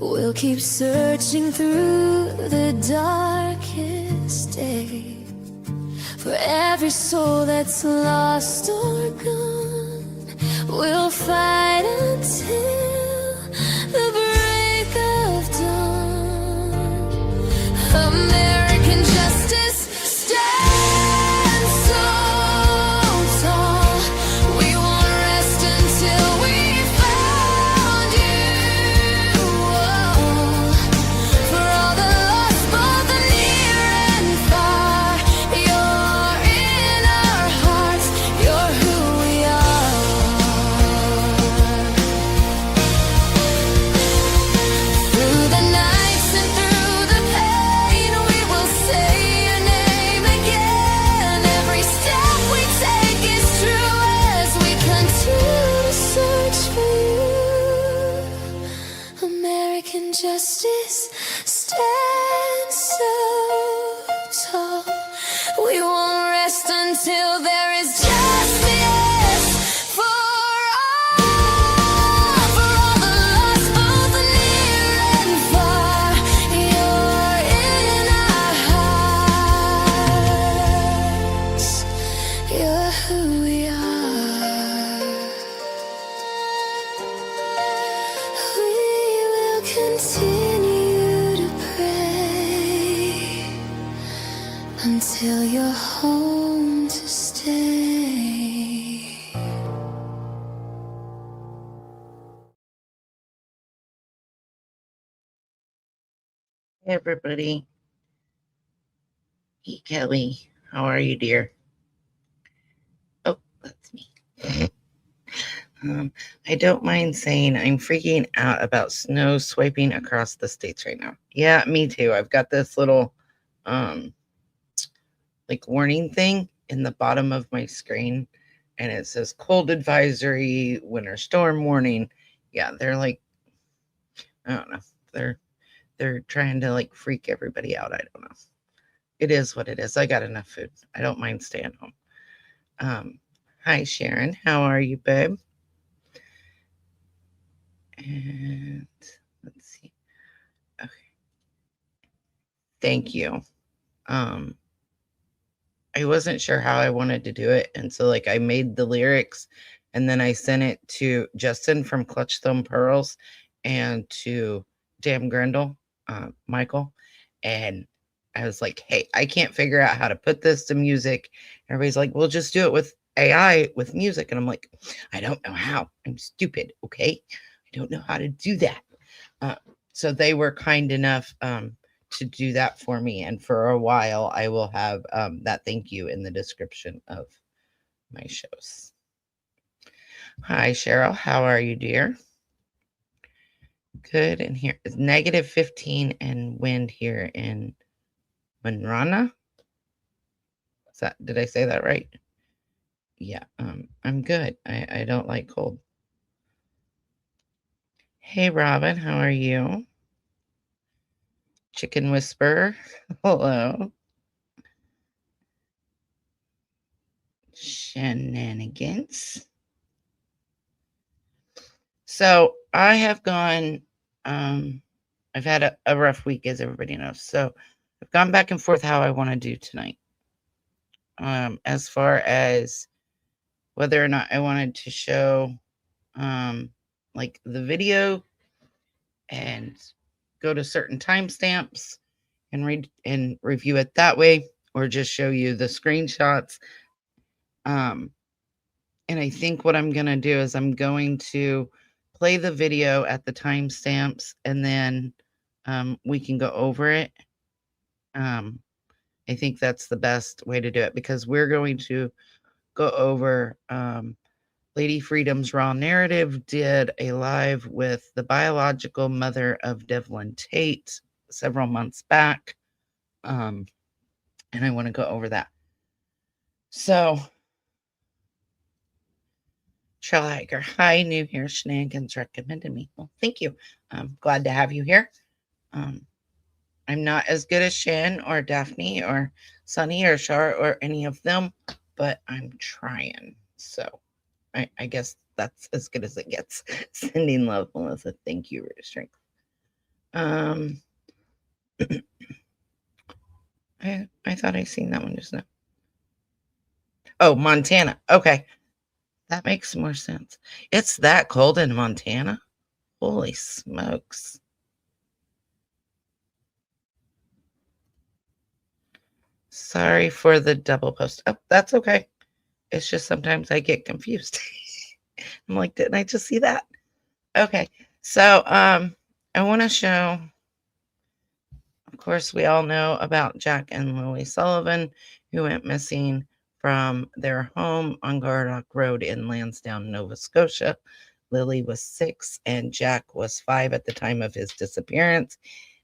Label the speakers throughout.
Speaker 1: We'll keep searching through the darkest day for every soul that's lost or gone. We'll fight until the break of dawn. American justice stands so tall. We won't rest until we found you. For all the lost, both the near and far, you're in our hearts. You're who we are. Through the nights and through the pain, we will say your name again. Every step we take is true as we continue to search for you. American justice stands so tall. We won't rest until there is justice for all the lost, both the near and far. You're in our hearts. You're who we are. We will continue to pray until you're home to stay.
Speaker 2: Hey everybody. Hey Kelly, how are you, dear? Oh, that's me. I don't mind saying I'm freaking out about snow swiping across the states right now. Yeah, me too. I've got this little like warning thing in the bottom of my screen, and it says cold advisory, winter storm warning. Yeah, they're like, I don't know. They're trying to like freak everybody out. I don't know. It is what it is. I got enough food. I don't mind staying home. Hi Sharon, how are you, babe? And let's see. Okay. Thank you. I wasn't sure how I wanted to do it, and so like I made the lyrics and then I sent it to Justin from Clutch Thumb Pearls and to Damn Grendel, Michael, and I was like, hey, I can't figure out how to put this to music. Everybody's like, well, just do it with AI with music. And I'm like, I don't know how. I'm stupid. Okay. I don't know how to do that. So they were kind enough to do that for me. And for a while, I will have that thank you in the description of my shows. Hi, Cheryl. How are you, dear? Good. And here is negative 15 and wind here in Monrana. Did I say that right? Yeah, I'm good. I don't like cold. Hey, Robin, how are you? Chicken Whisperer, hello. Shenanigans. So I have gone, I've had a rough week, as everybody knows. So I've gone back and forth how I want to do tonight. As far as whether or not I wanted to show like the video and go to certain timestamps and read and review it that way, or just show you the screenshots. And I think what I'm going to do is I'm going to play the video at the timestamps, and then we can go over it. I think that's the best way to do it, because we're going to go over Lady Freedom's Raw Narrative did a live with the biological mother of Devlin Tait several months back. And I want to go over that. So, Cheryl Hiker, hi, new here. Shenanigans recommended me. Well, thank you. I'm glad to have you here. I'm not as good as Shan or Daphne or Sunny or Shar or any of them, but I'm trying. So I guess that's as good as it gets. Sending love, Melissa. Thank you, Strength. I thought I seen that one just now. Oh, Montana. Okay. That makes more sense. It's that cold in Montana? Holy smokes. Sorry for the double post. Oh, that's okay. It's just sometimes I get confused. I'm like, didn't I just see that? Okay. So, I want to show, of course, we all know about Jack and Lily Sullivan, who went missing from their home on Gardock Road in Lansdowne, Nova Scotia. Lily was 6 and Jack was 5 at the time of his disappearance,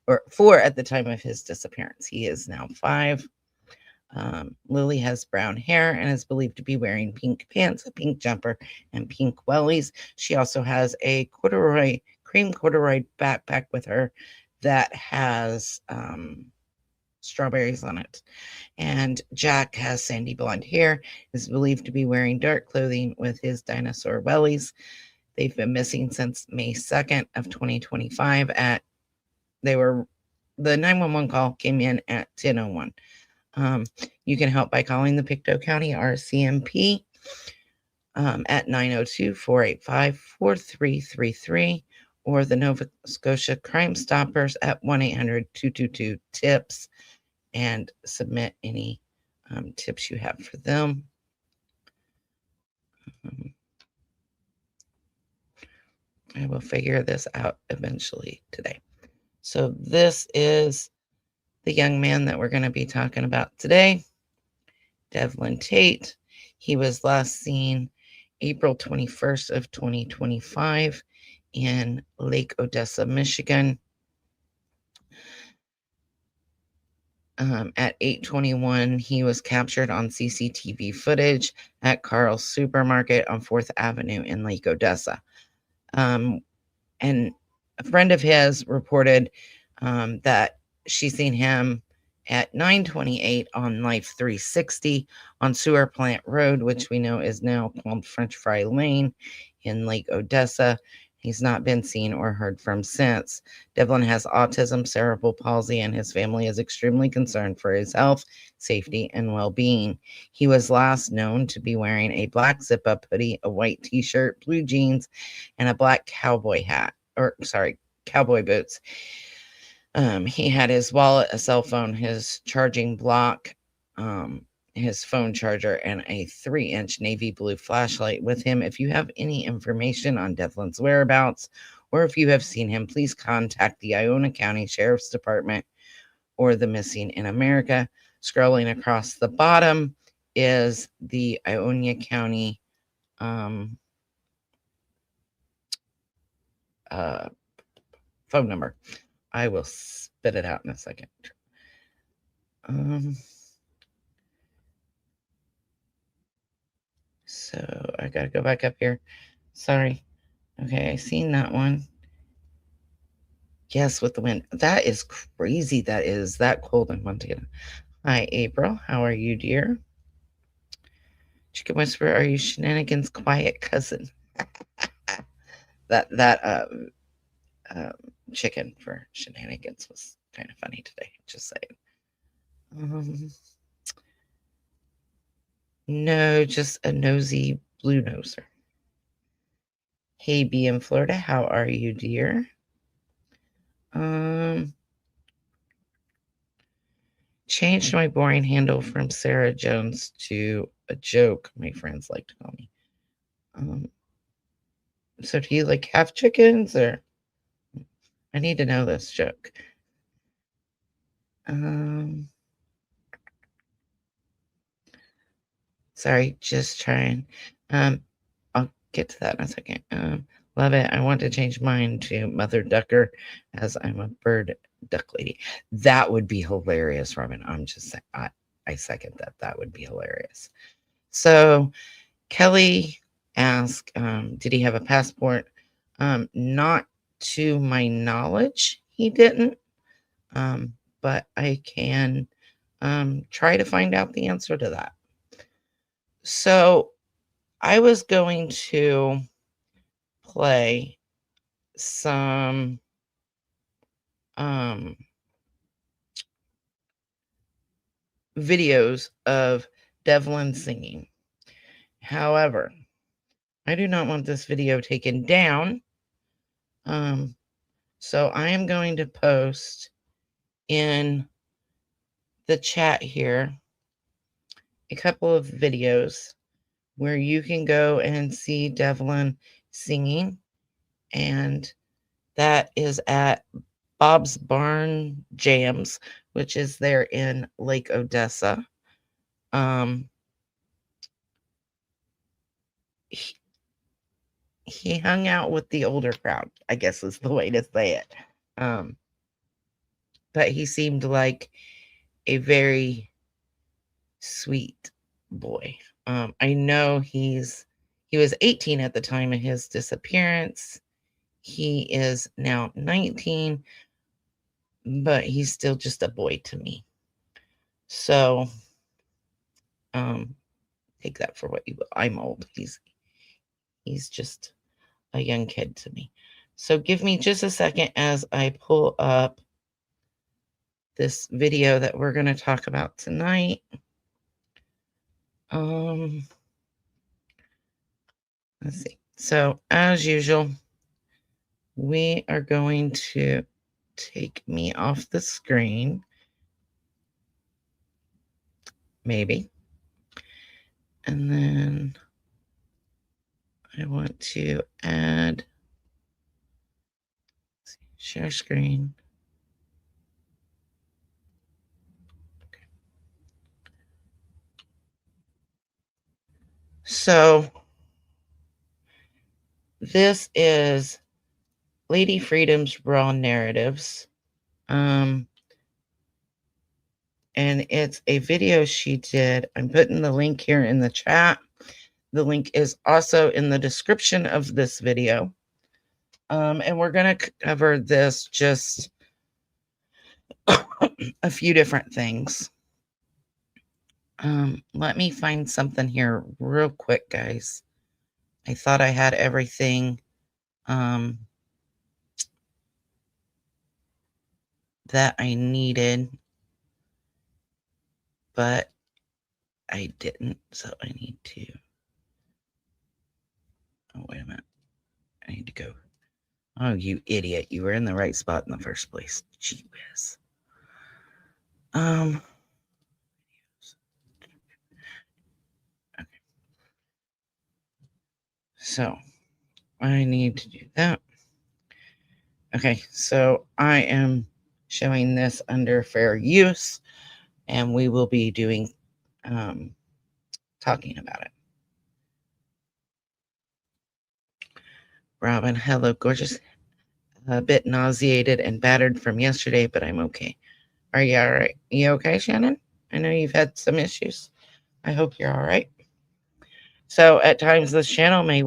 Speaker 2: or 4 at the time of his disappearance. He is now 5. Lily has brown hair and is believed to be wearing pink pants, a pink jumper, and pink wellies. She also has a cream corduroy backpack with her that has strawberries on it. And Jack has sandy blonde hair, is believed to be wearing dark clothing with his dinosaur wellies. They've been missing since May 2nd of 2025 the 911 call came in at 10:01. You can help by calling the Pictou County RCMP at 902-485-4333 or the Nova Scotia Crime Stoppers at 1-800-222-TIPS and submit any tips you have for them. I will figure this out eventually today. So this is the young man that we're going to be talking about today, Devlin Tait. He was last seen April 21st of 2025 in Lake Odessa, Michigan. At 8:21, he was captured on CCTV footage at Carl's Supermarket on 4th Avenue in Lake Odessa. And a friend of his reported that she seen him at 9:28 on Life 360 on Sewer Plant Road, which we know is now called French Fry Lane in Lake Odessa. He's not been seen or heard from since. Devlin has autism, cerebral palsy, and his family is extremely concerned for his health, safety, and well-being. He was last known to be wearing a black zip-up hoodie, a white t-shirt, blue jeans, and a black cowboy boots. He had his wallet, a cell phone, his charging block, his phone charger, and a 3-inch navy blue flashlight with him. If you have any information on Devlin's whereabouts, or if you have seen him, please contact the Iona County Sheriff's Department or the Missing in America. Scrolling across the bottom is the Iona County phone number. I will spit it out in a second. So I gotta go back up here. Sorry. Okay, I seen that one. Yes, with the wind. That is crazy. That is that cold in Montana. Hi, April. How are you, dear? Chicken Whisperer, are you Shenanigans' quiet cousin? that chicken for Shenanigans was kind of funny today. Just saying. No, just a nosy blue noser. Hey, B in Florida, how are you, dear? Changed my boring handle from Sarah Jones to a joke, my friends like to call me. So do you like have chickens or? I need to know this joke. Sorry, just trying. I'll get to that in a second. Love it. I want to change mine to Mother Ducker as I'm a bird duck lady. That would be hilarious, Robin. I'm just saying. I second that. That would be hilarious. So Kelly asked, did he have a passport? Not to my knowledge, he didn't. But I can try to find out the answer to that. So I was going to play some videos of Devlin singing. However, I do not want this video taken down. So I am going to post in the chat here a couple of videos where you can go and see Devlin singing, and that is at Bob's Barn Jams, which is there in Lake Odessa. He hung out with the older crowd, I guess is the way to say it. But he seemed like a very sweet boy. I know he was 18 at the time of his disappearance. He is now 19, but he's still just a boy to me. So, take that for what you will. I'm old. He's just a young kid to me. So give me just a second as I pull up this video that we're going to talk about tonight. Let's see. So as usual, we are going to take me off the screen. Maybe. And then I want to add, share screen. Okay. So this is Lady Freedom's Raw Narratives. And it's a video she did. I'm putting the link here in the chat. The link is also in the description of this video. And we're going to cover this just a few different things. Let me find something here real quick, guys. I thought I had everything that I needed, but I didn't, so I need to. Oh, wait a minute. I need to go. Oh, you idiot. You were in the right spot in the first place. Gee whiz. Okay. So I need to do that. Okay, so I am showing this under fair use, and we will be doing talking about it. Robin, hello, gorgeous. A bit nauseated and battered from yesterday, but I'm okay. Are you all right? You okay, Shannon? I know you've had some issues. I hope you're all right. So at times this channel may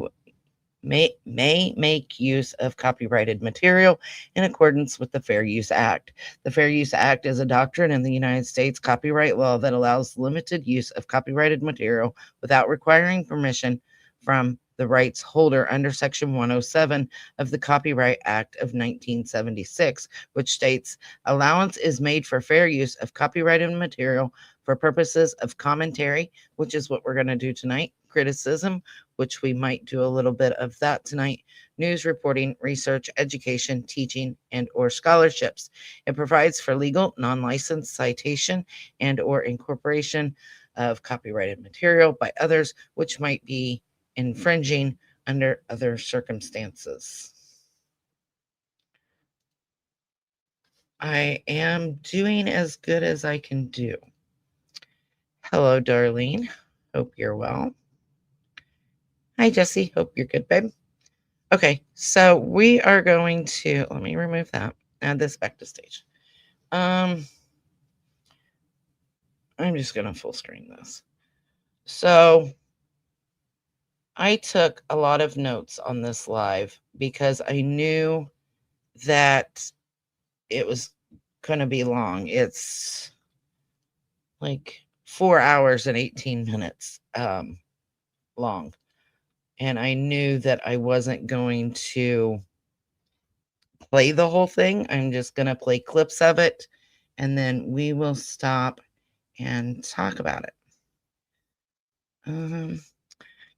Speaker 2: make use of copyrighted material in accordance with the Fair Use Act. The Fair Use Act is a doctrine in the United States copyright law that allows limited use of copyrighted material without requiring permission from the rights holder under Section 107 of the Copyright Act of 1976, which states allowance is made for fair use of copyrighted material for purposes of commentary, which is what we're going to do tonight, criticism, which we might do a little bit of that tonight, news reporting, research, education, teaching, and or scholarships. It provides for legal, non-licensed citation and or incorporation of copyrighted material by others, which might be infringing under other circumstances. I am doing as good as I can do. Hello, Darlene. Hope you're well. Hi, Jesse. Hope you're good, babe. Okay, so we are going to, let me remove that, add this back to stage. I'm just going to full screen this. So I took a lot of notes on this live because I knew that it was going to be long. It's like 4 hours and 18 minutes long. And I knew that I wasn't going to play the whole thing. I'm just going to play clips of it, and then we will stop and talk about it.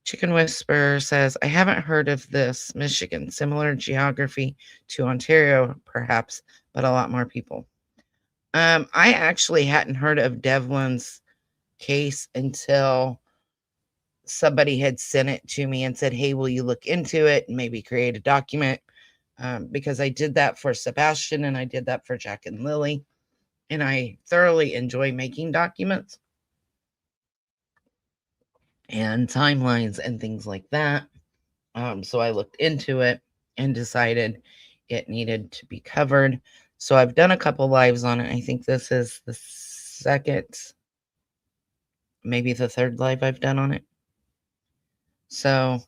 Speaker 2: Chicken Whisperer says, I haven't heard of this. Michigan, similar geography to Ontario, perhaps, but a lot more people. I actually hadn't heard of Devlin's case until somebody had sent it to me and said, hey, will you look into it and maybe create a document? Because I did that for Sebastian and I did that for Jack and Lily. And I thoroughly enjoy making documents and timelines and things like that. So I looked into it and decided it needed to be covered. So I've done a couple lives on it. I think this is the second, maybe the third live I've done on it. So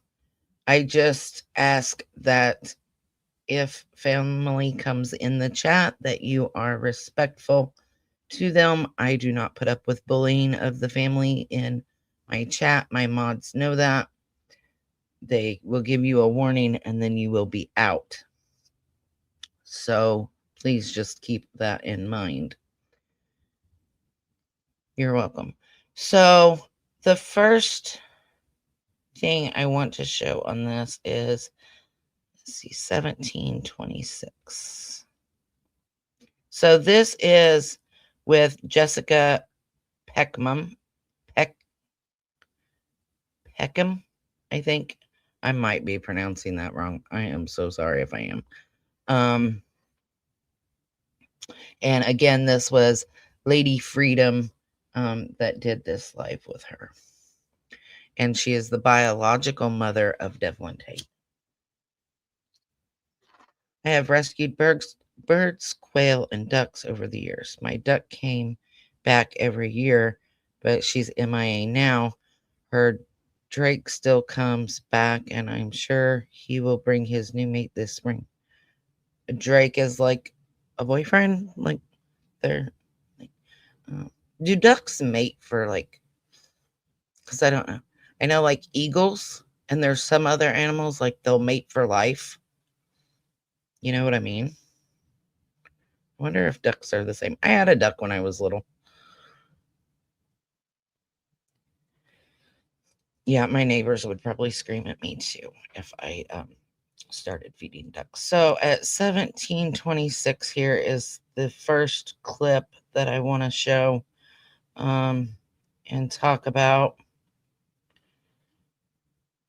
Speaker 2: I just ask that if family comes in the chat, that you are respectful to them. I do not put up with bullying of the family in my chat. My mods know that. They will give you a warning and then you will be out. So please just keep that in mind. You're welcome. So the first thing I want to show on this is, let's see, 1726. So this is with Jessica Peckham, Peckham, I think. I might be pronouncing that wrong. I am so sorry if I am. And again, this was Lady Freedom that did this live with her. And she is the biological mother of Devlin Tait. I have rescued birds, quail, and ducks over the years. My duck came back every year, but she's MIA now. Her Drake still comes back, and I'm sure he will bring his new mate this spring. Drake is like a boyfriend? Like, they're like, do ducks mate for like, because I don't know. I know like eagles, and there's some other animals like they'll mate for life. You know what I mean? I wonder if ducks are the same. I had a duck when I was little. Yeah, my neighbors would probably scream at me too if I started feeding ducks. So at 1726, here is the first clip that I want to show and talk about.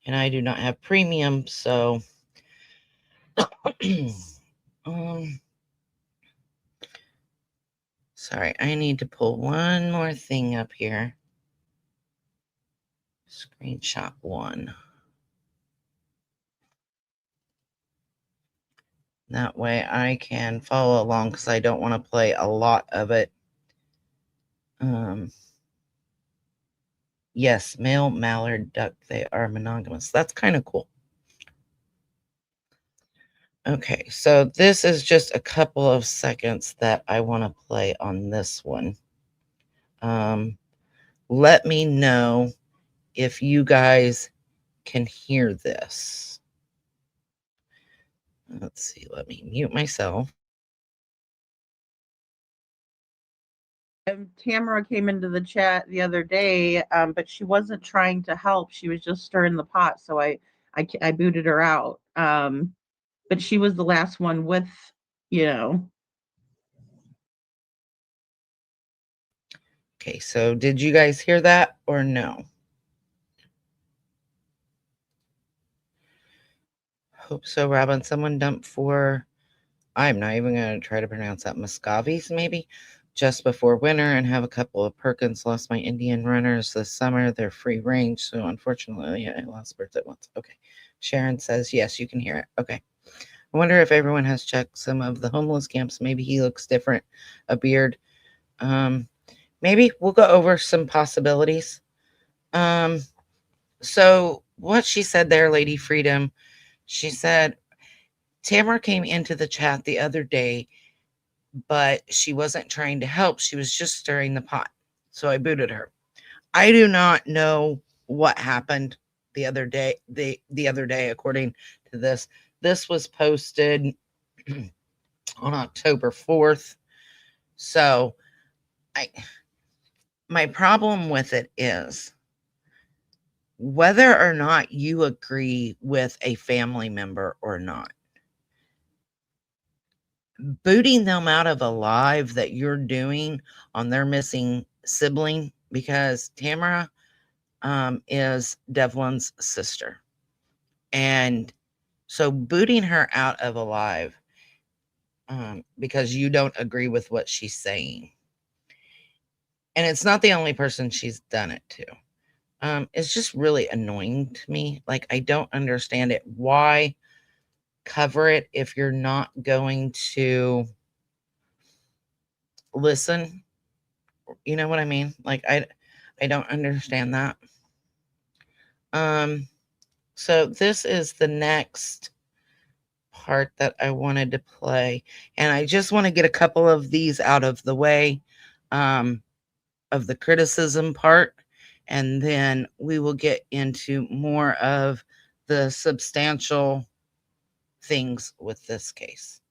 Speaker 2: And I do not have premium, so sorry, I need to pull one more thing up here. Screenshot one. That way I can follow along because I don't want to play a lot of it. Yes, male mallard duck. They are monogamous. That's kind of cool. Okay, so this is just a couple of seconds that I want to play on this one. Let me know if you guys can hear this. Let's see, let me mute myself.
Speaker 3: Tamara came into the chat the other day, but she wasn't trying to help. She was just stirring the pot, so I booted her out. But she was the last one with, you know.
Speaker 2: Okay, so did you guys hear that or no? Hope so, Robin. Someone dumped for, I'm not even going to try to pronounce that, Muscovies maybe, just before winter, and have a couple of Perkins. Lost my Indian runners this summer. They're free range, so unfortunately I lost birds at once. Okay. Sharon says, yes, you can hear it. Okay. I wonder if everyone has checked some of the homeless camps. Maybe he looks different, a beard. Maybe we'll go over some possibilities. So what she said there, Lady Freedom, she said, Tamara came into the chat the other day, but she wasn't trying to help. She was just stirring the pot. So I booted her. I do not know what happened the other day. The other day, according to this, this was posted on October 4th. So my problem with it is whether or not you agree with a family member or not, booting them out of a live that you're doing on their missing sibling, because Tamara is Devlin's sister. And so booting her out of a live because you don't agree with what she's saying. And it's not the only person she's done it to. It's just really annoying to me. Like, I don't understand it. Why cover it if you're not going to listen? You know what I mean? Like, I don't understand that. So this is the next part that I wanted to play, and I just want to get a couple of these out of the way, of the criticism part, and then we will get into more of the substantial things with this case.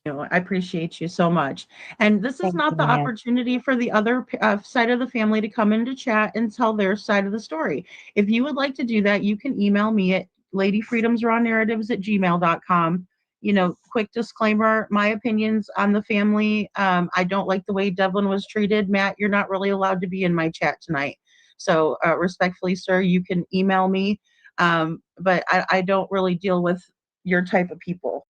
Speaker 3: I appreciate you so much. And this is
Speaker 2: Thank
Speaker 3: not
Speaker 2: you,
Speaker 3: the
Speaker 2: ma'am.
Speaker 3: opportunity for the other side of the family to come into chat and tell their side of the story. If you would like to do that, you can email me at ladyfreedomsrawnarratives@gmail.com. Quick disclaimer, my opinions on the family. I don't like the way Devlin was treated. Matt, you're not really allowed to be in my chat tonight. So respectfully, sir, you can email me. But I don't really deal with your type of people.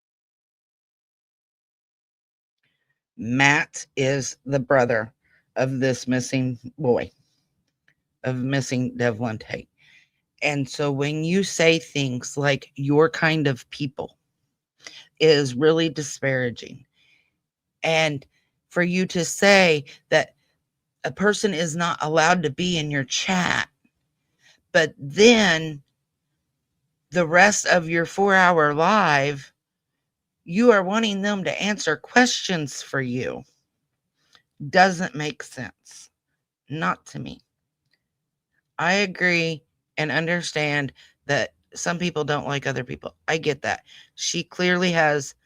Speaker 2: Matt is the brother of this missing boy, of missing Devlin Tait. And so when you say things like your kind of people is really disparaging. And for you to say that a person is not allowed to be in your chat, but then the rest of your 4-hour live, you are wanting them to answer questions for you, doesn't make sense. Not to me. I agree and understand that some people don't like other people. I get that. She clearly has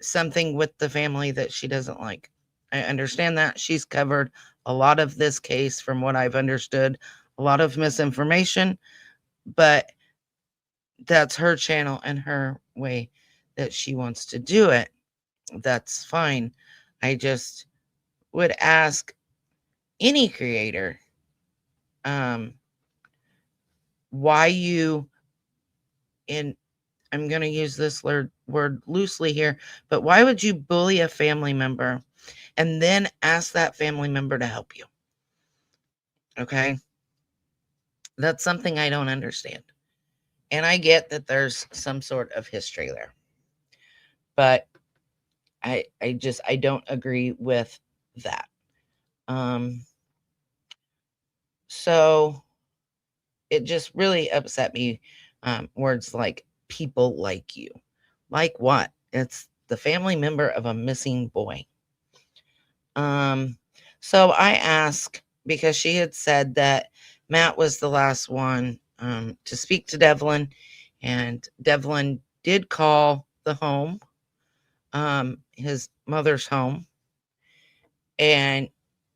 Speaker 2: something with the family that she doesn't like. I understand that. She's covered a lot of this case from what I've understood, a lot of misinformation, but that's her channel and her way that she wants to do it. That's fine. I just would ask any creator why you, in I'm going to use this word loosely here, but why would you bully a family member and then ask that family member to help you? Okay. That's something I don't understand. And I get that there's some sort of history there, but I don't agree with that. So it just really upset me. Words like people like you. Like what? It's the family member of a missing boy. So I asked, because she had said that Matt was the last one to speak to Devlin, and Devlin did call the home, his mother's home, and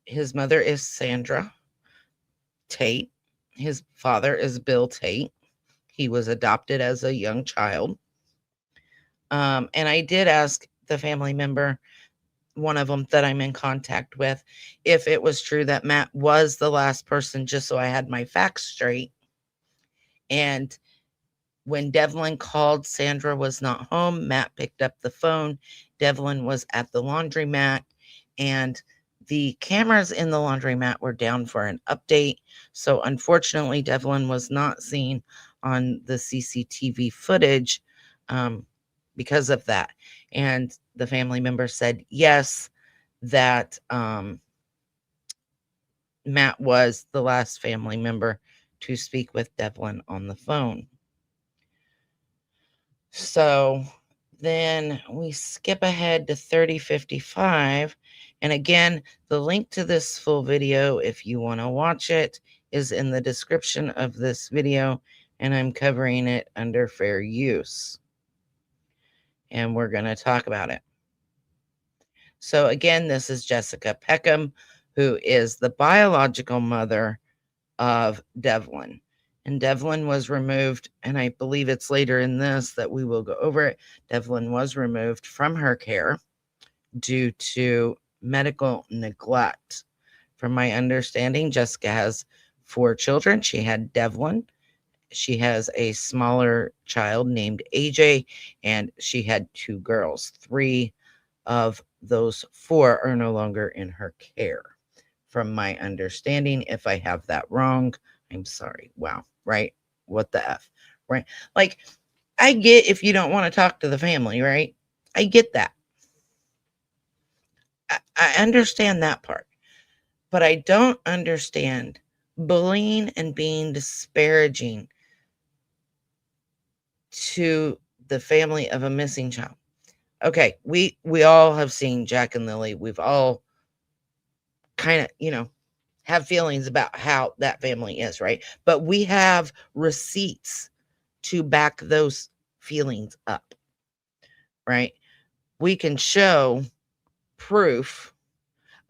Speaker 2: his mother is Sandra Tait. His father is Bill Tait. He was adopted as a young child. And I did ask the family member, one of them that I'm in contact with, if it was true that Matt was the last person, just so I had my facts straight. And when Devlin called, Sandra was not home. Matt picked up the phone. Devlin was at the laundromat, and the cameras in the laundromat were down for an update. So unfortunately, Devlin was not seen on the CCTV footage because of that. And the family member said, yes, that Matt was the last family member to speak with Devlin on the phone. So then we skip ahead to 3055. And again, the link to this full video, if you want to watch it, is in the description of this video, and I'm covering it under fair use. and we're going to talk about it. So again, this is Jessica Peckham, who is the biological mother of Devlin. And Devlin was removed, and I believe it's later in this that we will go over it. Devlin was removed from her care due to medical neglect. From my understanding, Jessica has 4 children. She had Devlin. She has a smaller child named AJ, and she had 2 girls. 3 of those 4 are no longer in her care. From my understanding, if I have that wrong, I'm sorry. Wow. Right? What the F? Right? Like, I get if you don't want to talk to the family, right? I get that. I understand that part. But I don't understand bullying and being disparaging to the family of a missing child. Okay, we all have seen Jack and Lily. We've all kind of, have feelings about how that family is, right? But we have receipts to back those feelings up, right? We can show proof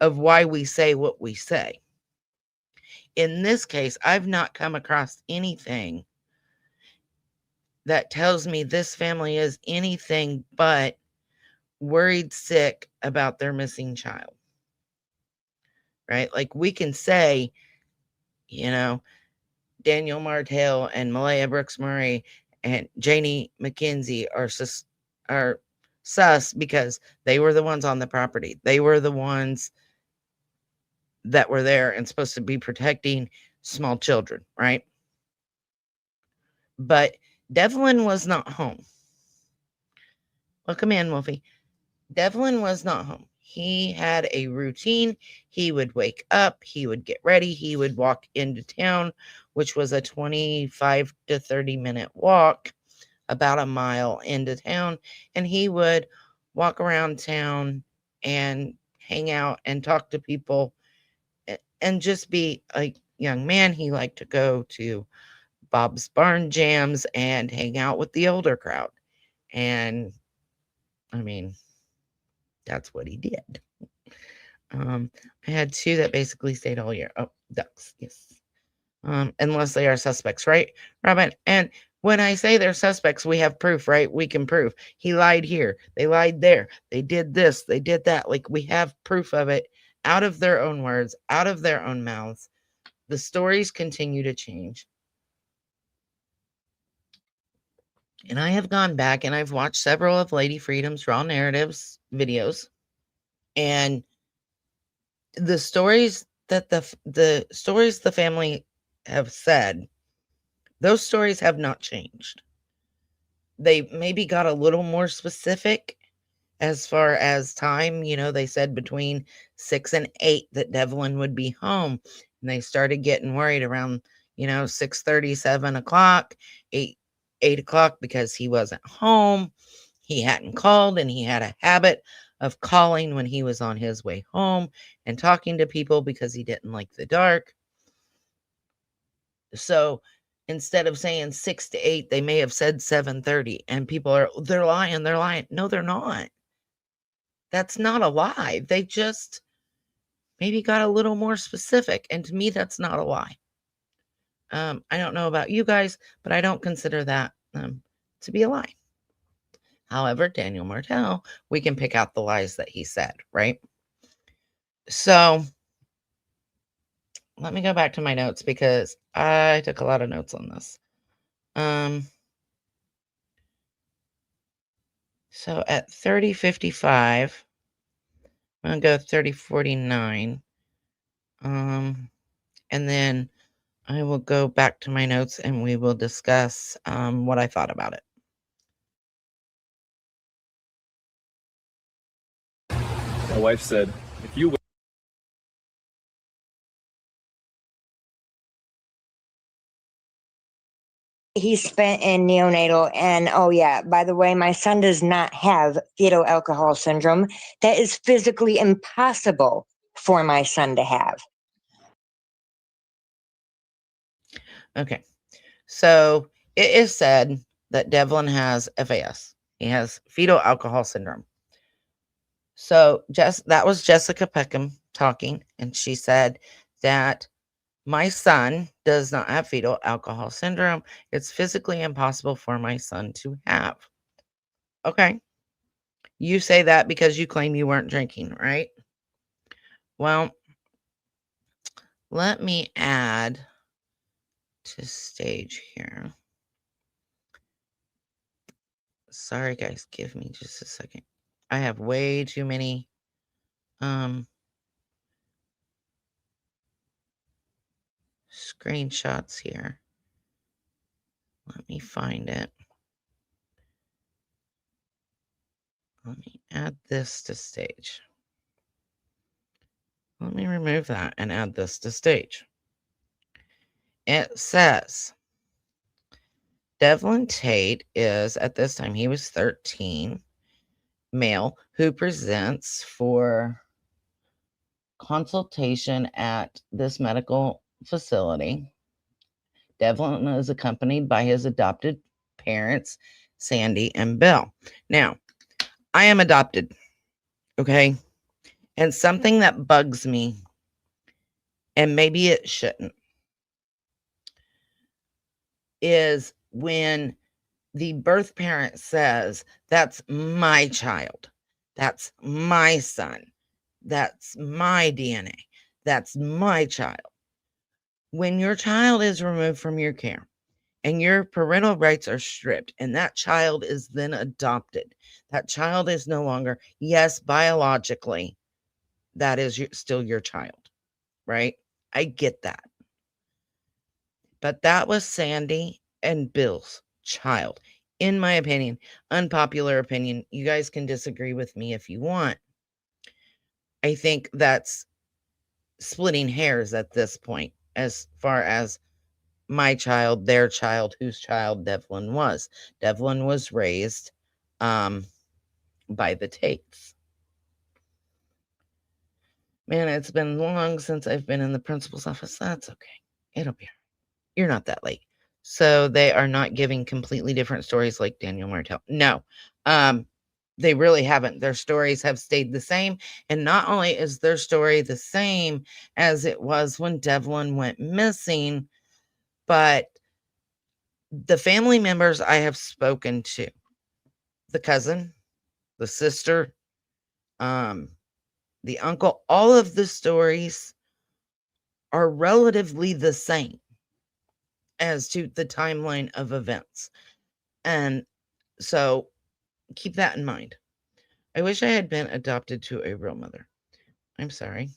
Speaker 2: of why we say what we say. In this case, I've not come across anything that tells me this family is anything but worried sick about their missing child, right? Like we can say, Daniel Martell and Malaya Brooks Murray and Janie McKenzie are sus because they were the ones on the property. They were the ones that were there and supposed to be protecting small children, right? But Devlin was not home. Welcome in, Wolfie. Devlin was not home. He had a routine. He would wake up, he would get ready, he would walk into town, which was a 25 to 30-minute walk, about a mile into town, and he would walk around town and hang out and talk to people and just be a young man. He liked to go to Bob's Barn Jams and hang out with the older crowd. And I mean, that's what he did. I had 2 that basically stayed all year. Oh, ducks, yes. Unless they are suspects, right, Robin? And when I say they're suspects, we have proof, right? We can prove he lied here, they lied there, they did this, they did that. Like we have proof of it out of their own words, out of their own mouths. The stories continue to change. And I have gone back and I've watched several of Lady Freedom's Raw Narratives videos. And the stories that the stories the family have said, those stories have not changed. They maybe got a little more specific as far as time. They said between 6 and 8 that Devlin would be home. And they started getting worried around, 6:30, 7 o'clock, 8 o'clock, because he wasn't home. He hadn't called, and he had a habit of calling when he was on his way home and talking to people because he didn't like the dark. So instead of saying 6 to 8, they may have said 7:30, and people they're lying. No, they're not. That's not a lie. They just maybe got a little more specific. And to me, that's not a lie. I don't know about you guys, but I don't consider that to be a lie. However, Daniel Martell, we can pick out the lies that he said, right? So let me go back to my notes because I took a lot of notes on this. So at 30:55, I'm going to go 30:49. And then I will go back to my notes and we will discuss what I thought about it.
Speaker 4: My wife said, if you
Speaker 5: He spent in neonatal. And oh, yeah, by the way, my son does not have fetal alcohol syndrome. That is physically impossible for my son to have.
Speaker 2: Okay. So it is said that Devlin has FAS. He has fetal alcohol syndrome. So that was Jessica Peckham talking, and she said that my son does not have fetal alcohol syndrome. It's physically impossible for my son to have. Okay. You say that because you claim you weren't drinking, right? Well, let me add to stage here. Sorry, guys. Give me just a second. I have way too many screenshots here. Let me find it. Let me add this to stage. Let me remove that and add this to stage. It says Devlin Tait is, at this time, he was 13, male, who presents for consultation at this medical facility. Devlin is accompanied by his adopted parents, Sandy and Bill. Now, I am adopted, okay? And something that bugs me, and maybe it shouldn't, is when the birth parent says, that's my child, that's my son, that's my DNA, that's my child. When your child is removed from your care and your parental rights are stripped and that child is then adopted, that child is no longer, yes, biologically, that is still your child, right? I get that. But that was Sandy and Bill's child. In my opinion, unpopular opinion, you guys can disagree with me if you want. I think that's splitting hairs at this point, as far as my child, their child, whose child Devlin was. Devlin was raised by the Tates. Man, it's been long since I've been in the principal's office. That's okay. It'll be all right. You're not that late. So they are not giving completely different stories like Daniel Martell. No, they really haven't. Their stories have stayed the same. And not only is their story the same as it was when Devlin went missing, but the family members I have spoken to, the cousin, the sister, the uncle, all of the stories are relatively the same as to the timeline of events. And so keep that in mind. I wish I had been adopted to a real mother. I'm sorry.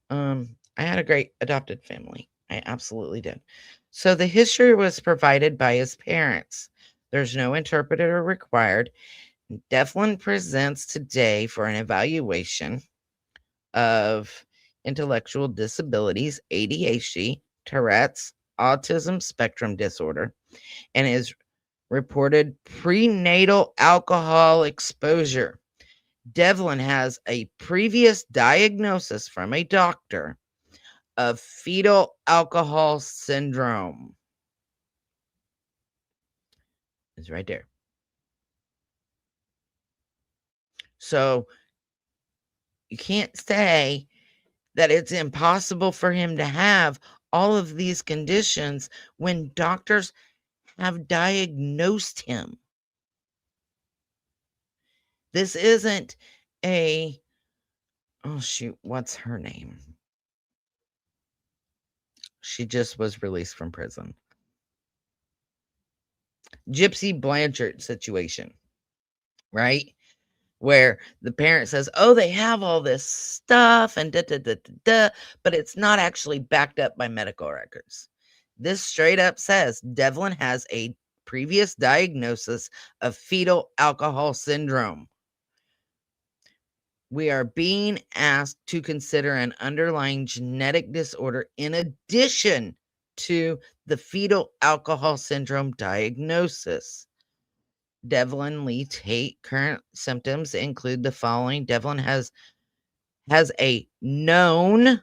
Speaker 2: I had a great adopted family. I absolutely did. So the history was provided by his parents. There's no interpreter required. Devlin presents today for an evaluation of intellectual disabilities, ADHD, Tourette's, autism spectrum disorder, and is reported prenatal alcohol exposure. Devlin has a previous diagnosis from a doctor of fetal alcohol syndrome. It's right there. So you can't say that it's impossible for him to have all of these conditions when doctors have diagnosed him. This isn't a, oh shoot, what's her name? She just was released from prison. Gypsy Blanchard situation, right? Where the parent says, oh, they have all this stuff and but it's not actually backed up by medical records. This straight up says Devlin has a previous diagnosis of fetal alcohol syndrome. We are being asked to consider an underlying genetic disorder in addition to the fetal alcohol syndrome diagnosis. Devlin Tait current symptoms include the following. Devlin has a known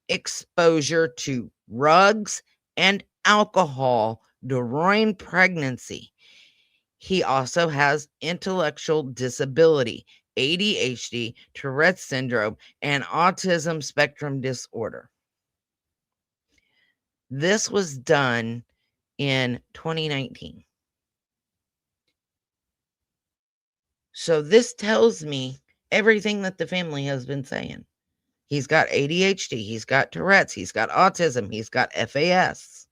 Speaker 2: exposure to drugs and alcohol during pregnancy. He also has intellectual disability, ADHD, Tourette's syndrome, and autism spectrum disorder. This was done in 2019. So this tells me everything that the family has been saying. He's got ADHD, he's got Tourette's, he's got autism, he's got FAS.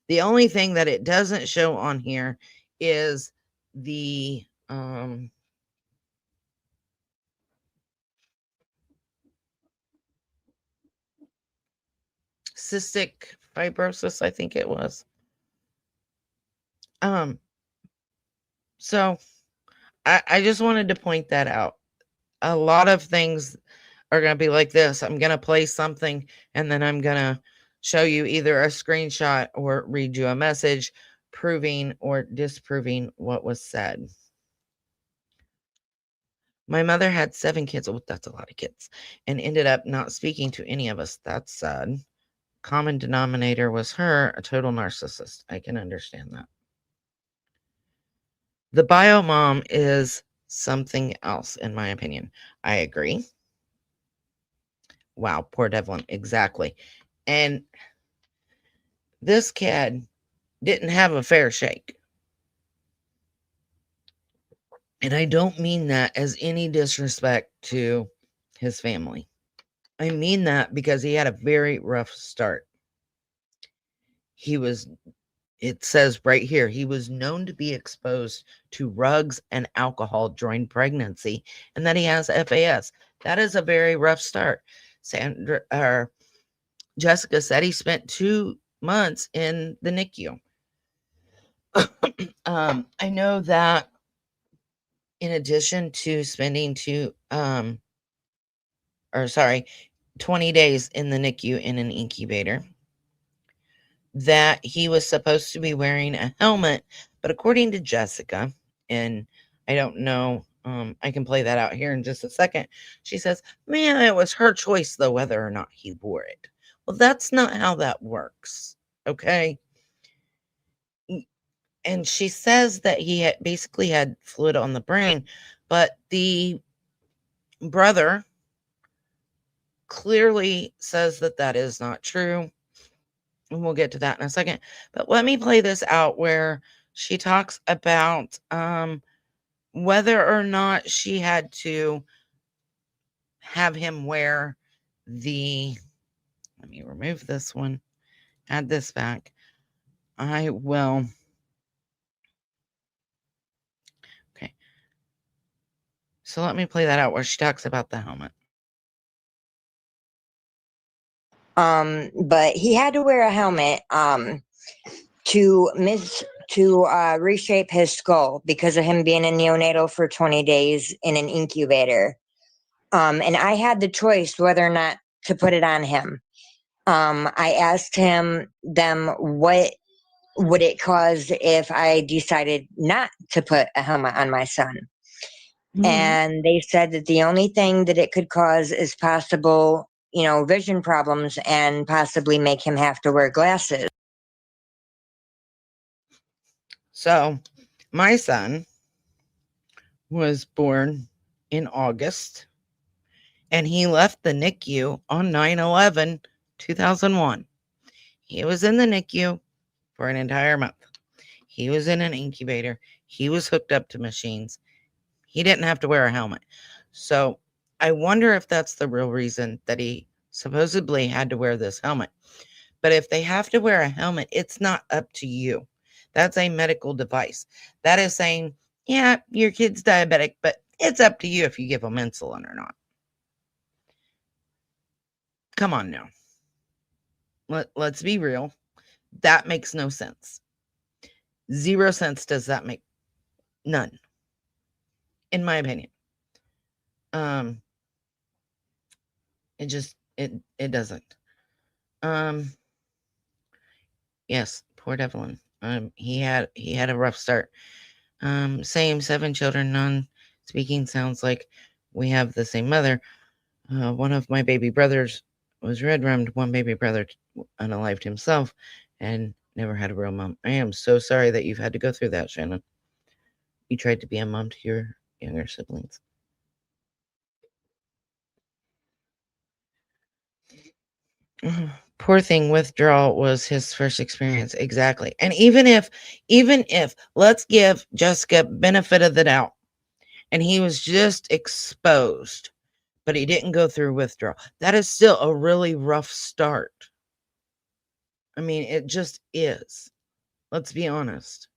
Speaker 2: The only thing that it doesn't show on here is the cystic fibrosis, I think it was. So I just wanted to point that out. A lot of things are going to be like this. I'm going to play something and then I'm going to show you either a screenshot or read you a message proving or disproving what was said. My mother had 7 kids. Oh, that's a lot of kids. And ended up not speaking to any of us. That's sad. Common denominator was her, a total narcissist. I can understand that. The bio mom is something else, in my opinion. I agree. Wow, poor Devlin. Exactly. And this kid didn't have a fair shake. And I don't mean that as any disrespect to his family. I mean that because he had a very rough start. It says right here, he was known to be exposed to drugs and alcohol during pregnancy and that he has FAS. That is a very rough start. Jessica said he spent 2 months in the NICU. I know that in addition to spending 20 days in the NICU in an incubator, that he was supposed to be wearing a helmet, but according to Jessica, and I don't know, I can play that out here in just a second. She says, man, it was her choice though, whether or not he wore it. Well, that's not how that works. Okay. And she says that he basically had fluid on the brain, but the brother clearly says that that is not true. And we'll get to that in a second. But let me play this out where she talks about whether or not she had to have him wear the, let me remove this one, add this back. I will. Okay. So let me play that out where she talks about the helmet.
Speaker 5: But he had to wear a helmet to reshape his skull because of him being in neonatal for 20 days in an incubator. And I had the choice whether or not to put it on him. I asked them what would it cause if I decided not to put a helmet on my son. And they said that the only thing that it could cause is possible, vision problems and possibly make him have to wear glasses.
Speaker 2: So my son was born in August and he left the NICU on 9/11/2001. He was in the NICU for an entire month. He was in an incubator. He was hooked up to machines. He didn't have to wear a helmet. So I wonder if that's the real reason that he supposedly had to wear this helmet. But if they have to wear a helmet, it's not up to you. That's a medical device. That is saying, yeah, your kid's diabetic, but it's up to you if you give them insulin or not. Come on now. Let's be real. That makes no sense. 0 sense does that make. None. In my opinion. It doesn't. Yes, poor Devlin. He had a rough start. Same 7 children, none speaking. Sounds like we have the same mother. One of my baby brothers was red-rummed. One baby brother unalived himself and never had a real mom. I am so sorry that you've had to go through that, Shannon. You tried to be a mom to your younger siblings. Poor thing, withdrawal was his first experience. Exactly. And even if let's give Jessica benefit of the doubt and he was just exposed, but he didn't go through withdrawal, that is still a really rough start. I mean, it just is. Let's be honest.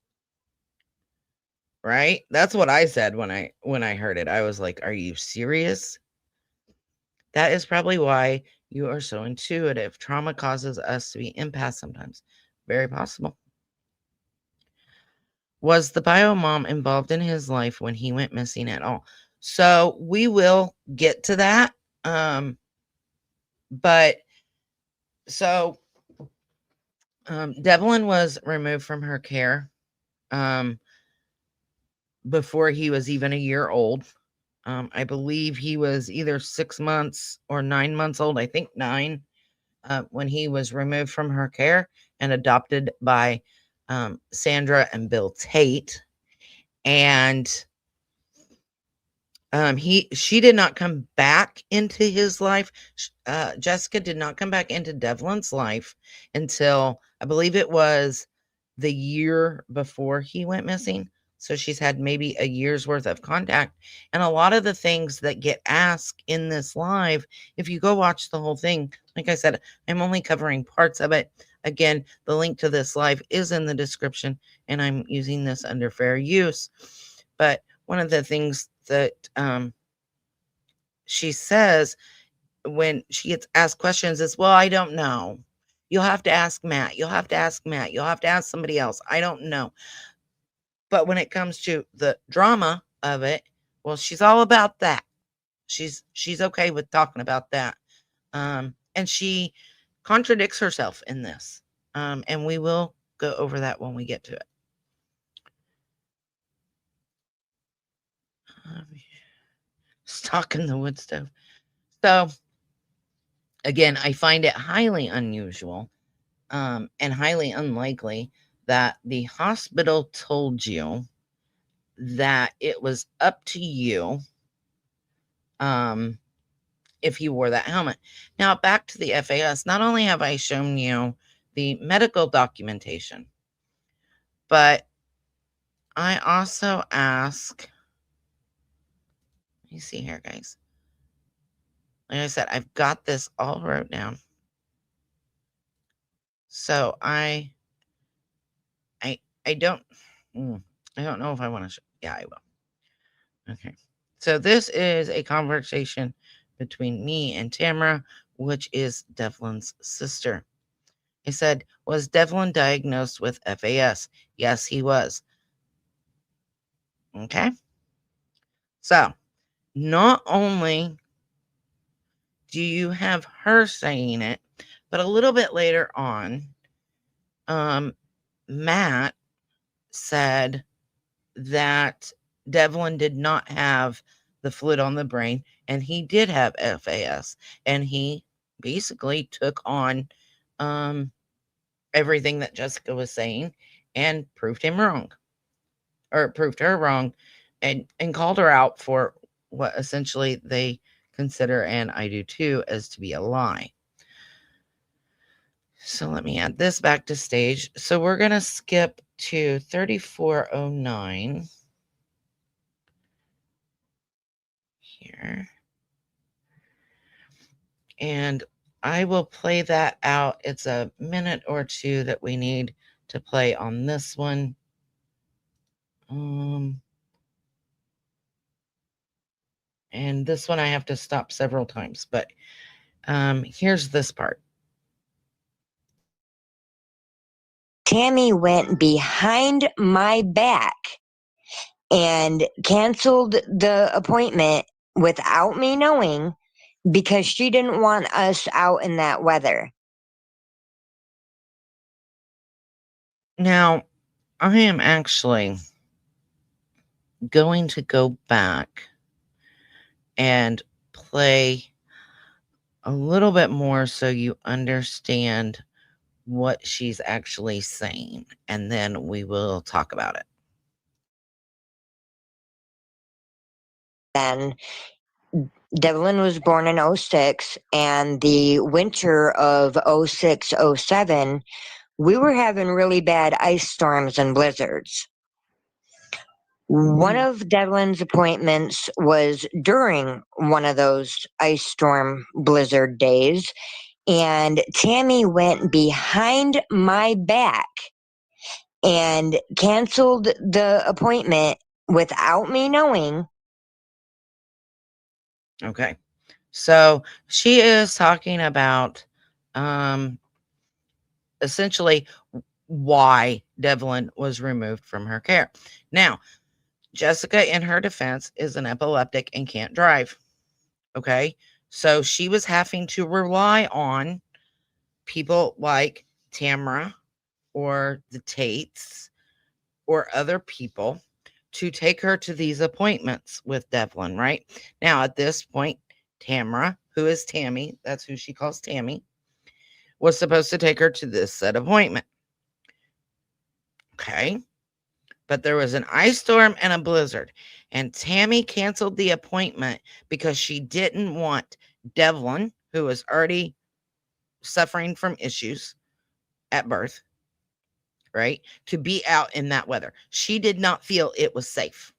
Speaker 2: Right? That's what I said when I heard it. I was like, "Are you serious?" That is probably why you are so intuitive. Trauma causes us to be empaths sometimes. Very possible. Was the bio mom involved in his life when he went missing at all? So we will get to that. But so Devlin was removed from her care before he was even a year old. I believe he was either 6 months or 9 months old. I think 9 when he was removed from her care and adopted by Sandra and Bill Tait. And she did not come back into his life. Jessica did not come back into Devlin's life until I believe it was the year before he went missing. So she's had maybe a year's worth of contact. And a lot of the things that get asked in this live, if you go watch the whole thing, like I said, I'm only covering parts of it. Again, the link to this live is in the description, and I'm using this under fair use. But one of the things that she says when she gets asked questions is, well, I don't know. You'll have to ask Matt. You'll have to ask Matt. You'll have to ask somebody else. I don't know. But when it comes to the drama of it, well, she's all about that. She's okay with talking about that. And she contradicts herself in this. And we will go over that when we get to it. Stock in the wood stove. So again, I find it highly unusual and highly unlikely that the hospital told you that it was up to you if you wore that helmet. Now, back to the FAS. Not only have I shown you the medical documentation, but I also ask, let me see here, guys. Like I said, I've got this all wrote down. So I don't know if I want to show. Yeah, I will. Okay. So this is a conversation between me and Tamara, which is Devlin's sister. I said, was Devlin diagnosed with FAS? Yes, he was. Okay. So not only do you have her saying it, but a little bit later on, Matt said that Devlin did not have the fluid on the brain and he did have FAS, and he basically took on everything that Jessica was saying and proved him wrong, or proved her wrong, and called her out for what essentially they consider, and I do too, as to be a lie. So let me add this back to stage. So we're going to skip to 3409 here. And I will play that out. It's a minute or two that we need to play on this one. And this one I have to stop several times, but here's this part.
Speaker 5: Tammy went behind my back and canceled the appointment without me knowing because she didn't want us out in that weather.
Speaker 2: Now, I am actually going to go back and play a little bit more so you understand what she's actually saying, and then we will talk about it.
Speaker 5: then. Devlin was born in 06, and the winter of 06, 07, we were having really bad ice storms and blizzards. One of Devlin's appointments was during one of those ice storm blizzard days, and Tammy went behind my back and canceled the appointment without me knowing.
Speaker 2: Okay. So she is talking about essentially why Devlin was removed from her care. Now, Jessica, in her defense, is an epileptic and can't drive. Okay. So she was having to rely on people like Tamara or the Tates or other people to take her to these appointments with Devlin, right? Now, at this point, Tamara, who is Tammy, that's who she calls Tammy, was supposed to take her to this said appointment. Okay. But there was an ice storm and a blizzard, and Tammy canceled the appointment because she didn't want Devlin, who was already suffering from issues at birth, right, to be out in that weather. She did not feel it was safe.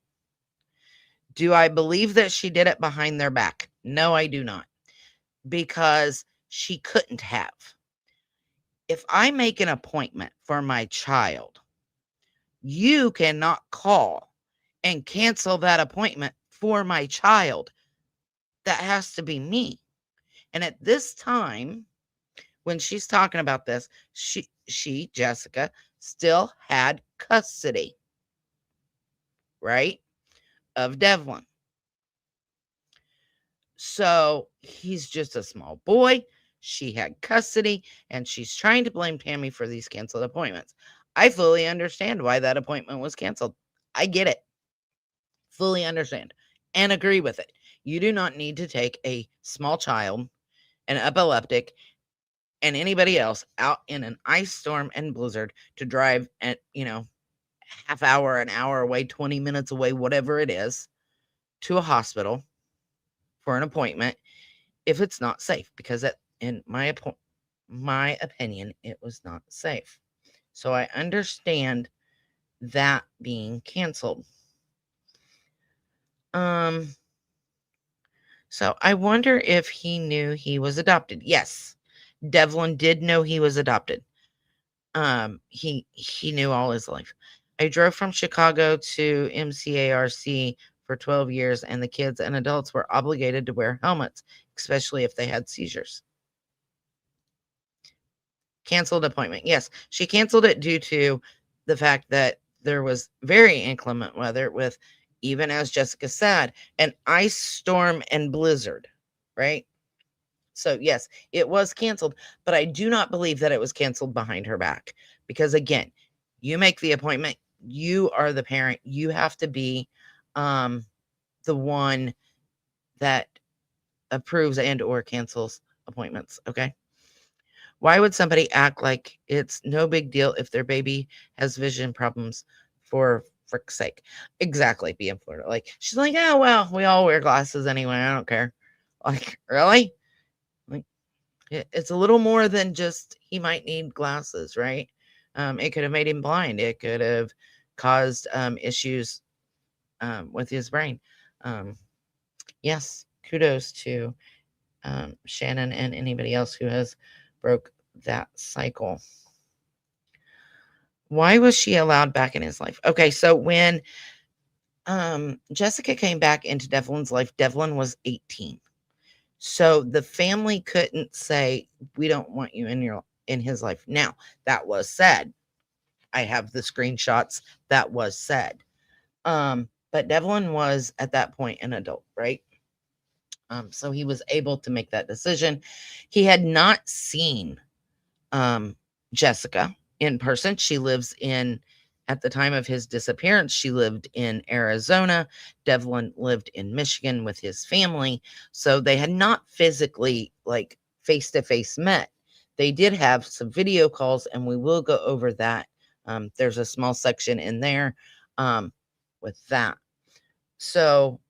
Speaker 2: Do I believe that she did it behind their back? No, I do not, because she couldn't have. If I make an appointment for my child, you cannot call and cancel that appointment for my child. That has to be me. And at this time, when she's talking about this, she Jessica, still had custody, right, of Devlin. So he's just a small boy. She had custody, and she's trying to blame Tammy for these canceled appointments. I fully understand why that appointment was canceled. I get it. Fully understand and agree with it. You do not need to take a small child, an epileptic, and anybody else out in an ice storm and blizzard to drive at, half hour, an hour away, 20 minutes away, whatever it is, to a hospital for an appointment if it's not safe, because in my opinion, it was not safe. So I understand that being canceled. So I wonder if he knew he was adopted. Yes, Devlin did know he was adopted. He knew all his life. I drove from Chicago to MCARC for 12 years, and the kids and adults were obligated to wear helmets, especially if they had seizures. Canceled appointment. Yes, she canceled it due to the fact that there was very inclement weather with, even as Jessica said, an ice storm and blizzard, right? So yes, it was canceled, but I do not believe that it was canceled behind her back, because again, you make the appointment, you are the parent, you have to be the one that approves and or cancels appointments, okay? Why would somebody act like it's no big deal if their baby has vision problems, for frick's sake? Exactly, be in Florida. Like, she's like, yeah, well, we all wear glasses anyway, I don't care. Like, really? Like, it's a little more than just he might need glasses, right? It could have made him blind. It could have caused issues with his brain. Yes, kudos to Shannon and anybody else who has broke that cycle. Why was she allowed back in his life? Okay, so when Jessica came back into Devlin's life, Devlin was 18. So the family couldn't say, we don't want you in his life. Now, that was said. I have the screenshots. That was said. But Devlin was at that point an adult, right? So he was able to make that decision. He had not seen Jessica in person. She lives at the time of his disappearance, she lived in Arizona. Devlin lived in Michigan with his family. So they had not physically, like, face-to-face met. They did have some video calls, and we will go over that. There's a small section in there with that. So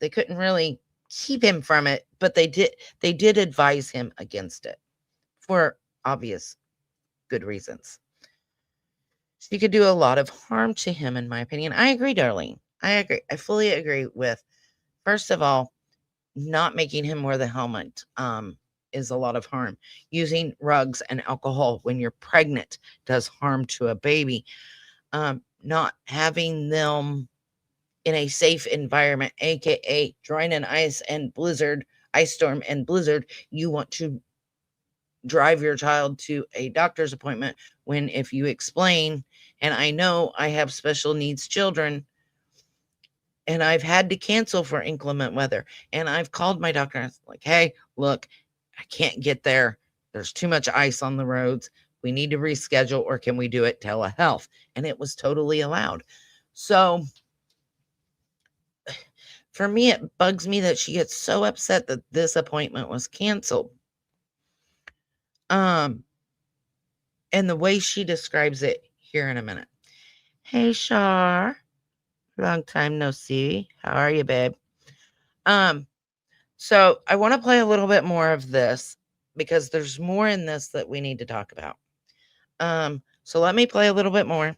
Speaker 2: They couldn't really keep him from it, but they did advise him against it for obvious good reasons. She could do a lot of harm to him, in my opinion. I agree, Darlene. I agree. I fully agree with, first of all, not making him wear the helmet is a lot of harm. Using rugs and alcohol when you're pregnant does harm to a baby. Not having them in a safe environment, aka during an ice storm and blizzard, you want to drive your child to a doctor's appointment when, if you explain, and I know I have special needs children, and I've had to cancel for inclement weather, and I've called my doctor and I was like, hey, look, I can't get there. There's too much ice on the roads. We need to reschedule, or can we do it telehealth? And it was totally allowed. So for me, it bugs me that she gets so upset that this appointment was canceled. And the way she describes it here in a minute. Hey, Shar. Long time no see. How are you, babe? So I want to play a little bit more of this because there's more in this that we need to talk about. So let me play a little bit more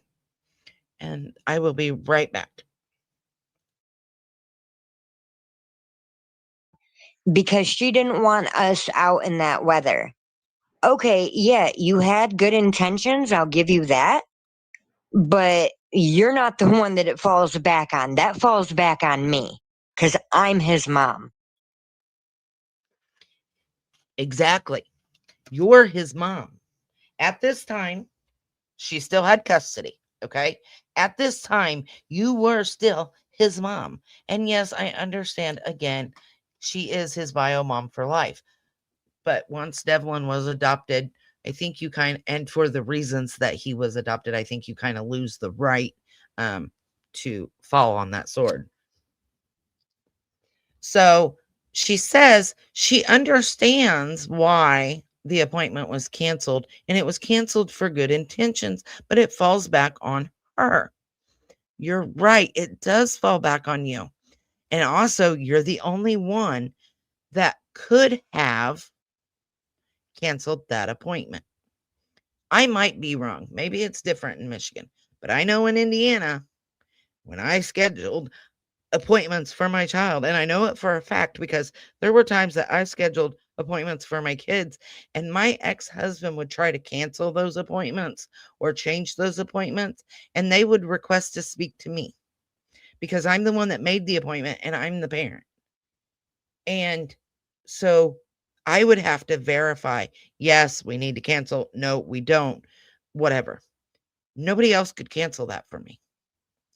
Speaker 2: and I will be right back.
Speaker 5: Because she didn't want us out in that weather. Okay, yeah, you had good intentions, I'll give you that. But you're not the one that it falls back on. That falls back on me because I'm his mom.
Speaker 2: Exactly. You're his mom. At this time, she still had custody. Okay. At this time, you were still his mom. And yes, I understand, again, she is his bio mom for life. But once Devlin was adopted, I think you and for the reasons that he was adopted, I think you kind of lose the right to fall on that sword. So she says she understands why the appointment was canceled, and it was canceled for good intentions, but it falls back on her. You're right. It does fall back on you. And also, you're the only one that could have canceled that appointment. I might be wrong. Maybe it's different in Michigan, but I know in Indiana, when I scheduled appointments for my child, and I know it for a fact because there were times that I scheduled appointments for my kids, and my ex-husband would try to cancel those appointments or change those appointments, and they would request to speak to me because I'm the one that made the appointment and I'm the parent. And so I would have to verify, yes, we need to cancel. No, we don't. Whatever. Nobody else could cancel that for me.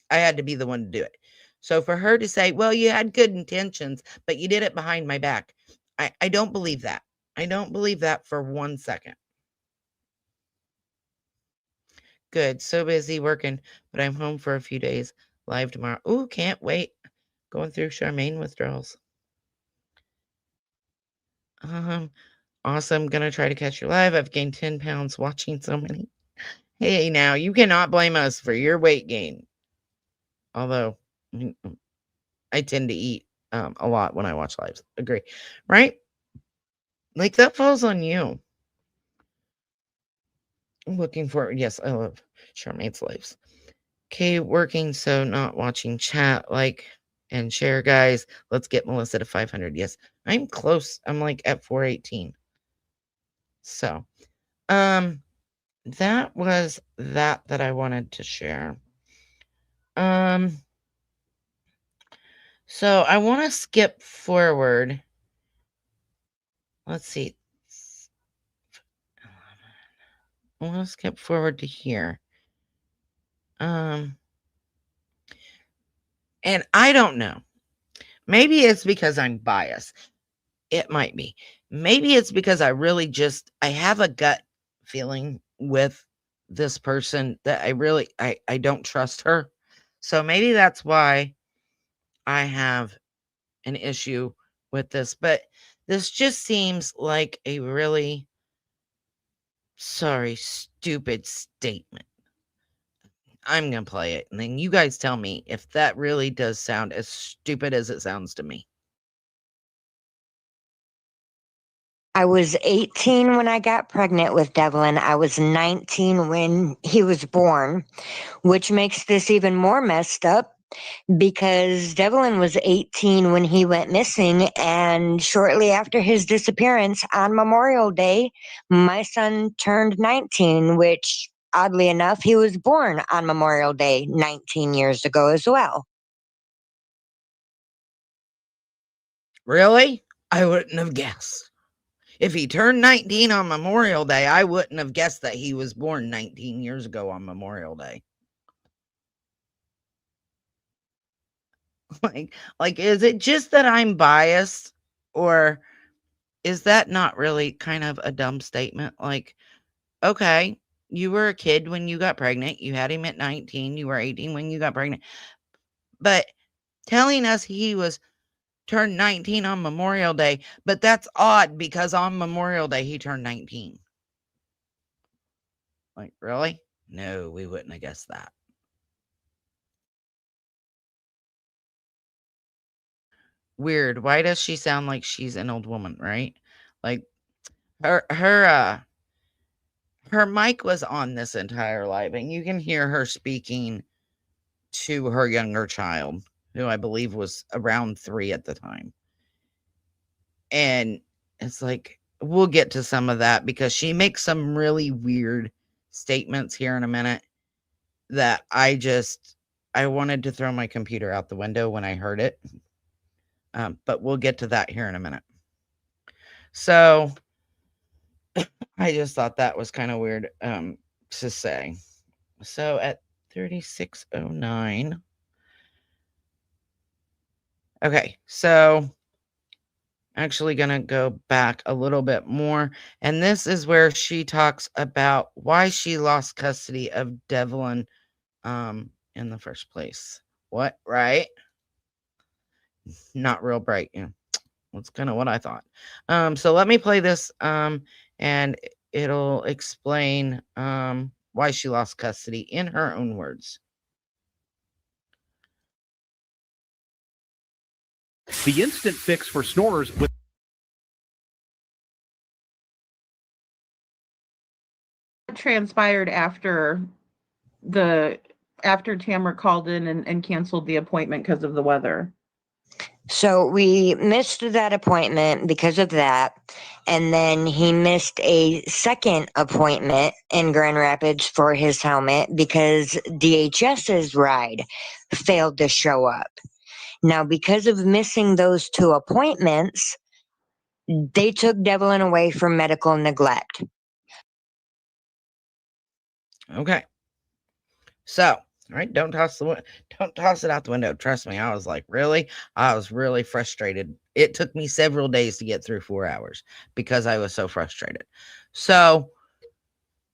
Speaker 2: I had to be the one to do it. So for her to say, well, you had good intentions, but you did it behind my back. I don't believe that. I don't believe that for 1 second. Good. So busy working, but I'm home for a few days. Live tomorrow. Ooh, can't wait. Going through Charmaine withdrawals. Awesome. Gonna try to catch you live. I've gained 10 pounds watching so many. Hey, now you cannot blame us for your weight gain. Although I tend to eat a lot when I watch lives. Agree. Right? Like that falls on you. I'm looking for, yes, I love Charmaine's lives. Okay, working, so not watching chat, like and share, guys. Let's get Melissa to 500. Yes, I'm close. I'm like at 418. So, that was that I wanted to share. So I want to skip forward. Let's see. I want to skip forward to here. And I don't know. Maybe it's because I'm biased. It might be. Maybe it's because I really I have a gut feeling with this person that I don't trust her. So maybe that's why I have an issue with this. But this just seems like a really, sorry, stupid statement. I'm going to play it. And then you guys tell me if that really does sound as stupid as it sounds to me.
Speaker 5: I was 18 when I got pregnant with Devlin. I was 19 when he was born, which makes this even more messed up because Devlin was 18 when he went missing. And shortly after his disappearance on Memorial Day, my son turned 19, which oddly enough, he was born on Memorial Day 19 years ago as well.
Speaker 2: Really? I wouldn't have guessed. If he turned 19 on Memorial Day, I wouldn't have guessed that he was born 19 years ago on Memorial Day. Like, is it just that I'm biased, or is that not really kind of a dumb statement? Like, okay, you were a kid when you got pregnant. You had him at 19. You were 18 when you got pregnant. But telling us he was turned 19 on Memorial Day, but that's odd because on Memorial Day he turned 19. Like, really? No, we wouldn't have guessed that. Weird. Why does she sound like she's an old woman, right? Like her mic was on this entire live, and you can hear her speaking to her younger child, who I believe was around 3 at the time. And it's like, we'll get to some of that because she makes some really weird statements here in a minute that I wanted to throw my computer out the window when I heard it. But we'll get to that here in a minute. So I just thought that was kind of weird to say. So at 36:09. Okay, so actually gonna go back a little bit more, and this is where she talks about why she lost custody of Devlin in the first place. What, right? Not real bright. Yeah, that's kind of what I thought. So let me play this and it'll explain why she lost custody in her own words.
Speaker 6: The instant fix for snorers with
Speaker 3: Transpired after Tamara called in and canceled the appointment because of the weather.
Speaker 5: So we missed that appointment because of that. And then he missed a second appointment in Grand Rapids for his helmet because DHS's ride failed to show up. Now, because of missing those 2 appointments, they took Devlin away for medical neglect.
Speaker 2: Okay. So, right, don't toss it out the window. Trust me, I was like, really? I was really frustrated. It took me several days to get through 4 hours because I was so frustrated. So,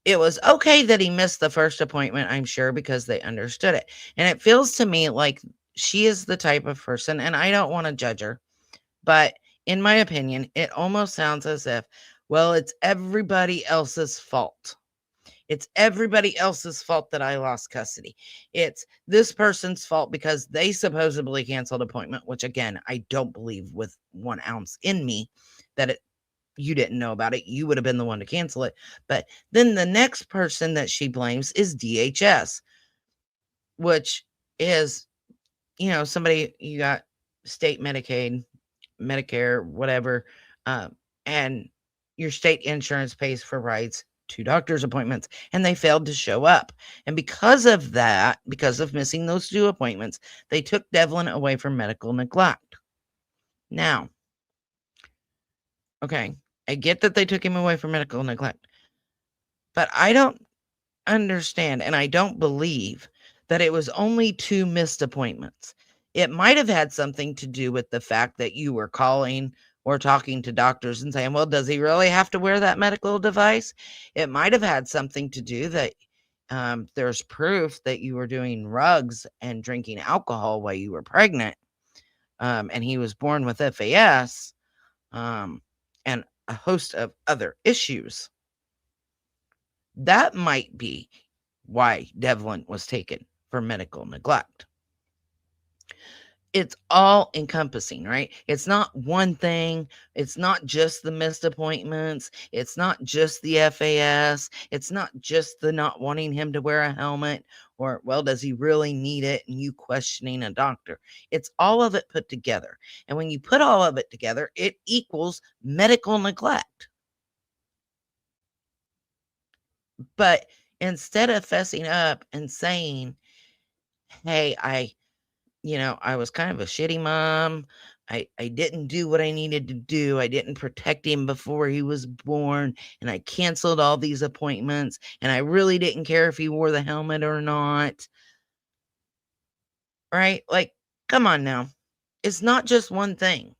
Speaker 2: it was okay that he missed the first appointment, I'm sure, because they understood it. And it feels to me like she is the type of person, and I don't want to judge her, but in my opinion, it almost sounds as if, well, it's everybody else's fault. It's everybody else's fault that I lost custody. It's this person's fault because they supposedly canceled appointment, which again, I don't believe with 1 ounce in me that you didn't know about it. You would have been the one to cancel it. But then the next person that she blames is DHS, which is, somebody, you got state Medicaid, Medicare, whatever, and your state insurance pays for rides to doctor's appointments, and they failed to show up. And because of that, because of missing those 2 appointments, they took Devlin away for medical neglect. Now, okay, I get that they took him away for medical neglect, but I don't understand, and I don't believe that it was only 2 missed appointments. It might have had something to do with the fact that you were calling or talking to doctors and saying, well, does he really have to wear that medical device? It might have had something to do that there's proof that you were doing drugs and drinking alcohol while you were pregnant, and he was born with FAS, and a host of other issues. That might be why Devlin was taken for medical neglect. It's all encompassing, right? It's not one thing. It's not just the missed appointments. It's not just the FAS. It's not just the not wanting him to wear a helmet, or, well, does he really need it? And you questioning a doctor. It's all of it put together. And when you put all of it together, it equals medical neglect. But instead of fessing up and saying, hey, I was kind of a shitty mom. I didn't do what I needed to do. I didn't protect him before he was born. And I canceled all these appointments. And I really didn't care if he wore the helmet or not. Right? Like, come on now. It's not just one thing.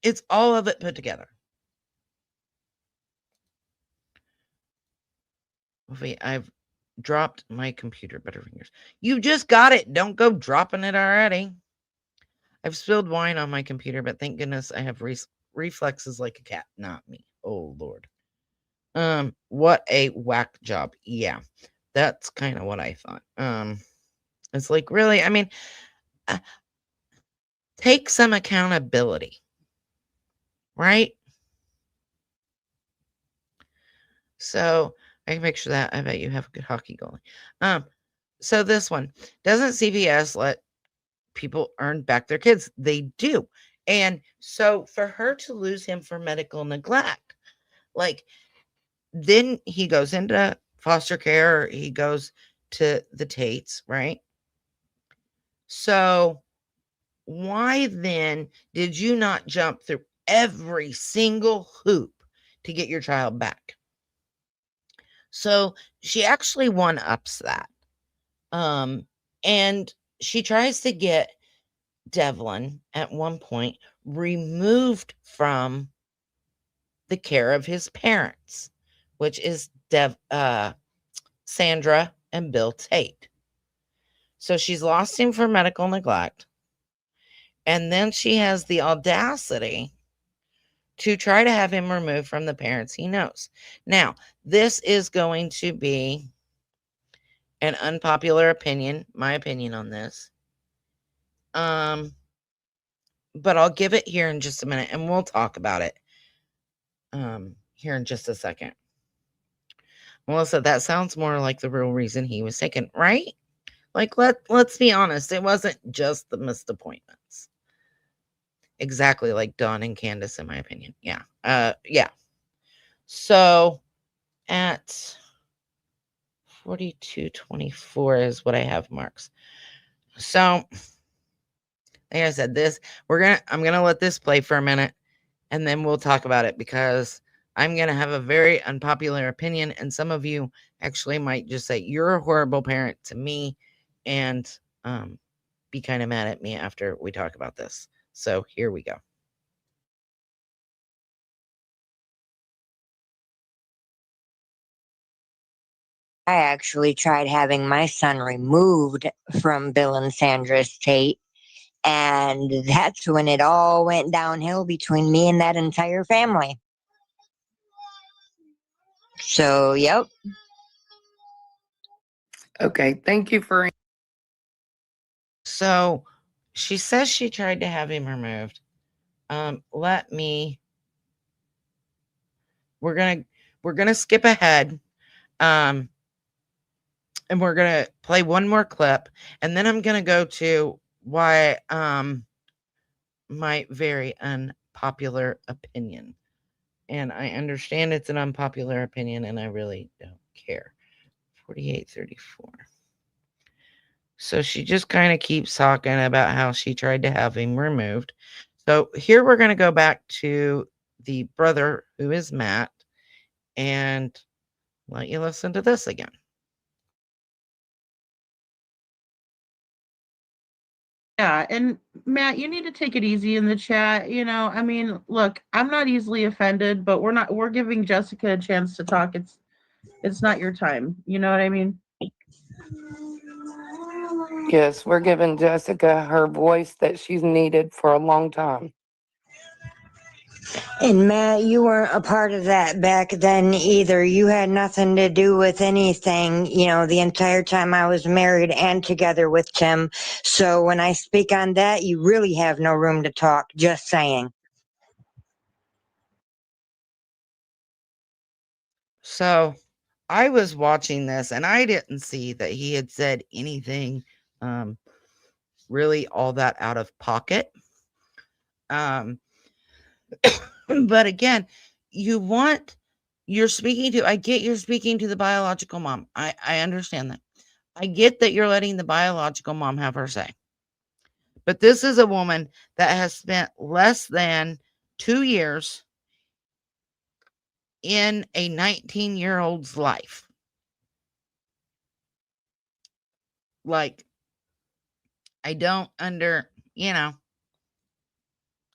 Speaker 2: It's all of it put together. Wait, I've dropped my computer, Butterfingers. You just got it. Don't go dropping it already. I've spilled wine on my computer, but thank goodness I have reflexes like a cat. Not me. Oh, Lord. What a whack job. Yeah, that's kind of what I thought. It's like, really? I mean, take some accountability, right? So I can picture that. I bet you have a good hockey goalie. So this one, doesn't CVS let people earn back their kids? They do. And so for her to lose him for medical neglect, like, then he goes into foster care, or he goes to the Tates, right? So why then did you not jump through every single hoop to get your child back? So she actually one-ups that. And she tries to get Devlin at one point removed from the care of his parents, which is Sandra and Bill Tait. So she's lost him for medical neglect. And then she has the audacity to try to have him removed from the parents he knows. Now, this is going to be an unpopular opinion, my opinion on this. But I'll give it here in just a minute, and we'll talk about it here in just a second. Melissa, that sounds more like the real reason he was taken, right? Like, let's be honest, it wasn't just the missed appointments. Exactly like Dawn and Candace, in my opinion. Yeah. Yeah. So at 42:24 is what I have marks. So like I said, I'm gonna let this play for a minute, and then we'll talk about it, because I'm gonna have a very unpopular opinion, and some of you actually might just say you're a horrible parent to me, and be kind of mad at me after we talk about this. So here we go.
Speaker 5: I actually tried having my son removed from Bill and Sandra's Tate, and that's when it all went downhill between me and that entire family. So, yep.
Speaker 7: Okay, thank you for.
Speaker 2: So she says she tried to have him removed. We're gonna skip ahead. And we're gonna play one more clip, and then I'm gonna go to why my very unpopular opinion. And I understand it's an unpopular opinion, and I really don't care. 48:34. So she just kind of keeps talking about how she tried to have him removed. So here we're going to go back to the brother, who is Matt, and let you listen to this again.
Speaker 3: Yeah, and Matt, you need to take it easy in the chat. I mean, look, I'm not easily offended, but we're giving Jessica a chance to talk. It's not your time. You know what I mean?
Speaker 7: Yes, we're giving Jessica her voice that she's needed for a long time.
Speaker 5: And Matt, you weren't a part of that back then either. You had nothing to do with anything, the entire time I was married and together with Tim. So when I speak on that, you really have no room to talk. Just saying.
Speaker 2: So I was watching this and I didn't see that he had said anything really all that out of pocket. Um, but again, you're speaking to, I get you're speaking to the biological mom. I understand that. I get that you're letting the biological mom have her say. But this is a woman that has spent less than 2 years in a 19-year-old's life. Like, I don't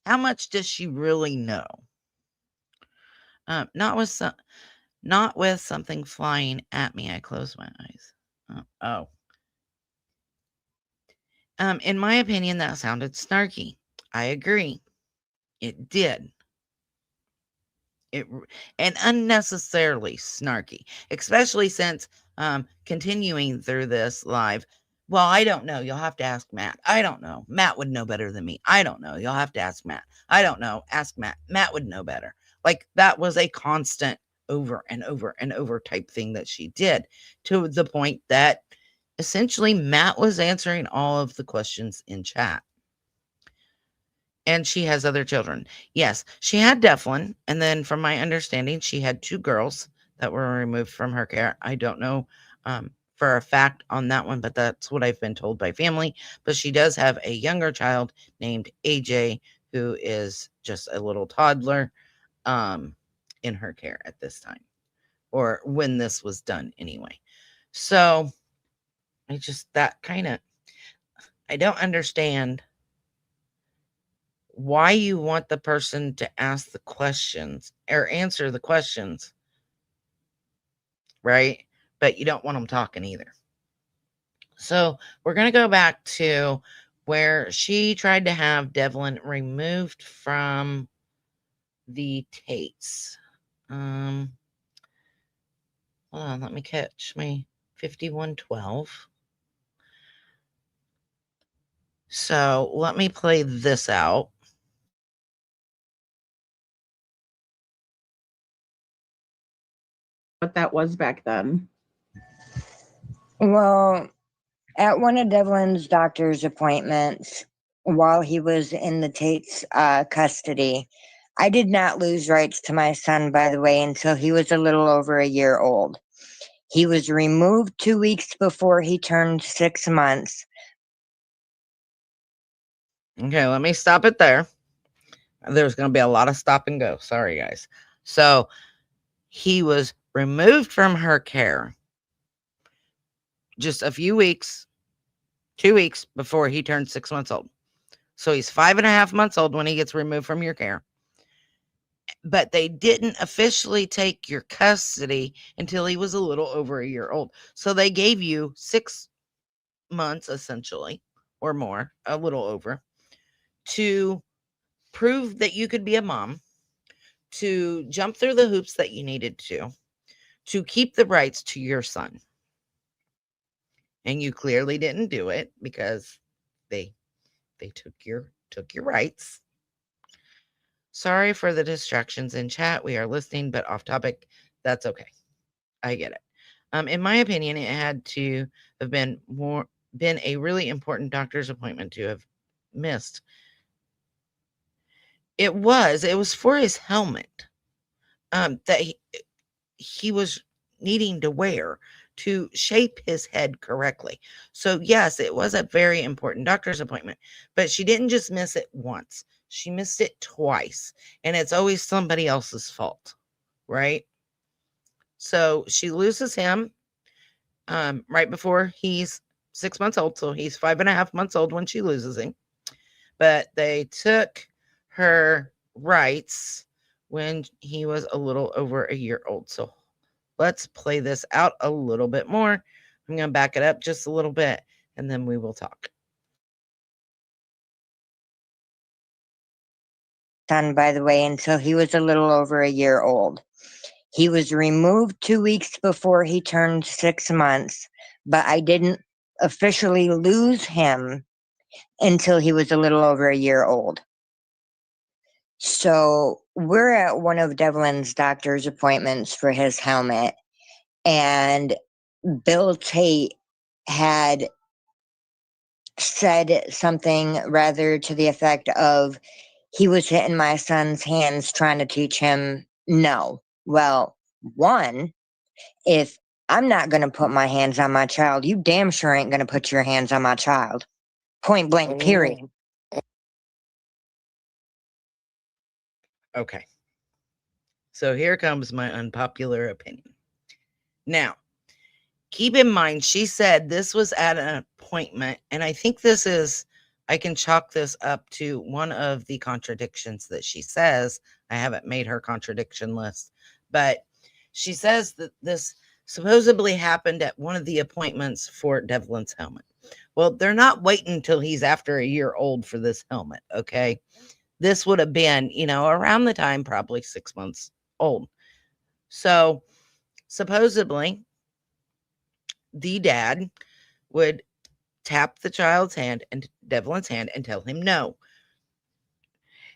Speaker 2: how much does she really know? Not with something flying at me. I close my eyes. In my opinion, that sounded snarky. I agree. It did. And unnecessarily snarky, especially since continuing through this live. Well, I don't know. You'll have to ask Matt. I don't know. Matt would know better than me. I don't know. You'll have to ask Matt. I don't know. Ask Matt. Matt would know better. Like, that was a constant over and over and over type thing that she did, to the point that essentially Matt was answering all of the questions in chat. And she has other children. Yes, she had Devlin. And then from my understanding, she had 2 girls that were removed from her care. I don't know for a fact on that one, but that's what I've been told by family. But she does have a younger child named AJ, who is just a little toddler in her care at this time, or when this was done anyway. So I don't understand why you want the person to ask the questions or answer the questions, right? But you don't want them talking either. So we're going to go back to where she tried to have Devlin removed from the Tates. Hold on, let me catch my 5112. So let me play this out.
Speaker 3: What that was back then.
Speaker 5: Well, at one of Devlin's doctor's appointments, while he was in the Tate's custody, I did not lose rights to my son, by the way, until he was a little over a year old. He was removed 2 weeks before he turned 6 months.
Speaker 2: Okay, let me stop it there. There's going to be a lot of stop and go. Sorry, guys. So he was removed from her care just a few weeks, 2 weeks before he turned 6 months old. So he's 5.5 months old when he gets removed from your care. But they didn't officially take your custody until he was a little over a year old. So they gave you 6 months, essentially, or more, a little over, to prove that you could be a mom, to jump through the hoops that you needed to keep the rights to your son. And you clearly didn't do it because they took your rights. Sorry for the distractions in chat. We are listening, but off topic. That's okay. I get it. In my opinion, it had to have been a really important doctor's appointment to have missed. It was for his helmet that he was needing to wear to shape his head correctly. So yes, it was a very important doctor's appointment, but she didn't just miss it once. She missed it twice, and it's always somebody else's fault, right? So she loses him right before he's 6 months old. So he's 5.5 months old when she loses him. But they took her rights when he was a little over a year old. So let's play this out a little bit more. I'm going to back it up just a little bit, and then we will talk.
Speaker 5: son, by the way, until he was a little over a year old. He was removed 2 weeks before he turned 6 months, but I didn't officially lose him until he was a little over a year old. So we're at one of Devlin's doctor's appointments for his helmet, and Bill Tait had said something rather to the effect of, he was hitting my son's hands trying to teach him no. Well, one, if I'm not going to put my hands on my child, you damn sure ain't going to put your hands on my child. Point blank, period.
Speaker 2: Okay. So here comes my unpopular opinion. Now, keep in mind, she said this was at an appointment, and I think I can chalk this up to one of the contradictions that she says. I haven't made her contradiction list, but she says that this supposedly happened at one of the appointments for Devlin's helmet. Well, they're not waiting until he's after a year old for this helmet, okay? This would have been, around the time, probably 6 months old. So supposedly, the dad would tap the child's hand and Devlin's hand and tell him no.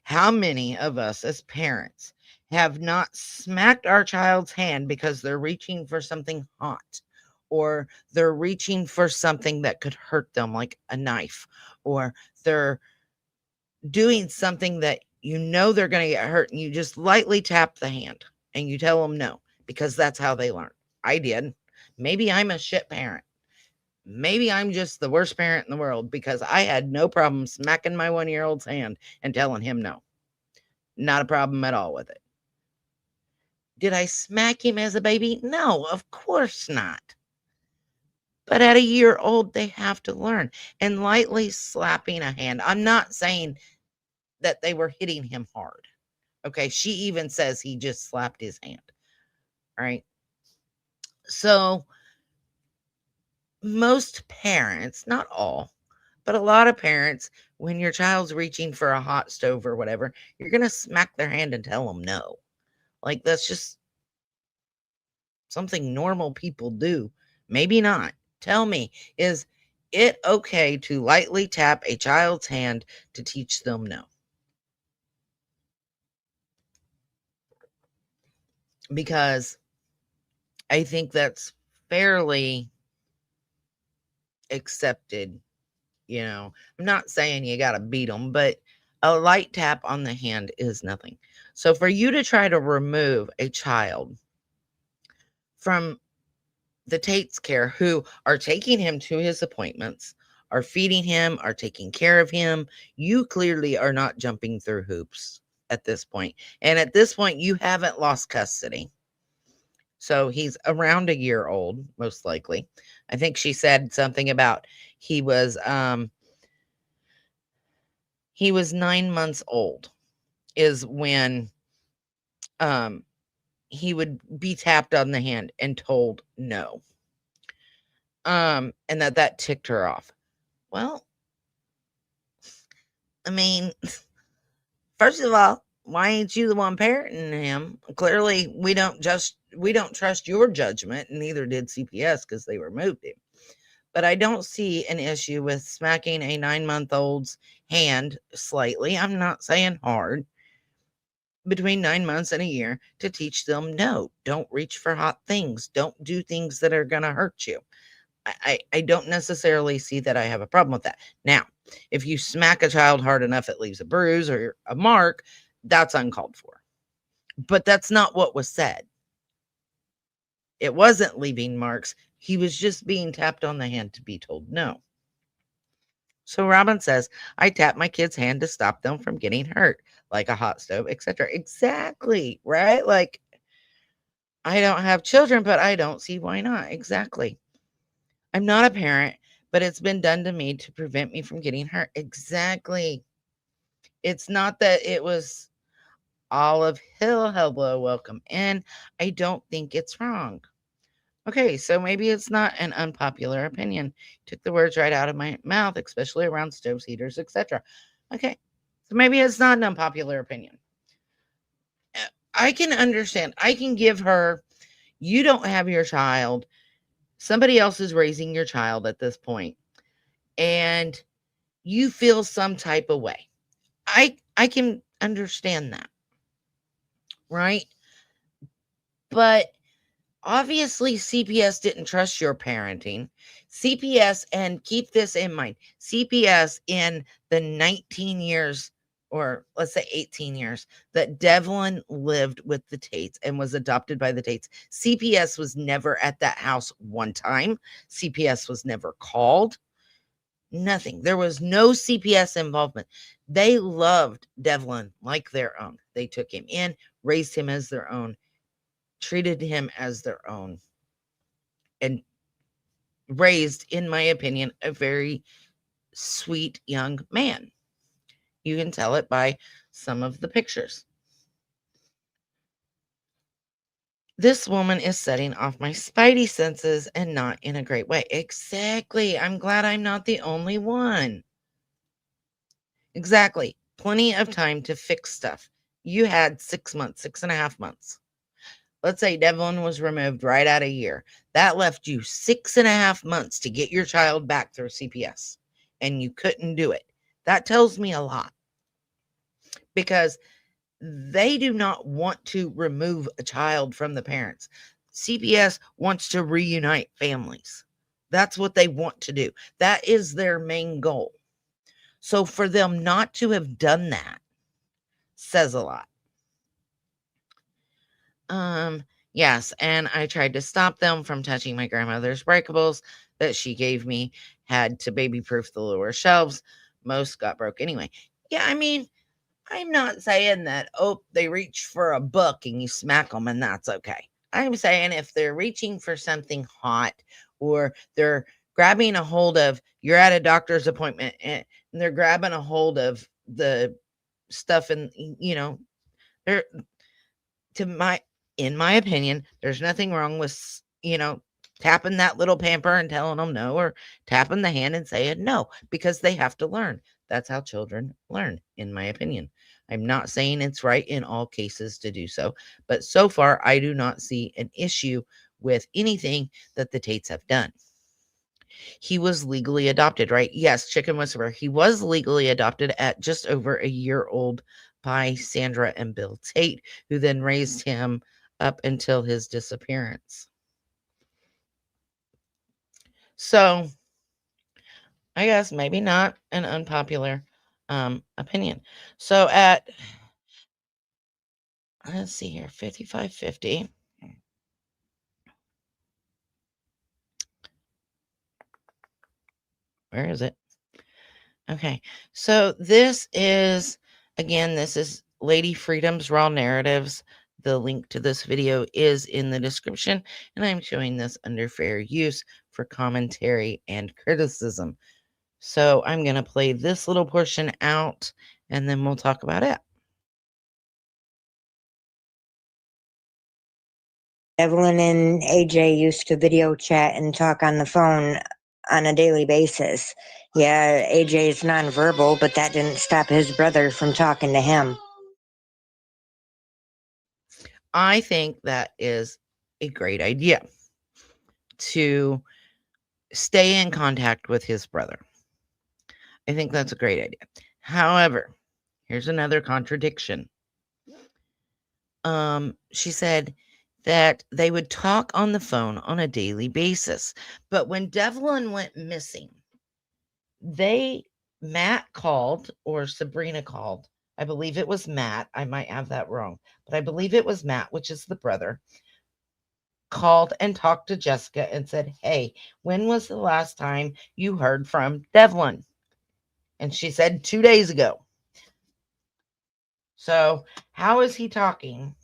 Speaker 2: How many of us as parents have not smacked our child's hand because they're reaching for something hot, or they're reaching for something that could hurt them, like a knife, or they're doing something that they're going to get hurt, and you just lightly tap the hand and you tell them no, because that's how they learn. I did. Maybe I'm a shit parent. Maybe I'm just the worst parent in the world, because I had no problem smacking my 1-year-old's hand and telling him no. Not a problem at all with it. Did I smack him as a baby? No, of course not. But at a year old, they have to learn. And lightly slapping a hand, I'm not saying that they were hitting him hard. Okay, she even says he just slapped his hand. All right. So most parents, not all, but a lot of parents, when your child's reaching for a hot stove or whatever, you're going to smack their hand and tell them no. Like, that's just something normal people do. Maybe not. Tell me, is it okay to lightly tap a child's hand to teach them no? Because I think that's fairly accepted. I'm not saying you got to beat them, but a light tap on the hand is nothing. So for you to try to remove a child from the Tait's care, who are taking him to his appointments, are feeding him, are taking care of him, you clearly are not jumping through hoops at this point. And at this point, you haven't lost custody. So he's around a year old, most likely. I think she said something about he was 9 months old is when he would be tapped on the hand and told no. And that ticked her off. Well, I mean, first of all, why ain't you the one parenting him? Clearly, we don't trust your judgment, and neither did CPS, because they removed him. But I don't see an issue with smacking a 9-month-old's hand slightly. I'm not saying hard. Between 9 months and a year, to teach them no. Don't reach for hot things. Don't do things that are going to hurt you. I don't necessarily see that I have a problem with that. Now, if you smack a child hard enough it leaves a bruise or a mark, that's uncalled for. But that's not what was said. It wasn't leaving marks. He was just being tapped on the hand to be told no. So Robin says, I tap my kid's hand to stop them from getting hurt, like a hot stove, etc. Exactly, right? Like, I don't have children, but I don't see why not. Exactly. I'm not a parent, but it's been done to me to prevent me from getting hurt. Exactly. It's not that it was Olive Hill, hello, welcome in. I don't think it's wrong. Okay, so maybe it's not an unpopular opinion. Took the words right out of my mouth, especially around stoves, heaters, etc. Okay, so maybe it's not an unpopular opinion. I can understand. I can give her, you don't have your child. Somebody else is raising your child at this point, and you feel some type of way. I can understand that, right? But obviously CPS didn't trust your parenting. CPS, and keep this in mind, CPS in the 19 years, or let's say 18 years, that Devlin lived with the Tates and was adopted by the Tates, CPS was never at that house one time. CPS was never called. Nothing. There was no CPS involvement. They loved Devlin like their own. They took him in, raised him as their own, treated him as their own, and raised, in my opinion, a very sweet young man. You can tell it by some of the pictures. This woman is setting off my spidey senses, and not in a great way. Exactly. I'm glad I'm not the only one. Exactly. Plenty of time to fix stuff. You had 6 months, 6.5 months. Let's say Devlin was removed right at a year. That left you 6.5 months to get your child back through CPS, and you couldn't do it. That tells me a lot, because they do not want to remove a child from the parents. CPS wants to reunite families. That's what they want to do. That is their main goal. So for them not to have done that says a lot. Yes, and I tried to stop them from touching my grandmother's breakables that she gave me. Had to baby proof the lower shelves. Most got broke anyway. Yeah, I mean, I'm not saying that, oh, they reach for a book and you smack them and that's okay. I'm saying if they're reaching for something hot, or they're grabbing a hold of, you're at a doctor's appointment and they're grabbing a hold of the stuff, and they're, in my opinion, there's nothing wrong with, tapping that little pamper and telling them no, or tapping the hand and saying no, because they have to learn. That's how children learn, in my opinion. I'm not saying it's right in all cases to do so, but so far I do not see an issue with anything that the Tates have done. He was legally adopted, right? Yes, Chicken Whisperer. He was legally adopted at just over a year old by Sandra and Bill Tait, who then raised him up until his disappearance. So I guess maybe not an unpopular opinion. So at, let's see here, 5550. Where is it? Okay. So this is, again, this is Lady Freedom's Raw Narratives. The link to this video is in the description, and I'm showing this under fair use for commentary and criticism. So I'm going to play this little portion out, and then we'll talk about it.
Speaker 5: Devlin and AJ used to video chat and talk on the phone on a daily basis. Yeah, AJ is nonverbal, but that didn't stop his brother from talking to him.
Speaker 2: I think that is a great idea, to stay in contact with his brother. I think that's a great idea. However, here's another contradiction. She said that they would talk on the phone on a daily basis. But when Devlin went missing, Matt called, or Sabrina called. I believe it was Matt. I might have that wrong, but I believe it was Matt, which is the brother, called and talked to Jessica and said, hey, when was the last time you heard from Devlin? And she said 2 days ago. So how is he talking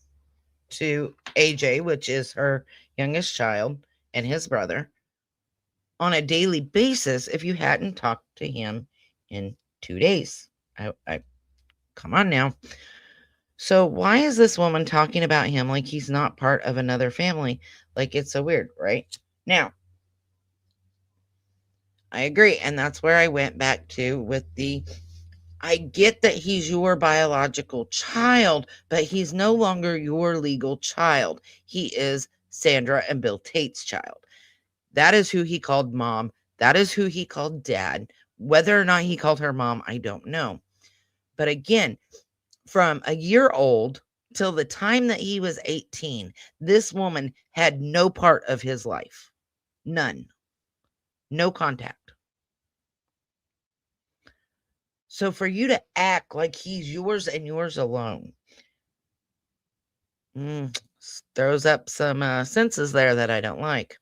Speaker 2: to AJ, which is her youngest child, and his brother on a daily basis if you hadn't talked to him in 2 days? I come on now. So why is this woman talking about him like he's not part of another family? Like, it's so weird, right? Now, I agree, and that's where I went back to with the I get that he's your biological child, but he's no longer your legal child. He is Sandra and Bill Tait's child. That is who he called mom. That is who he called dad. Whether or not he called her mom, I don't know. But again, from a year old till the time that he was 18, this woman had no part of his life. None. No contact. So for you to act like he's yours and yours alone, throws up some senses there that I don't like.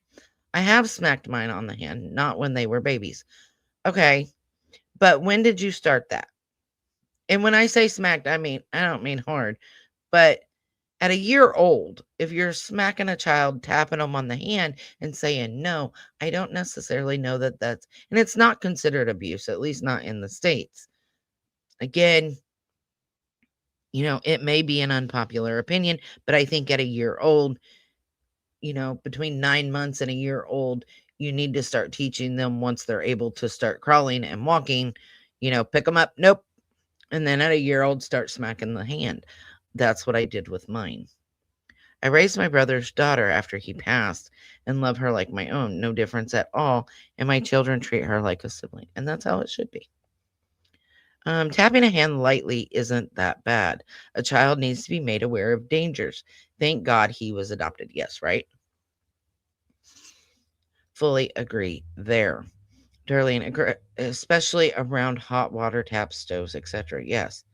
Speaker 2: I have smacked mine on the hand, not when they were babies. Okay, but when did you start that? And when I say smacked, I don't mean hard, but at a year old, if you're smacking a child, tapping them on the hand and saying no, I don't necessarily know that that's, and it's not considered abuse, at least not in the States. Again, it may be an unpopular opinion, but I think at a year old, between 9 months and a year old, you need to start teaching them once they're able to start crawling and walking, pick them up. Nope. And then at a year old, start smacking the hand. That's what I did with mine. I raised my brother's daughter after he passed and love her like my own. No difference at all. And my children treat her like a sibling. And that's how it should be. Tapping a hand lightly isn't that bad. A child needs to be made aware of dangers. Thank God he was adopted. Yes, right? Fully agree there. Darlene, especially around hot water taps, stoves, etc. Yes.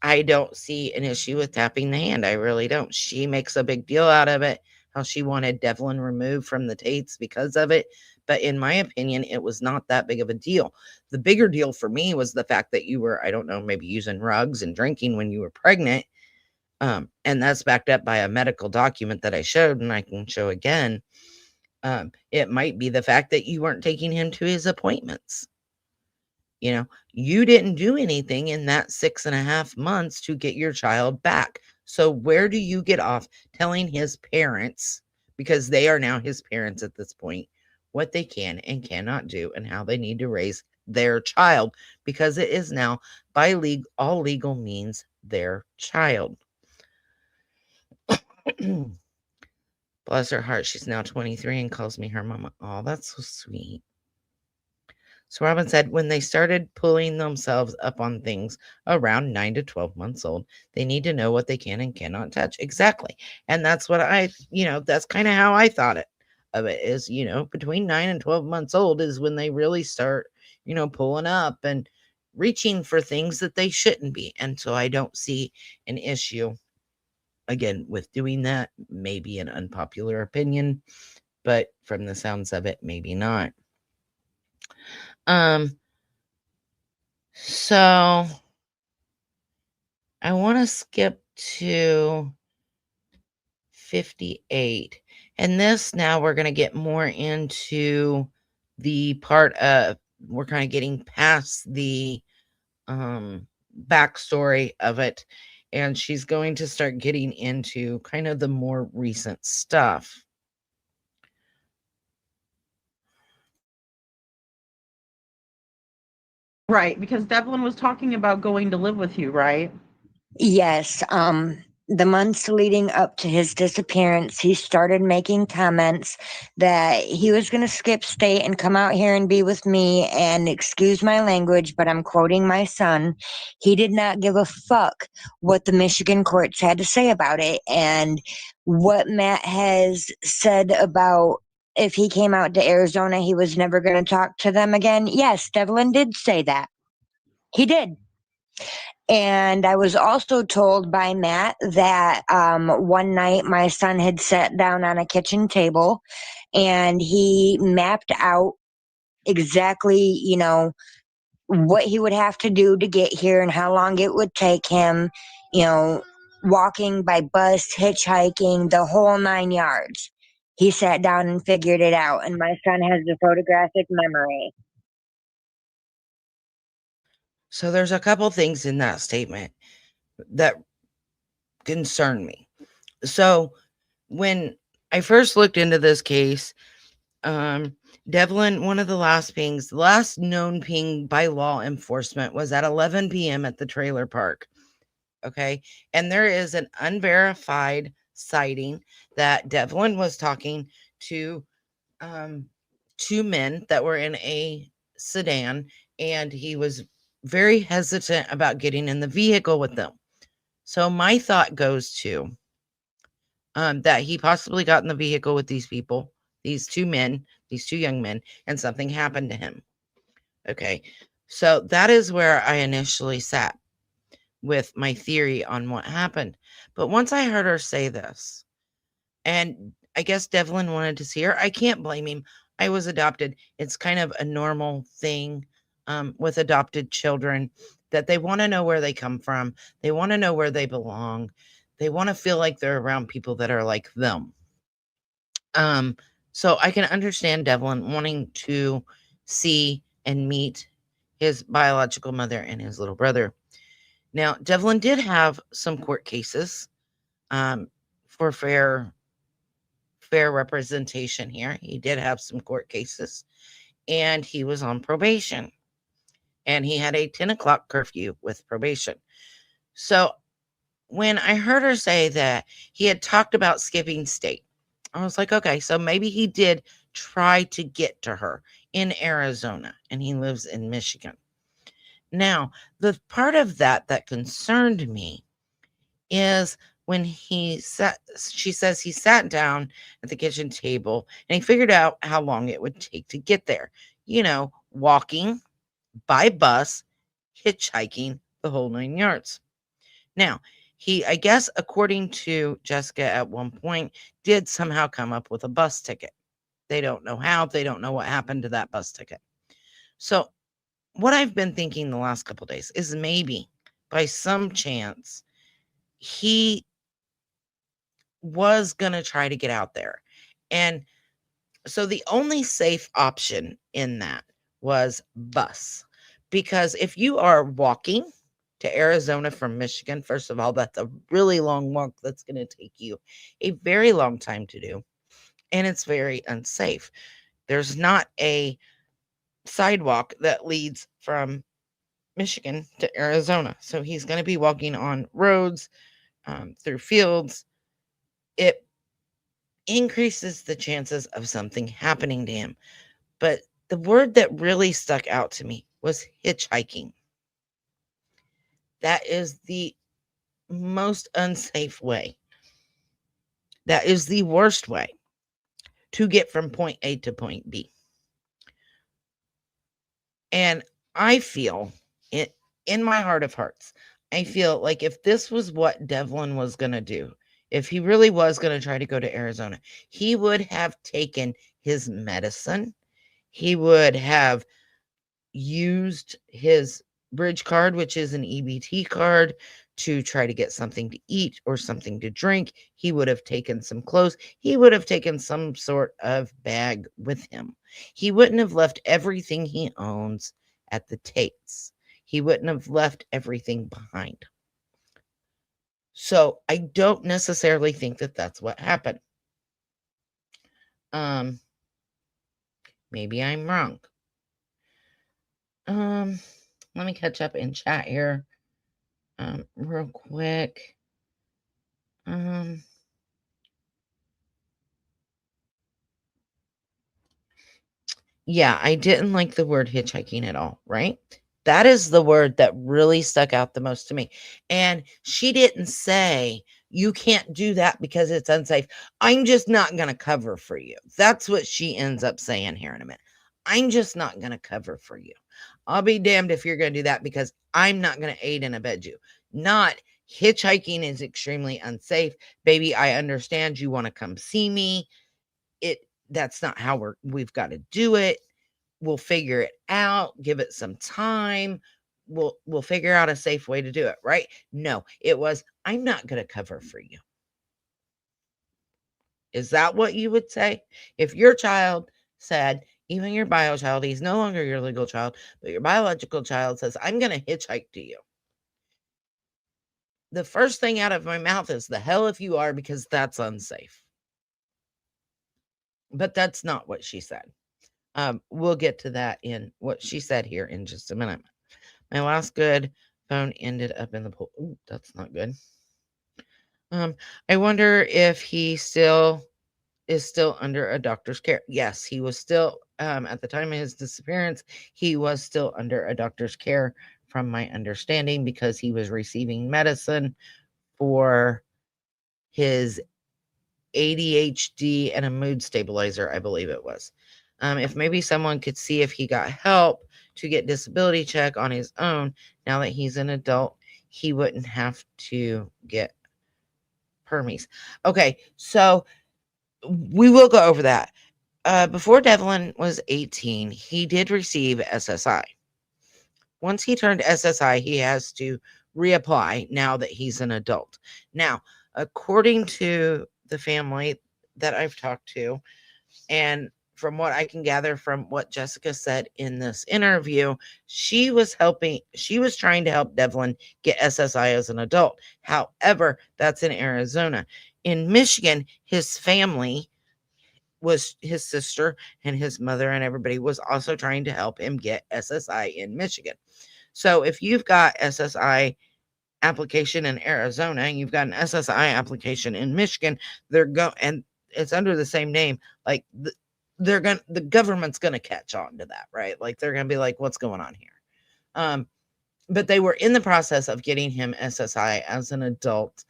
Speaker 2: I don't see an issue with tapping the hand. I really don't. She makes a big deal out of it, how she wanted Devlin removed from the Tates because of it. But in my opinion, it was not that big of a deal. The bigger deal for me was the fact that you were, I don't know, maybe using rugs and drinking when you were pregnant. And that's backed up by a medical document that I showed, and I can show again. It might be the fact that you weren't taking him to his appointments. You didn't do anything in that 6.5 months to get your child back. So where do you get off telling his parents, because they are now his parents at this point, what they can and cannot do and how they need to raise their child, because it is now by all legal means their child. Bless her heart, she's now 23 and calls me her mama. Oh, that's so sweet. So Robin said, when they started pulling themselves up on things around 9 to 12 months old, they need to know what they can and cannot touch. Exactly. And that's what that's kind of how I thought of it is, between 9 and 12 months old is when they really start, pulling up and reaching for things that they shouldn't be. And so I don't see an issue, again, with doing that. Maybe an unpopular opinion, but from the sounds of it, maybe not. So I want to skip to 58. And this, now we're going to get more into the part of, we're kind of getting past the backstory of it. And she's going to start getting into kind of the more recent stuff.
Speaker 3: Right, because Devlin was talking about going to live with you, right?
Speaker 5: Yes. The months leading up to his disappearance, he started making comments that he was going to skip state and come out here and be with me. And excuse my language, but I'm quoting my son. He did not give a fuck what the Michigan courts had to say about it. And what Matt has said about if he came out to Arizona, he was never going to talk to them again. Yes, Devlin did say that. He did. And I was also told by Matt that one night my son had sat down on a kitchen table and he mapped out exactly, what he would have to do to get here and how long it would take him, walking by bus, hitchhiking, the whole 9 yards. He sat down and figured it out, and my son has the photographic memory.
Speaker 2: So there's a couple things in that statement that concern me. So when I first looked into this case, Devlin, one of the last pings, the last known ping by law enforcement was at 11 p.m. at the trailer park. Okay. And there is an unverified sighting that Devlin was talking to two men that were in a sedan, and he was very hesitant about getting in the vehicle with them. So my thought goes to that he possibly got in the vehicle with these people, these two men, these two young men, and something happened to him. Okay. So that is where I initially sat with my theory on what happened. But once I heard her say this, and I guess Devlin wanted to see her, I can't blame him. I was adopted. It's kind of a normal thing with adopted children that they want to know where they come from. They want to know where they belong. They want to feel like they're around people that are like them. So I can understand Devlin wanting to see and meet his biological mother and his little brother. Now, Devlin did have some court cases for fair representation here. He did have some court cases, and he was on probation, and he had a 10 o'clock curfew with probation. So when I heard her say that he had talked about skipping state, I was like, okay, so maybe he did try to get to her in Arizona, and he lives in Michigan. Now, the part of that concerned me is when she says he sat down at the kitchen table and he figured out how long it would take to get there. Walking, by bus, hitchhiking, the whole 9 yards. Now, he, I guess, according to Jessica, at one point did somehow come up with a bus ticket. They don't know how. They don't know what happened to that bus ticket. So what I've been thinking the last couple days is maybe by some chance he was going to try to get out there. And so the only safe option in that was bus. Because if you are walking to Arizona from Michigan, first of all, that's a really long walk. That's going to take you a very long time to do. And it's very unsafe. There's not a sidewalk that leads from Michigan to Arizona. So he's going to be walking on roads, through fields. It increases the chances of something happening to him. But the word that really stuck out to me was hitchhiking. That is the most unsafe way. That is the worst way to get from point A to point B. And I feel it in my heart of hearts. I feel like if this was what Devlin was going to do, if he really was going to try to go to Arizona, he would have taken his medicine. He would have used his bridge card, which is an EBT card, to try to get something to eat or something to drink. He would have taken some clothes. He would have taken some sort of bag with him. He wouldn't have left everything he owns at the Tates. He wouldn't have left everything behind. So I don't necessarily think that that's what happened. Maybe I'm wrong. Let me catch up in chat here real quick. Yeah, I didn't like the word hitchhiking at all, right? That is the word that really stuck out the most to me. And she didn't say, you can't do that because it's unsafe. I'm just not going to cover for you. That's what she ends up saying here in a minute. I'm just not going to cover for you. I'll be damned if you're going to do that because I'm not going to aid and abet you. Not hitchhiking is extremely unsafe. Baby, I understand you want to come see me. That's not how we've got to do it. We'll figure it out. Give it some time. We'll figure out a safe way to do it, right? No, it was, I'm not going to cover for you. Is that what you would say? If your child said, even your bio child, he's no longer your legal child, but your biological child says, I'm going to hitchhike to you. The first thing out of my mouth is the hell if you are, because that's unsafe. But that's not what she said. We'll get to that in what she said here in just a minute. My last good phone ended up in the pool. Ooh, that's not good. I wonder if he is still under a doctor's care. Yes, he was still, at the time of his disappearance, he was still under a doctor's care, from my understanding, because he was receiving medicine for his ADHD and a mood stabilizer, I believe it was. If maybe someone could see if he got help to get disability check on his own, now that he's an adult, he wouldn't have to get permies. Okay, so we will go over that. Before Devlin was 18, he did receive SSI. Once he turned SSI, he has to reapply now that he's an adult. Now, according to the family that I've talked to, and from what I can gather from what Jessica said in this interview, she was trying to help Devlin get SSI as an adult. However, that's in Arizona. In Michigan, his family was his sister and his mother and everybody was also trying to help him get SSI in Michigan. So if you've got SSI application in Arizona and you've got an SSI application in Michigan, and it's under the same name, like the government's gonna catch on to that, right? Like they're gonna be like, what's going on here? But they were in the process of getting him SSI as an adult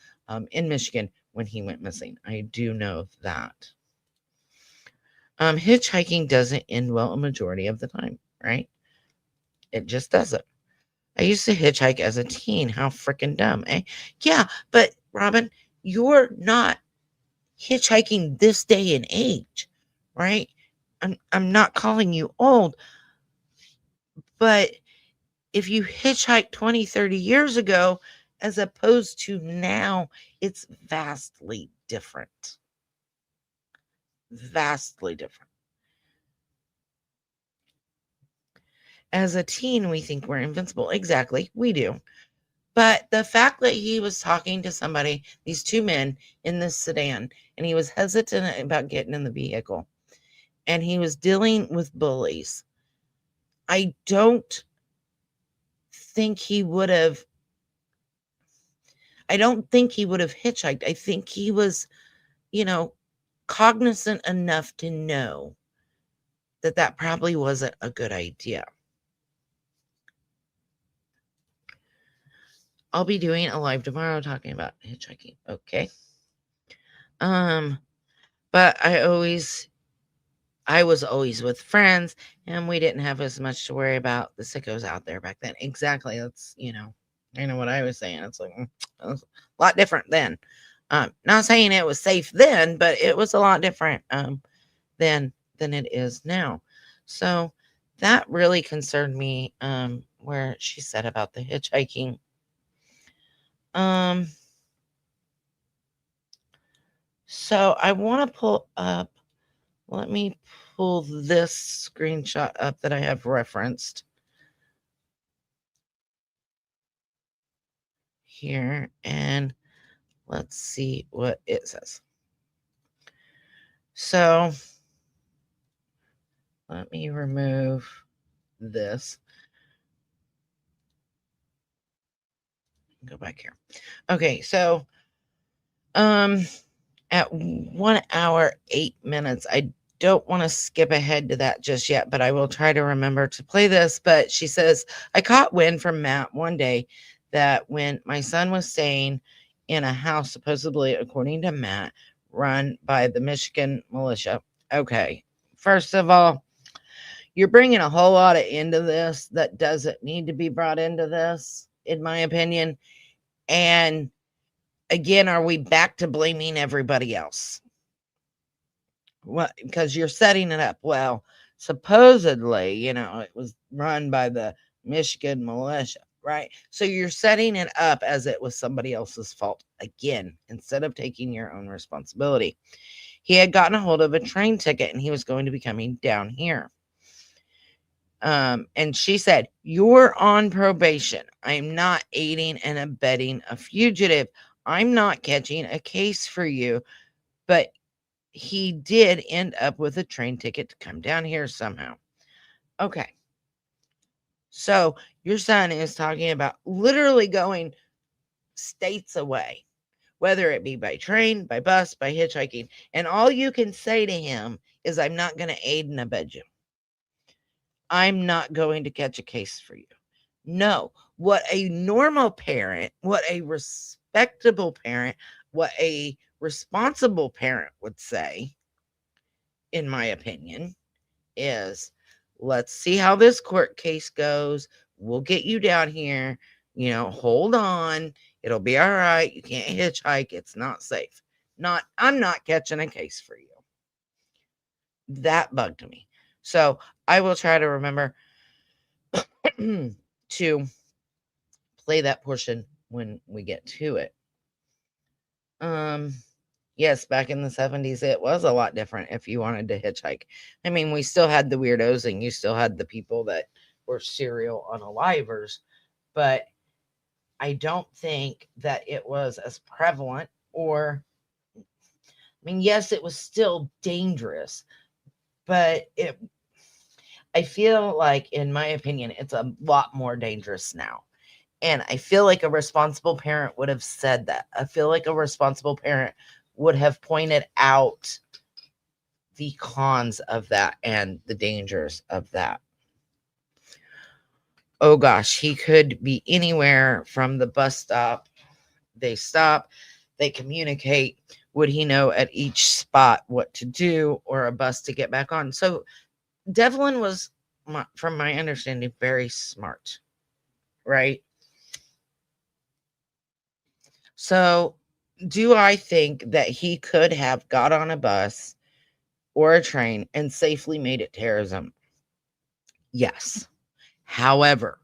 Speaker 2: in Michigan when he went missing. I do know that. Hitchhiking doesn't end well a majority of the time, right? It just doesn't. I used to hitchhike as a teen. How freaking dumb, eh? Yeah, but Robin, you're not hitchhiking this day and age, right? I'm not calling you old, but if you hitchhiked 20, 30 years ago, as opposed to now, it's vastly different. Vastly different. As a teen, we think we're invincible. Exactly, we do. But the fact that he was talking to somebody, these two men in this sedan, and he was hesitant about getting in the vehicle, and he was dealing with bullies, I don't think he would have hitchhiked. I think he was, cognizant enough to know that probably wasn't a good idea. I'll be doing a live tomorrow talking about hitchhiking. Okay. But I was always with friends, and we didn't have as much to worry about the sickos out there back then. Exactly. That's, what I was saying. It's like, it was a lot different then. Not saying it was safe then, but it was a lot different than it is now. So that really concerned me, where she said about the hitchhiking. So I want to pull up, let me pull this screenshot up that I have referenced here, and let's see what it says. So let me remove this. Go back here. Okay, so at 1 hour, 8 minutes, I don't want to skip ahead to that just yet, but I will try to remember to play this. But she says, I caught wind from Matt one day that when my son was staying in a house, supposedly, according to Matt, run by the Michigan militia. Okay, first of all, you're bringing a whole lot into this that doesn't need to be brought into this, in my opinion. And again, are we back to blaming everybody else? Well, because you're setting it up. Well, supposedly, it was run by the Michigan militia, right? So you're setting it up as it was somebody else's fault again, instead of taking your own responsibility. He had gotten a hold of a train ticket and he was going to be coming down here. And she said, you're on probation. I'm not aiding and abetting a fugitive. I'm not catching a case for you, but he did end up with a train ticket to come down here somehow. Okay. So your son is talking about literally going states away, whether it be by train, by bus, by hitchhiking. And all you can say to him is, I'm not going to aid and abet you. I'm not going to catch a case for you. No, what a normal parent, what a respectable parent, what a responsible parent would say, in my opinion, is let's see how this court case goes. We'll get you down here. Hold on. It'll be all right. You can't hitchhike. It's not safe. I'm not catching a case for you. That bugged me. So I will try to remember to play that portion when we get to it. Yes, back in the 70s, it was a lot different if you wanted to hitchhike. I mean, we still had the weirdos and you still had the people that were serial unalivers, but I don't think that it was as prevalent yes, it was still dangerous, but I feel like, in my opinion, it's a lot more dangerous now. And I feel like a responsible parent would have said that. I feel like a responsible parent would have pointed out the cons of that and the dangers of that. Oh gosh, he could be anywhere from the bus stop. They stop, they communicate. Would he know at each spot what to do or a bus to get back on? So Devlin was, from my understanding, very smart, right? So do I think that he could have got on a bus or a train and safely made it to Arizona? Yes. However,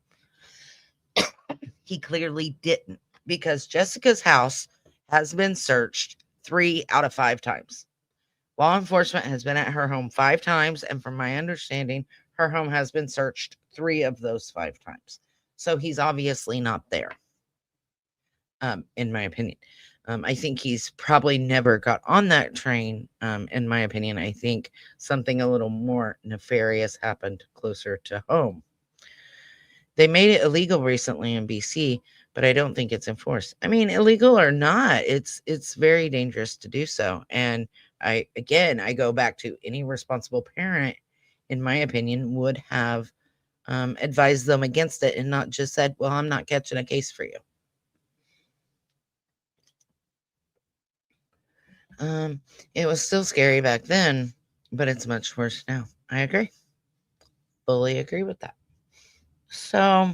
Speaker 2: he clearly didn't, because Jessica's house has been searched 3 out of 5 times. Law enforcement has been at her home 5 times, and from my understanding, her home has been searched 3 of those 5 times. So he's obviously not there, in my opinion. I think he's probably never got on that train, in my opinion. I think something a little more nefarious happened closer to home. They made it illegal recently in BC, but I don't think it's enforced. I mean, illegal or not, it's very dangerous to do so. And I go back to any responsible parent, in my opinion, would have advised them against it and not just said, well, I'm not catching a case for you. It was still scary back then, but it's much worse now. I agree. Fully agree with that. So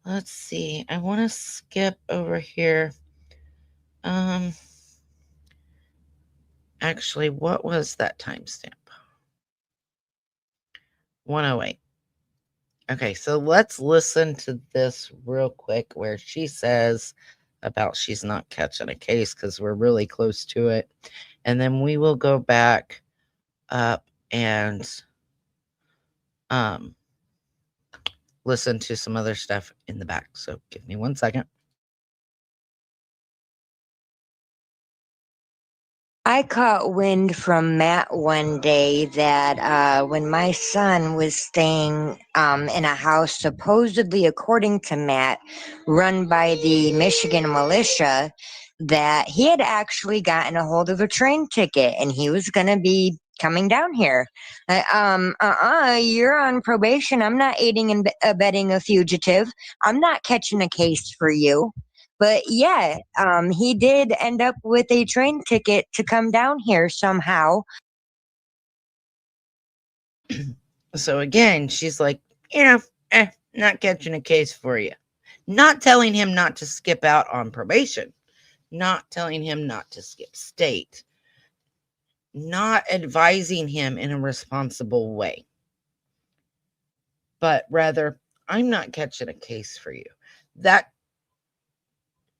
Speaker 2: let's see. I want to skip over here. Actually, what was that timestamp? 108. Okay, so let's listen to this real quick where she says about she's not catching a case, because we're really close to it. And then we will go back up and listen to some other stuff in the back. So give me 1 second.
Speaker 5: I caught wind from Matt one day that when my son was staying in a house, supposedly, according to Matt, run by the Michigan militia, that he had actually gotten a hold of a train ticket and he was going to be coming down here. You're on probation. I'm not aiding and abetting a fugitive. I'm not catching a case for you. But yeah, he did end up with a train ticket to come down here somehow.
Speaker 2: So again, she's like, not catching a case for you. Not telling him not to skip out on probation. Not telling him not to skip state. Not advising him in a responsible way. But rather, I'm not catching a case for you. That,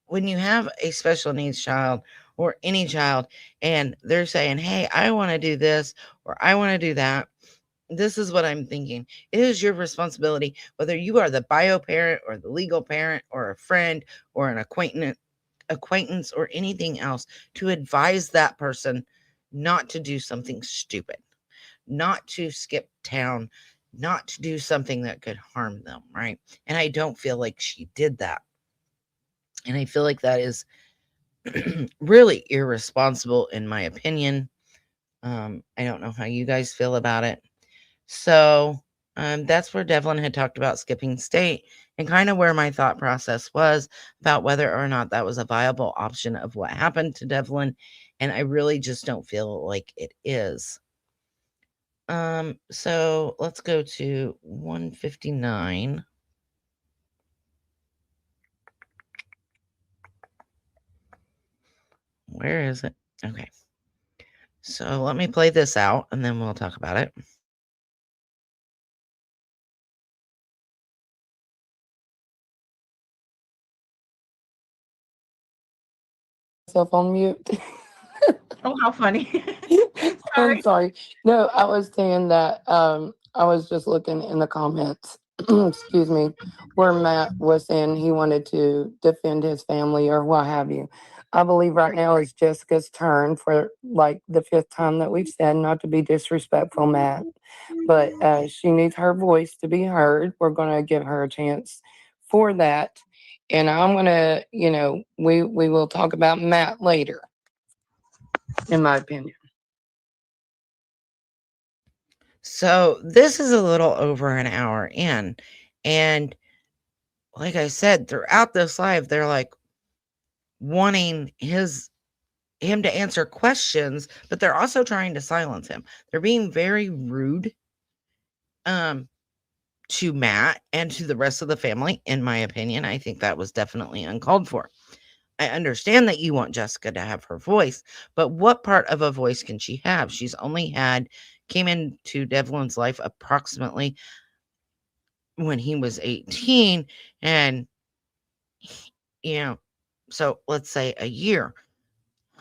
Speaker 2: when you have a special needs child or any child and they're saying, hey, I want to do this or I want to do that, this is what I'm thinking. It is your responsibility, whether you are the bio parent or the legal parent or a friend or an acquaintance or anything else to advise that person not to do something stupid, not to skip town, not to do something that could harm them, right? And I don't feel like she did that. And I feel like that is really irresponsible, in my opinion. I don't know how you guys feel about it. So that's where Devlin had talked about skipping state and kind of where my thought process was about whether or not that was a viable option of what happened to Devlin. And I really just don't feel like it is. So let's go to 159. Where is it? Okay. So let me play this out and then we'll talk about it.
Speaker 7: Myself on mute.
Speaker 3: Oh, how funny.
Speaker 7: I'm sorry. No, I was saying that I was just looking in the comments, excuse me, where Matt was saying he wanted to defend his family or what have you. I believe right now is Jessica's turn for like the 5th time that we've said, not to be disrespectful, Matt, but she needs her voice to be heard. We're going to give her a chance for that. And I'm going to, we will talk about Matt later, in my opinion.
Speaker 2: So this is a little over an hour in. And like I said, throughout this live, they're like wanting him to answer questions, but they're also trying to silence him. They're being very rude to Matt and to the rest of the family, in my opinion. I think that was definitely uncalled for. I understand that you want Jessica to have her voice, but what part of a voice can she have? She's only came into Devlin's life approximately when he was 18, and so let's say a year.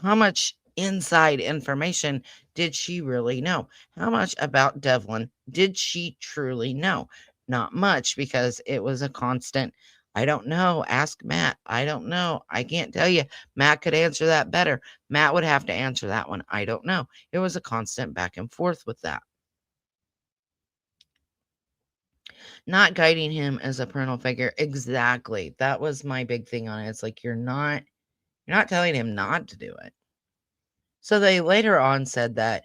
Speaker 2: How much inside information did she really know? How much about Devlin did she truly know? Not much, because it was a constant, I don't know, ask Matt, I don't know, I can't tell you. Matt could answer that better. Matt would have to answer that one, I don't know. It was a constant back and forth with that. Not guiding him as a parental figure. Exactly. That was my big thing on it. It's like you're not telling him not to do it. So they later on said that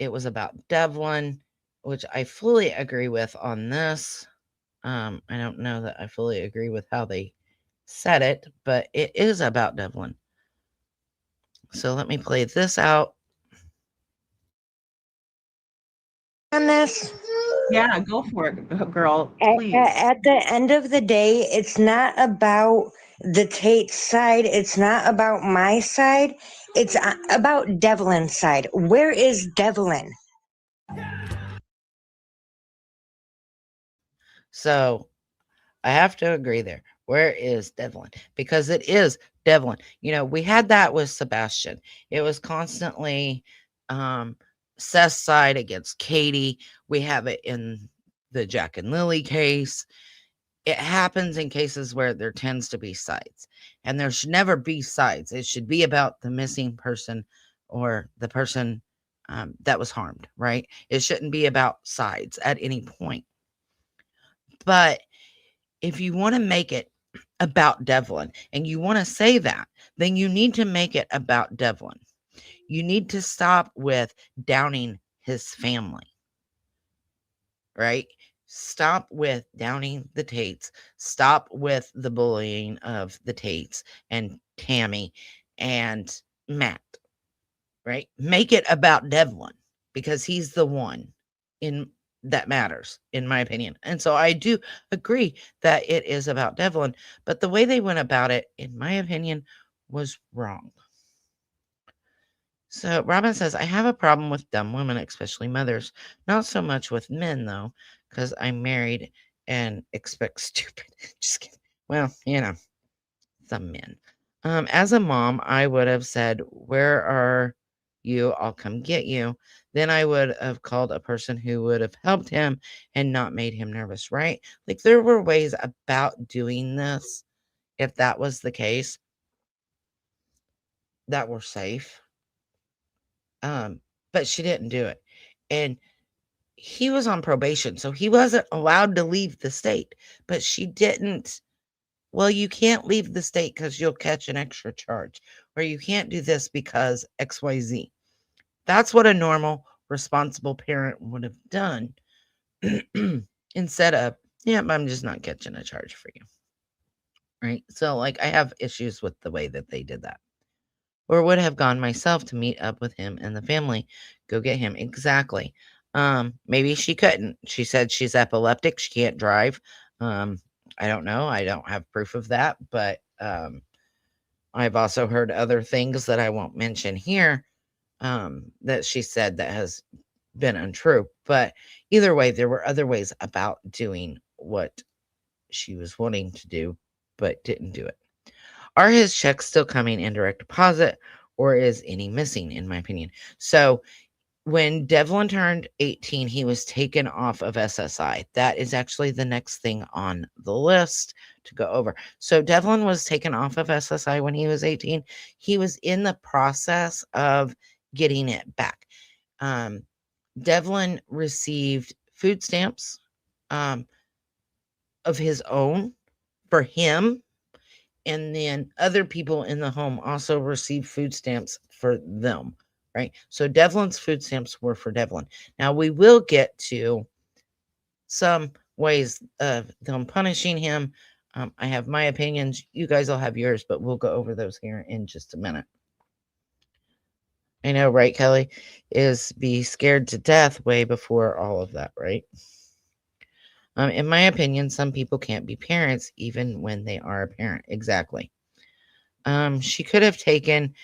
Speaker 2: it was about Devlin, which I fully agree with on this. I don't know that I fully agree with how they said it, but it is about Devlin. So let me play this out.
Speaker 5: On this,
Speaker 3: Yeah, go for it, girl.
Speaker 5: at,
Speaker 3: Please.
Speaker 5: at the end of the day, it's not about the Tate side. It's not about my side. It's about Devlin's side. Where is Devlin?
Speaker 2: So I have to agree there. Where is Devlin? Because it is Devlin. We had that with Sebastian. It was constantly Seth's side against Katie. We have it in the Jack and Lily case. It happens in cases where there tends to be sides, and there should never be sides. It should be about the missing person or the person that was harmed, right? It shouldn't be about sides at any point. But if you want to make it about Devlin and you want to say that, then you need to make it about Devlin. You need to stop with downing his family, right? Stop with downing the Tates. Stop with the bullying of the Tates and Tammy and Matt, right? Make it about Devlin, because he's the one in that matters, in my opinion. And so I do agree that it is about Devlin, but the way they went about it, in my opinion, was wrong. So Robin says, I have a problem with dumb women, especially mothers. Not so much with men, though, because I'm married and expect stupid. Just kidding. Well, some men. As a mom, I would have said, where are you? I'll come get you. Then I would have called a person who would have helped him and not made him nervous, right? Like there were ways about doing this if that was the case. that were safe. But she didn't do it. And he was on probation, so he wasn't allowed to leave the state, but she didn't. Well, you can't leave the state because you'll catch an extra charge, or you can't do this because XYZ. That's what a normal, responsible parent would have done instead of, yeah, I'm just not catching a charge for you. Right. So, like, I have issues with the way that they did that. Or would have gone myself to meet up with him and the family, go get him. Exactly. Maybe she couldn't. She said she's epileptic. She can't drive. I don't know. I don't have proof of that, but I've also heard other things that I won't mention here that she said that has been untrue. But either way, there were other ways about doing what she was wanting to do, but didn't do it. Are his checks still coming in direct deposit, or is any missing, in my opinion? So when Devlin turned 18, he was taken off of SSI. That is actually the next thing on the list to go over. So Devlin was taken off of SSI when he was 18. He was in the process of getting it back. Devlin received food stamps of his own for him, and then other people in the home also received food stamps for them, right? So Devlin's food stamps were for Devlin. Now we will get to some ways of them punishing him. I have my opinions. You guys will have yours, but we'll go over those here in just a minute. I know, right, Kelly? Is be scared to death way before all of that, right? In my opinion, some people can't be parents even when they are a parent. Exactly. She could have taken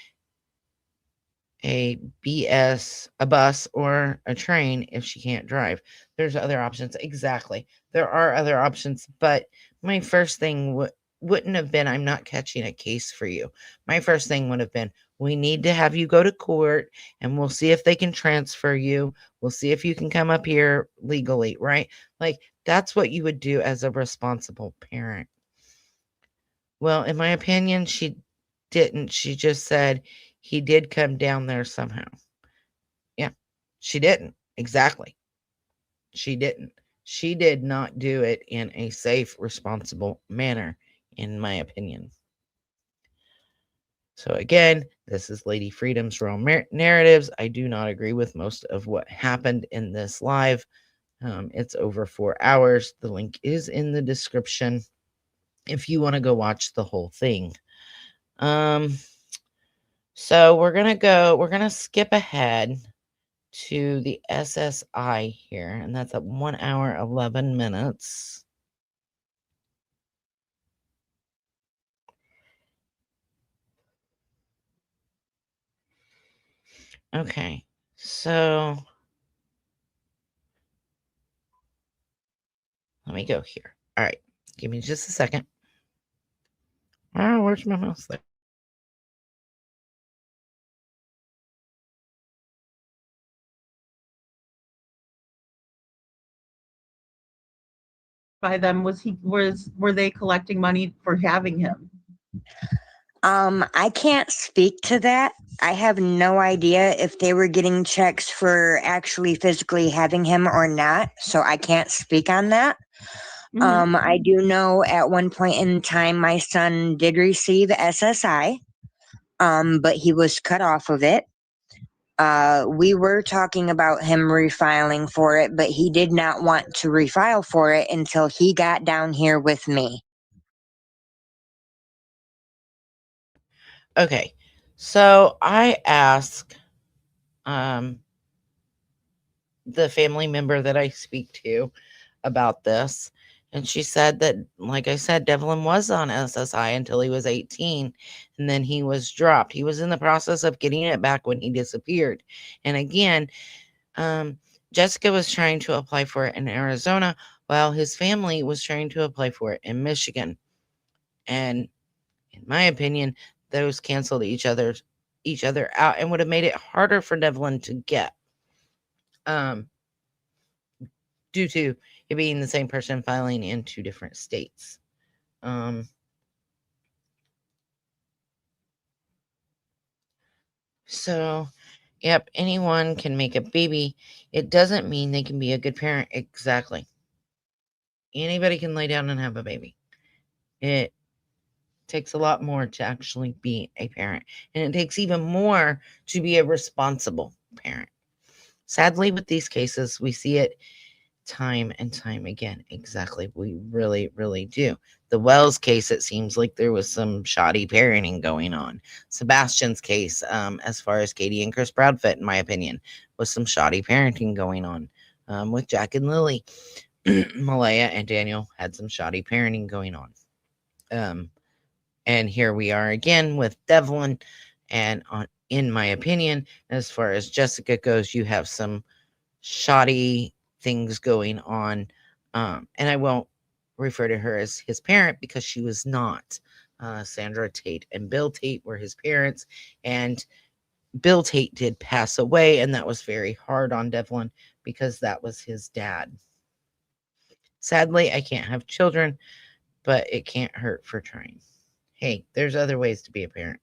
Speaker 2: a bus or a train if she can't drive. There's other options. Exactly. There are other options, but my first thing wouldn't have been, I'm not catching a case for you. My first thing would have been, we need to have you go to court and we'll see if they can transfer you. We'll see if you can come up here legally, right? Like, that's what you would do as a responsible parent. Well, in my opinion, she didn't. She just said he did come down there somehow. Yeah, she didn't. Exactly. She didn't. She did not do it in a safe, responsible manner, in my opinion. So, again, this is Lady Freedom's Real Narratives. I do not agree with most of what happened in this live. It's over 4 hours. The link is in the description if you want to go watch the whole thing. So we're gonna skip ahead to the SSI here, and that's at 1 hour 11 minutes. Okay, so let me go here. All right, give me just a second. Oh, where's my mouse there?
Speaker 3: By them, were they collecting money for having him?
Speaker 5: I can't speak to that. I have no idea if they were getting checks for actually physically having him or not, so I can't speak on that. I do know at one point in time my son did receive SSI, but he was cut off of it. We were talking about him refiling for it, but he did not want to refile for it until he got down here with me.
Speaker 2: Okay, so I asked the family member that I speak to about this, and she said that, like I said, Devlin was on SSI until he was 18, and then he was dropped. He was in the process of getting it back when he disappeared. And again, Jessica was trying to apply for it in Arizona while his family was trying to apply for it in Michigan. And in my opinion, those canceled each other out and would have made it harder for Devlin to get. Due to it being the same person filing in 2 different states. So, yep, anyone can make a baby. It doesn't mean they can be a good parent. Exactly. Anybody can lay down and have a baby. It takes a lot more to actually be a parent, and it takes even more to be a responsible parent. Sadly, with these cases, we see it time and time again. Exactly. We really, really do. The Wells case, it seems like there was some shoddy parenting going on. Sebastian's case, as far as Katie and Chris Proudfoot, in my opinion, was some shoddy parenting going on. With Jack and Lily, Malaya and Daniel had some shoddy parenting going on. And here we are again with Devlin. And in my opinion, as far as Jessica goes, you have some shoddy things going on. And I won't refer to her as his parent because she was not. Sandra Tait and Bill Tait were his parents. And Bill Tait did pass away. And that was very hard on Devlin because that was his dad. Sadly, I can't have children, but it can't hurt for trying. Hey, there's other ways to be a parent.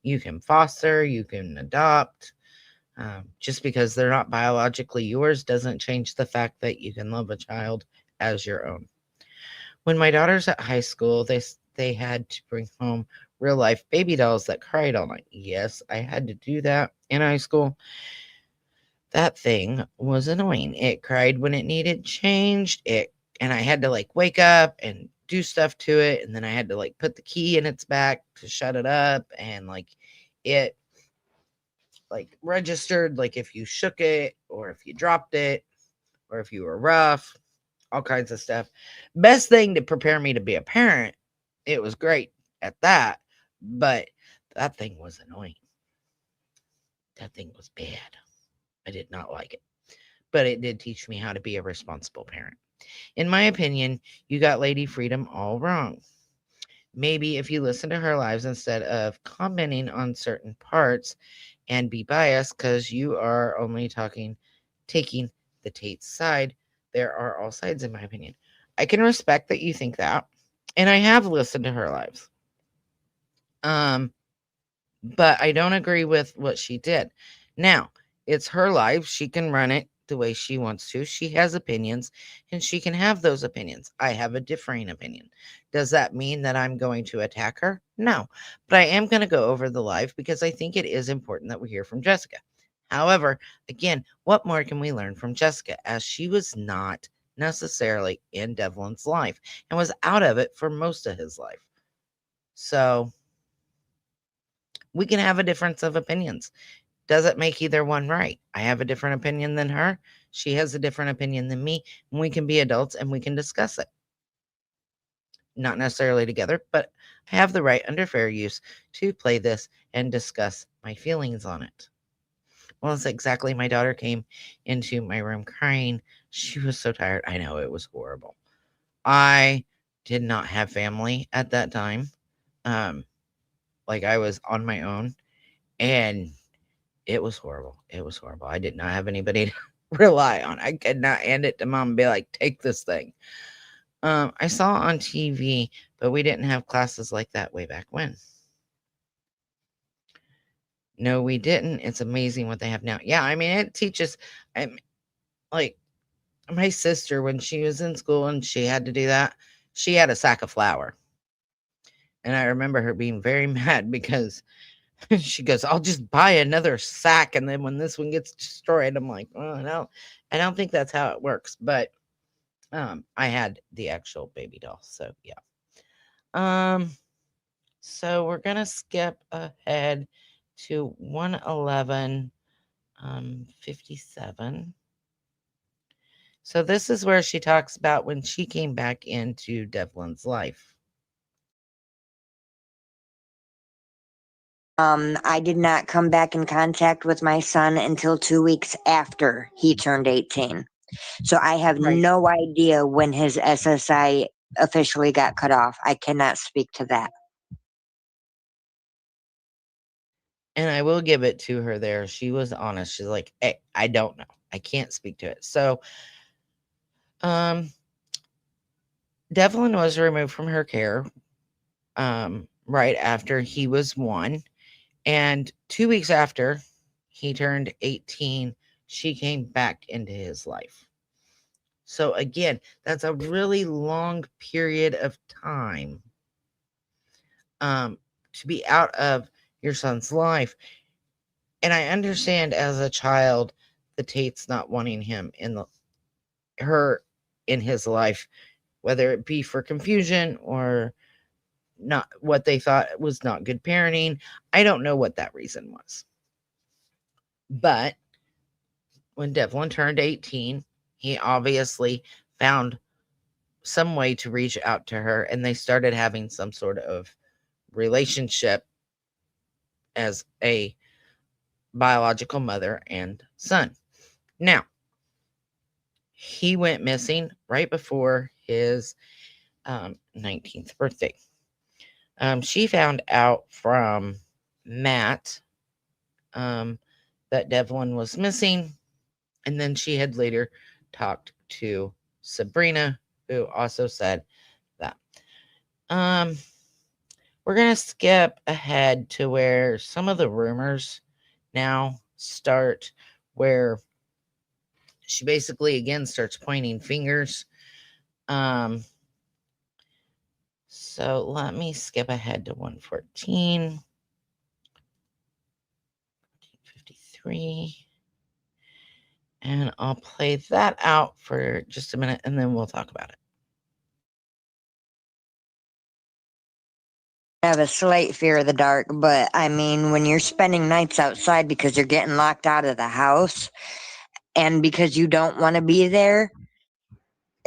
Speaker 2: You can foster, you can adopt. Just because they're not biologically yours doesn't change the fact that you can love a child as your own. When my daughter's at high school, they had to bring home real life baby dolls that cried all night. Yes, I had to do that in high school. That thing was annoying. It cried when it needed changed. And I had to like wake up and do stuff to it, and then I had to like put the key in its back to shut it up, and like it like registered like if you shook it or if you dropped it or if you were rough, all kinds of stuff. Best thing to prepare me to be a parent. It was great at that, but that thing was annoying. That thing was bad. I did not like it, but it did teach me how to be a responsible parent. In my opinion, you got Lady Freedom all wrong. Maybe if you listen to her lives instead of commenting on certain parts and be biased because you are only taking the Tate's side. There are all sides, in my opinion. I can respect that you think that, and I have listened to her lives. But I don't agree with what she did. Now, it's her life. She can run it the way she wants to. She has opinions, and she can have those opinions. I have a differing opinion. Does that mean that I'm going to attack her? No. But I am going to go over the live because I think it is important that we hear from Jessica. However, again, what more can we learn from Jessica, as she was not necessarily in Devlin's life and was out of it for most of his life. So we can have a difference of opinions. Doesn't make either one right. I have a different opinion than her. She has a different opinion than me. And we can be adults and we can discuss it. Not necessarily together, but I have the right under fair use to play this and discuss my feelings on it. Well, it's exactly. My daughter came into my room crying. She was so tired. I know, it was horrible. I did not have family at that time. Like I was on my own, and it was horrible. It was horrible. I did not have anybody to rely on. I could not hand it to mom and be like, take this thing. I saw on TV, but we didn't have classes like that way back when. No, we didn't. It's amazing what they have now. Yeah, I mean, it teaches. Like my sister, when she was in school and she had to do that, she had a sack of flour. And I remember her being very mad because she goes, I'll just buy another sack, and then when this one gets destroyed, I'm like, oh no, I don't think that's how it works. But I had the actual baby doll, so yeah. So we're gonna skip ahead to 111 57. So this is where she talks about when she came back into Devlin's life.
Speaker 5: I did not come back in contact with my son until 2 weeks after he turned 18. So I have
Speaker 2: Right.
Speaker 5: no idea when his SSI officially got cut off. I cannot speak to that.
Speaker 2: And I will give it to her there. She was honest. She's like, hey, I don't know. I can't speak to it. So Devlin was removed from her care right after he was 1. And 2 weeks after he turned 18, she came back into his life. So again, that's a really long period of time to be out of your son's life. And I understand as a child the Tates not wanting him her in his life, whether it be for confusion or not what they thought was not good parenting. I don't know what that reason was. But when Devlin turned 18, he obviously found some way to reach out to her, and they started having some sort of relationship as a biological mother and son. Now, he went missing right before his 19th birthday. She found out from Matt that Devlin was missing, and then she had later talked to Sabrina, who also said that. We're going to skip ahead to where some of the rumors now start, where she basically again starts pointing fingers. So let me skip ahead to 114. 53. And I'll play that out for just a minute and then we'll talk about it.
Speaker 5: I have a slight fear of the dark, but I mean, when you're spending nights outside because you're getting locked out of the house and because you don't want to be there,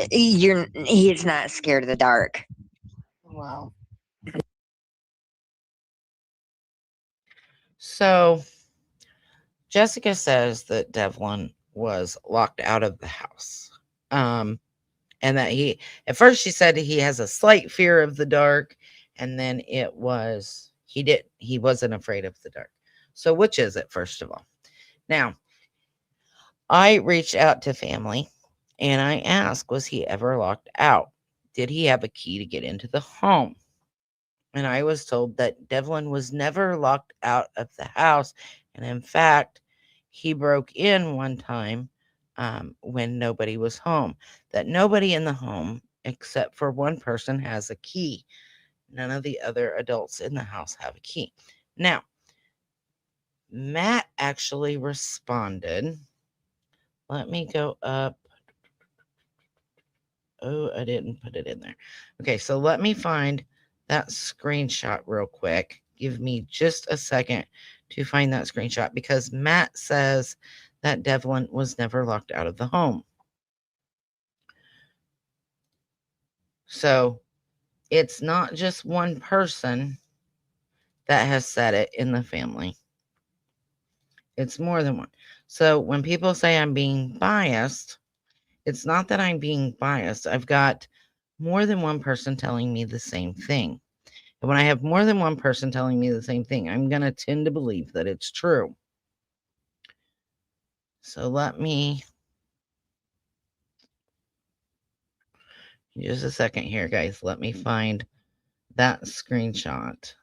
Speaker 5: he's not scared of the dark.
Speaker 7: Wow.
Speaker 2: So Jessica says that Devlin was locked out of the house. And that at first she said he has a slight fear of the dark, and then he wasn't afraid of the dark. So which is it, first of all? Now, I reached out to family and I asked, was he ever locked out? Did he have a key to get into the home? And I was told that Devlin was never locked out of the house. And in fact, he broke in one time when nobody was home. That nobody in the home, except for one person, has a key. None of the other adults in the house have a key. Now, Matt actually responded. Let me go up. Oh, I didn't put it in there. Okay, so let me find that screenshot real quick. Give me just a second to find that screenshot because Matt says that Devlin was never locked out of the home. So it's not just one person that has said it in the family. It's more than one. So when people say I'm being biased, it's not that I'm being biased. I've got more than one person telling me the same thing. And when I have more than one person telling me the same thing, I'm going to tend to believe that it's true. So let me, just a second here, guys. Let me find that screenshot.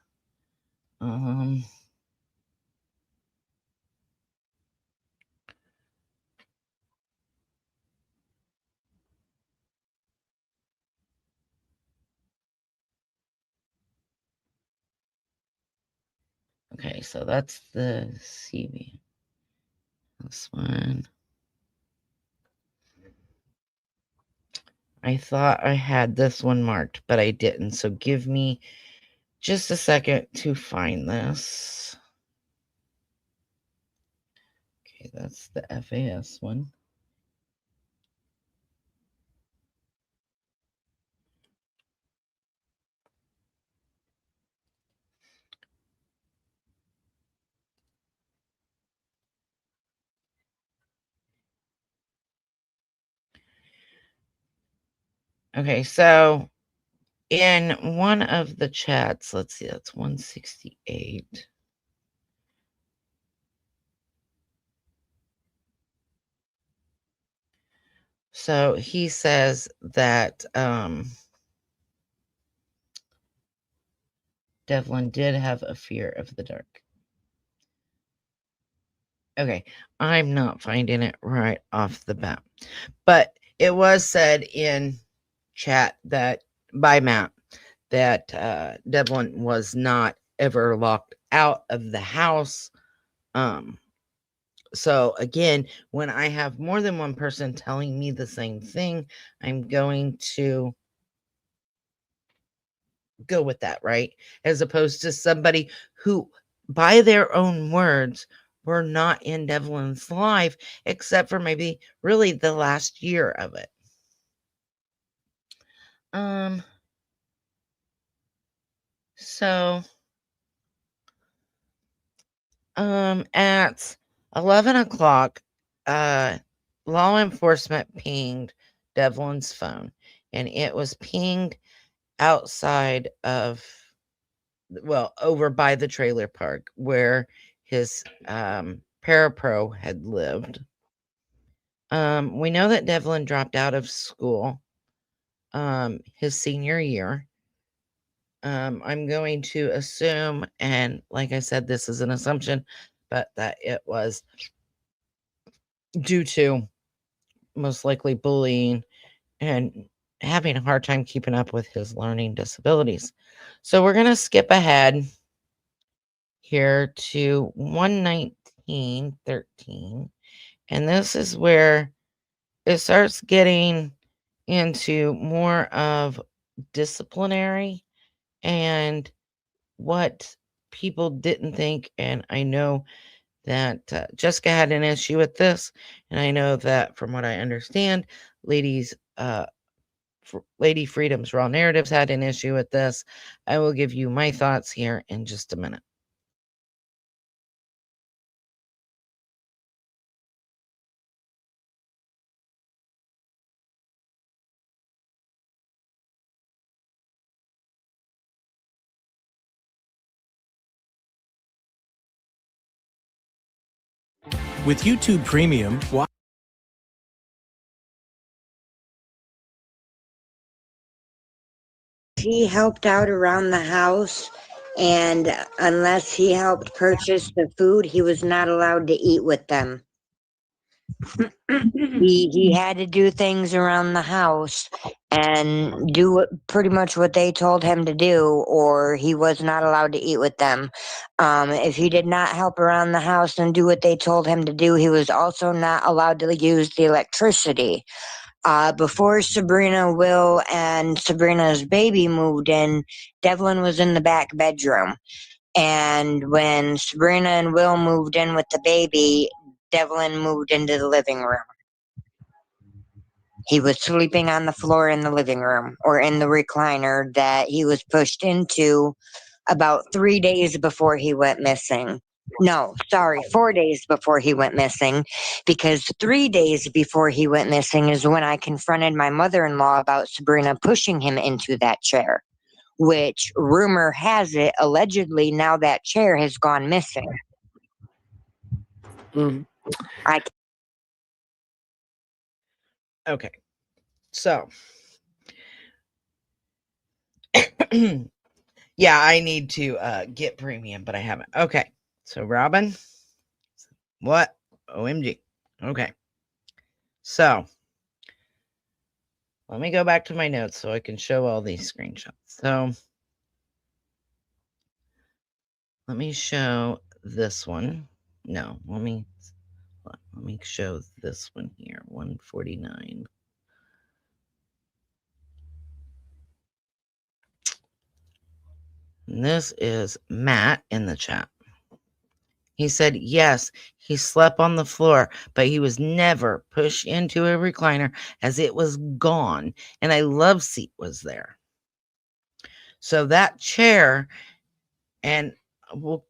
Speaker 2: Okay, so that's the CV. This one. I thought I had this one marked, but I didn't. So give me just a second to find this. Okay, that's the FAS one. Okay, so in one of the chats, let's see, that's 168. So he says that Devlin did have a fear of the dark. Okay, I'm not finding it right off the bat. But it was said in chat that by Matt that Devlin was not ever locked out of the house. So again, when I have more than one person telling me the same thing, I'm going to go with that, right? As opposed to somebody who, by their own words, were not in Devlin's life, except for maybe really the last year of it. So at 11 o'clock, law enforcement pinged Devlin's phone, and it was pinged outside of, well, over by the trailer park where his Parra Pro had lived. We know that Devlin dropped out of school his senior year. I'm going to assume, and like I said, this is an assumption, but that it was due to most likely bullying and having a hard time keeping up with his learning disabilities. So we're going to skip ahead here to 119:13, and this is where it starts getting into more of disciplinary and what people didn't think. And I know that Jessica had an issue with this, and I know that from what I understand, Lady Freedom's Raw Narratives had an issue with this. I will give you my thoughts here in just a minute.
Speaker 8: With YouTube Premium,
Speaker 5: He helped out around the house, and unless he helped purchase the food, he was not allowed to eat with them. He had to do things around the house and do pretty much what they told him to do, or he was not allowed to eat with them. If he did not help around the house and do what they told him to do, he was also not allowed to use the electricity. Before Sabrina, Will, and Sabrina's baby moved in, Devlin was in the back bedroom. And when Sabrina and Will moved in with the baby, Devlin moved into the living room. He was sleeping on the floor in the living room, or in the recliner that he was pushed into about 3 days before he went missing. No, sorry, 4 days before he went missing, because 3 days before he went missing is when I confronted my mother-in-law about Sabrina pushing him into that chair, which rumor has it, allegedly now that chair has gone missing.
Speaker 2: Okay. So, yeah, I need to get premium, but I haven't. Okay. So, Robin, what? OMG. Okay. So, let me go back to my notes so I can show all these screenshots. So, let me show this one. No, let me show this one here. 149. And this is Matt in the chat. He said, yes, he slept on the floor, but he was never pushed into a recliner as it was gone, and a love seat was there. So that chair, and we'll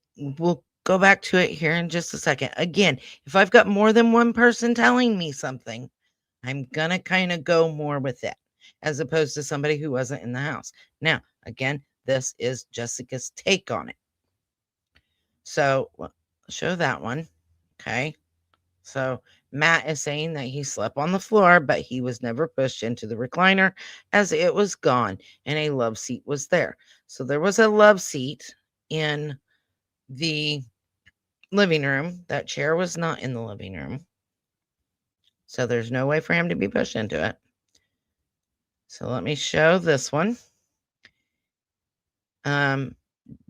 Speaker 2: go back to it here in just a second. Again, if I've got more than one person telling me something, I'm going to kind of go more with it as opposed to somebody who wasn't in the house. Now, again, this is Jessica's take on it. So, show that one. Okay. So, Matt is saying that he slept on the floor, but he was never pushed into the recliner as it was gone and a love seat was there. So, there was a love seat in the living room. That chair was not in the living room. So there's no way for him to be pushed into it. So let me show this one.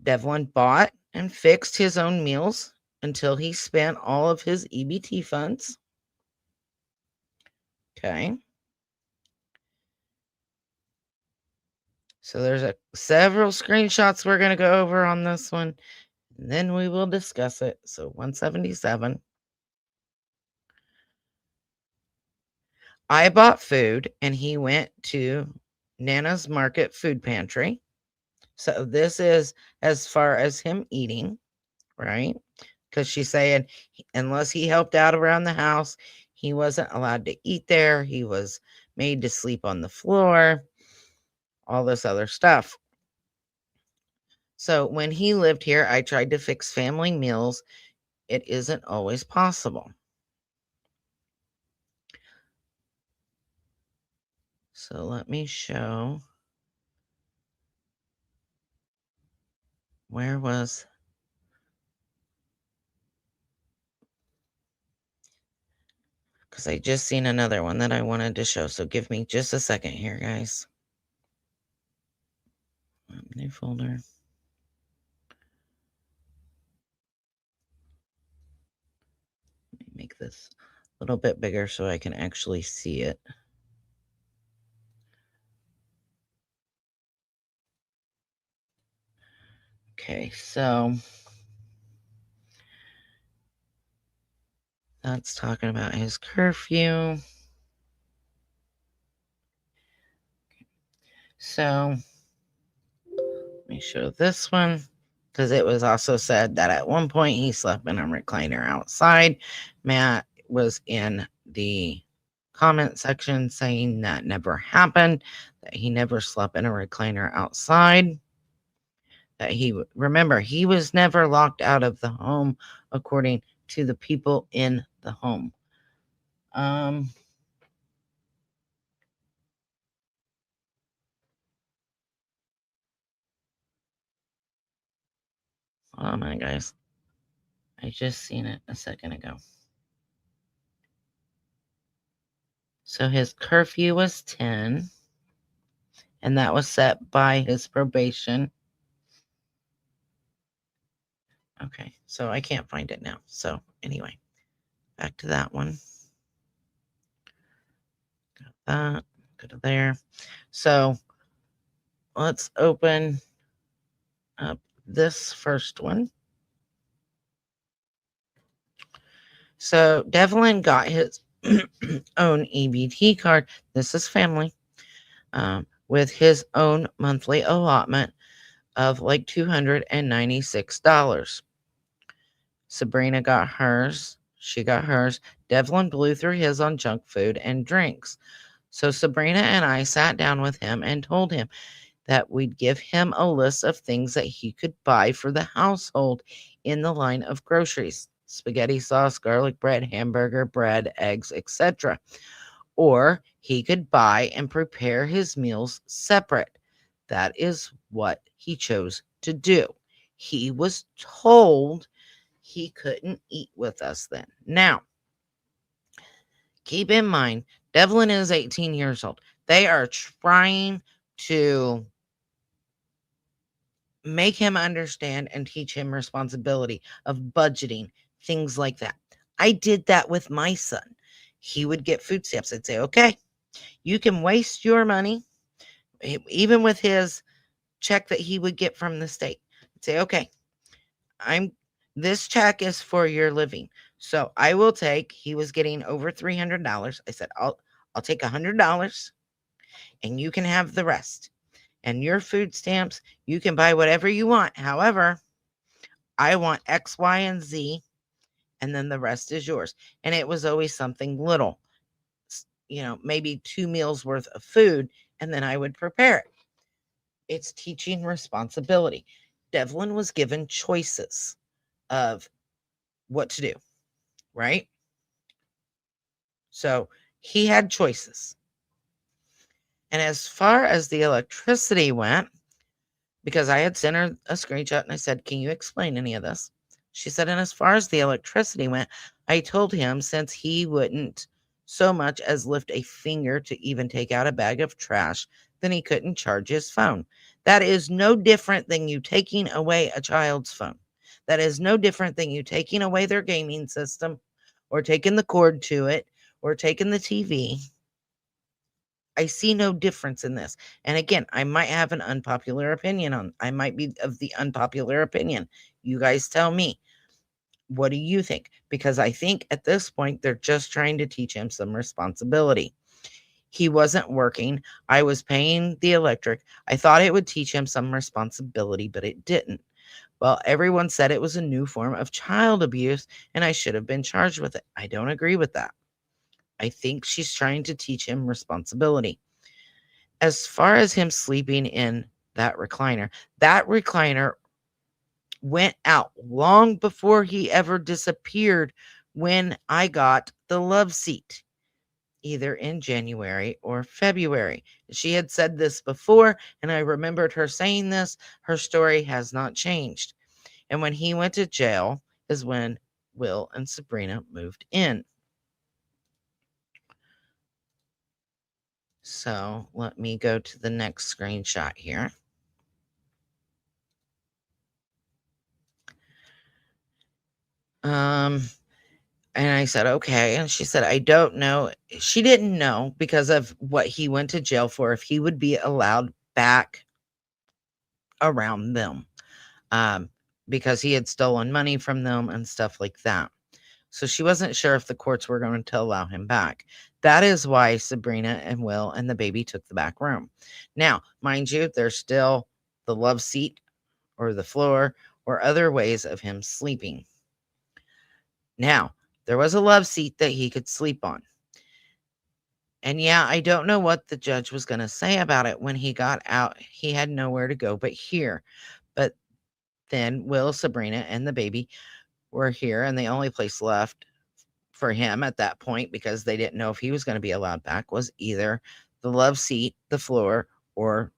Speaker 2: Devlin bought and fixed his own meals until he spent all of his EBT funds. Okay. So there's several screenshots we're going to go over on this one, and then we will discuss it. So 177. I bought food, and he went to Nana's Market Food Pantry. So this is as far as him eating, right? Because she's saying unless he helped out around the house, he wasn't allowed to eat there. He was made to sleep on the floor, all this other stuff. So when he lived here, I tried to fix family meals. It isn't always possible. So let me show. Where was... Because I just seen another one that I wanted to show. So give me just a second here, guys. New folder. Let me make this a little bit bigger so I can actually see it. Okay, so that's talking about his curfew. So let me show this one, because it was also said that at one point he slept in a recliner outside. Matt was in the comment section saying that never happened, that he never slept in a recliner outside. That remember, he was never locked out of the home according to the people in the home. Oh my guys, I just seen it a second ago. So his curfew was 10, and that was set by his probation. Okay, so I can't find it now. So anyway, back to that one. Got that, go to there. So let's open up this first one. So Devlin got his own EBT card. This is family, with his own monthly allotment of like $296. Sabrina got hers. She got hers. Devlin blew through his on junk food and drinks. So Sabrina and I sat down with him and told him that we'd give him a list of things that he could buy for the household in the line of groceries: spaghetti sauce, garlic bread, hamburger bread, eggs, etc. Or he could buy and prepare his meals separate. That is what he chose to do. He was told he couldn't eat with us then. Now, keep in mind, Devlin is 18 years old. They are trying to make him understand and teach him responsibility of budgeting, things like that. I did that with my son. He would get food stamps. I'd say, okay, you can waste your money, even with his check that he would get from the state. I'd say, okay, this check is for your living. So I will take, he was getting over $300. I said, I'll take $100 and you can have the rest. And your food stamps, you can buy whatever you want. However, I want X, Y, and Z, and then the rest is yours. And it was always something little, maybe 2 meals worth of food, and then I would prepare it. It's teaching responsibility. Devlin was given choices of what to do, right? So he had choices. And as far as the electricity went, because I had sent her a screenshot and I said, can you explain any of this? She said, and as far as the electricity went, I told him since he wouldn't so much as lift a finger to even take out a bag of trash, then he couldn't charge his phone. That is no different than you taking away a child's phone. That is no different than you taking away their gaming system or taking the cord to it or taking the TV. I see no difference in this. And again, I might have an unpopular opinion I might be of the unpopular opinion. You guys tell me. What do you think? Because I think at this point, they're just trying to teach him some responsibility. He wasn't working. I was paying the electric. I thought it would teach him some responsibility, but it didn't. Well, everyone said it was a new form of child abuse and I should have been charged with it. I don't agree with that. I think she's trying to teach him responsibility. As far as him sleeping in that recliner went out long before he ever disappeared when I got the love seat, either in January or February. She had said this before, and I remembered her saying this. Her story has not changed. And when he went to jail is when Will and Sabrina moved in. So let me go to the next screenshot here. And I said, okay. And she said, I don't know. She didn't know because of what he went to jail for, if he would be allowed back around them, because he had stolen money from them and stuff like that. So she wasn't sure if the courts were going to allow him back. That is why Sabrina and Will and the baby took the back room. Now, mind you, there's still the love seat or the floor or other ways of him sleeping. Now, there was a love seat that he could sleep on. And yeah, I don't know what the judge was going to say about it when he got out. He had nowhere to go but here. But then Will, Sabrina, and the baby were here, and the only place left for him at that point, because they didn't know if he was going to be allowed back, was either the love seat, the floor, or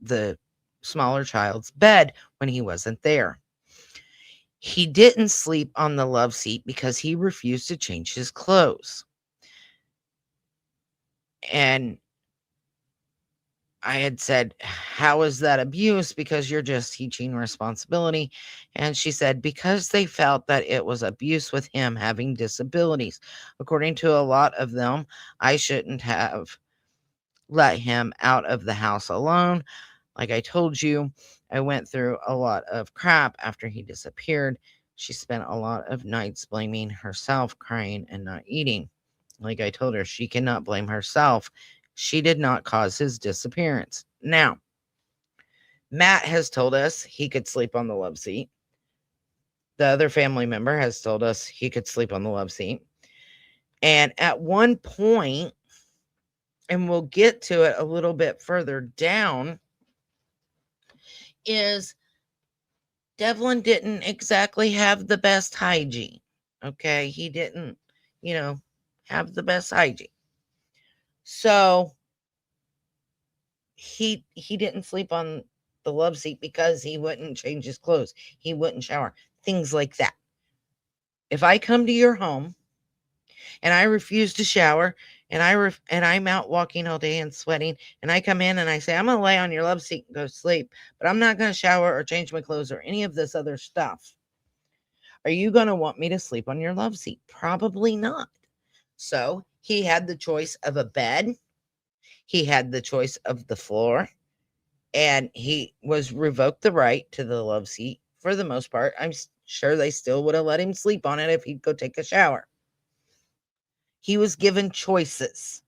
Speaker 2: the smaller child's bed when he wasn't there. He didn't sleep on the love seat because he refused to change his clothes. And I had said, how is that abuse? Because you're just teaching responsibility. And she said, because they felt that it was abuse with him having disabilities. According to a lot of them, I shouldn't have let him out of the house alone. Like I told you, I went through a lot of crap after he disappeared. She spent a lot of nights blaming herself, crying and not eating. Like I told her, she cannot blame herself. She did not cause his disappearance. Now, Matt has told us he could sleep on the love seat. The other family member has told us he could sleep on the love seat. And at one point, and we'll get to it a little bit further down, is Devlin didn't exactly have the best hygiene. Okay, he didn't, have the best hygiene. So he didn't sleep on the love seat because he wouldn't change his clothes. He wouldn't shower. Things like that. If I come to your home and I refuse to shower and I'm out walking all day and sweating, and I come in and I say, I'm going to lay on your love seat and go to sleep, but I'm not going to shower or change my clothes or any of this other stuff, are you going to want me to sleep on your love seat? Probably not. So he had the choice of a bed. He had the choice of the floor, and he was revoked the right to the love seat for the most part. I'm sure they still would have let him sleep on it if he'd go take a shower. He was given choices.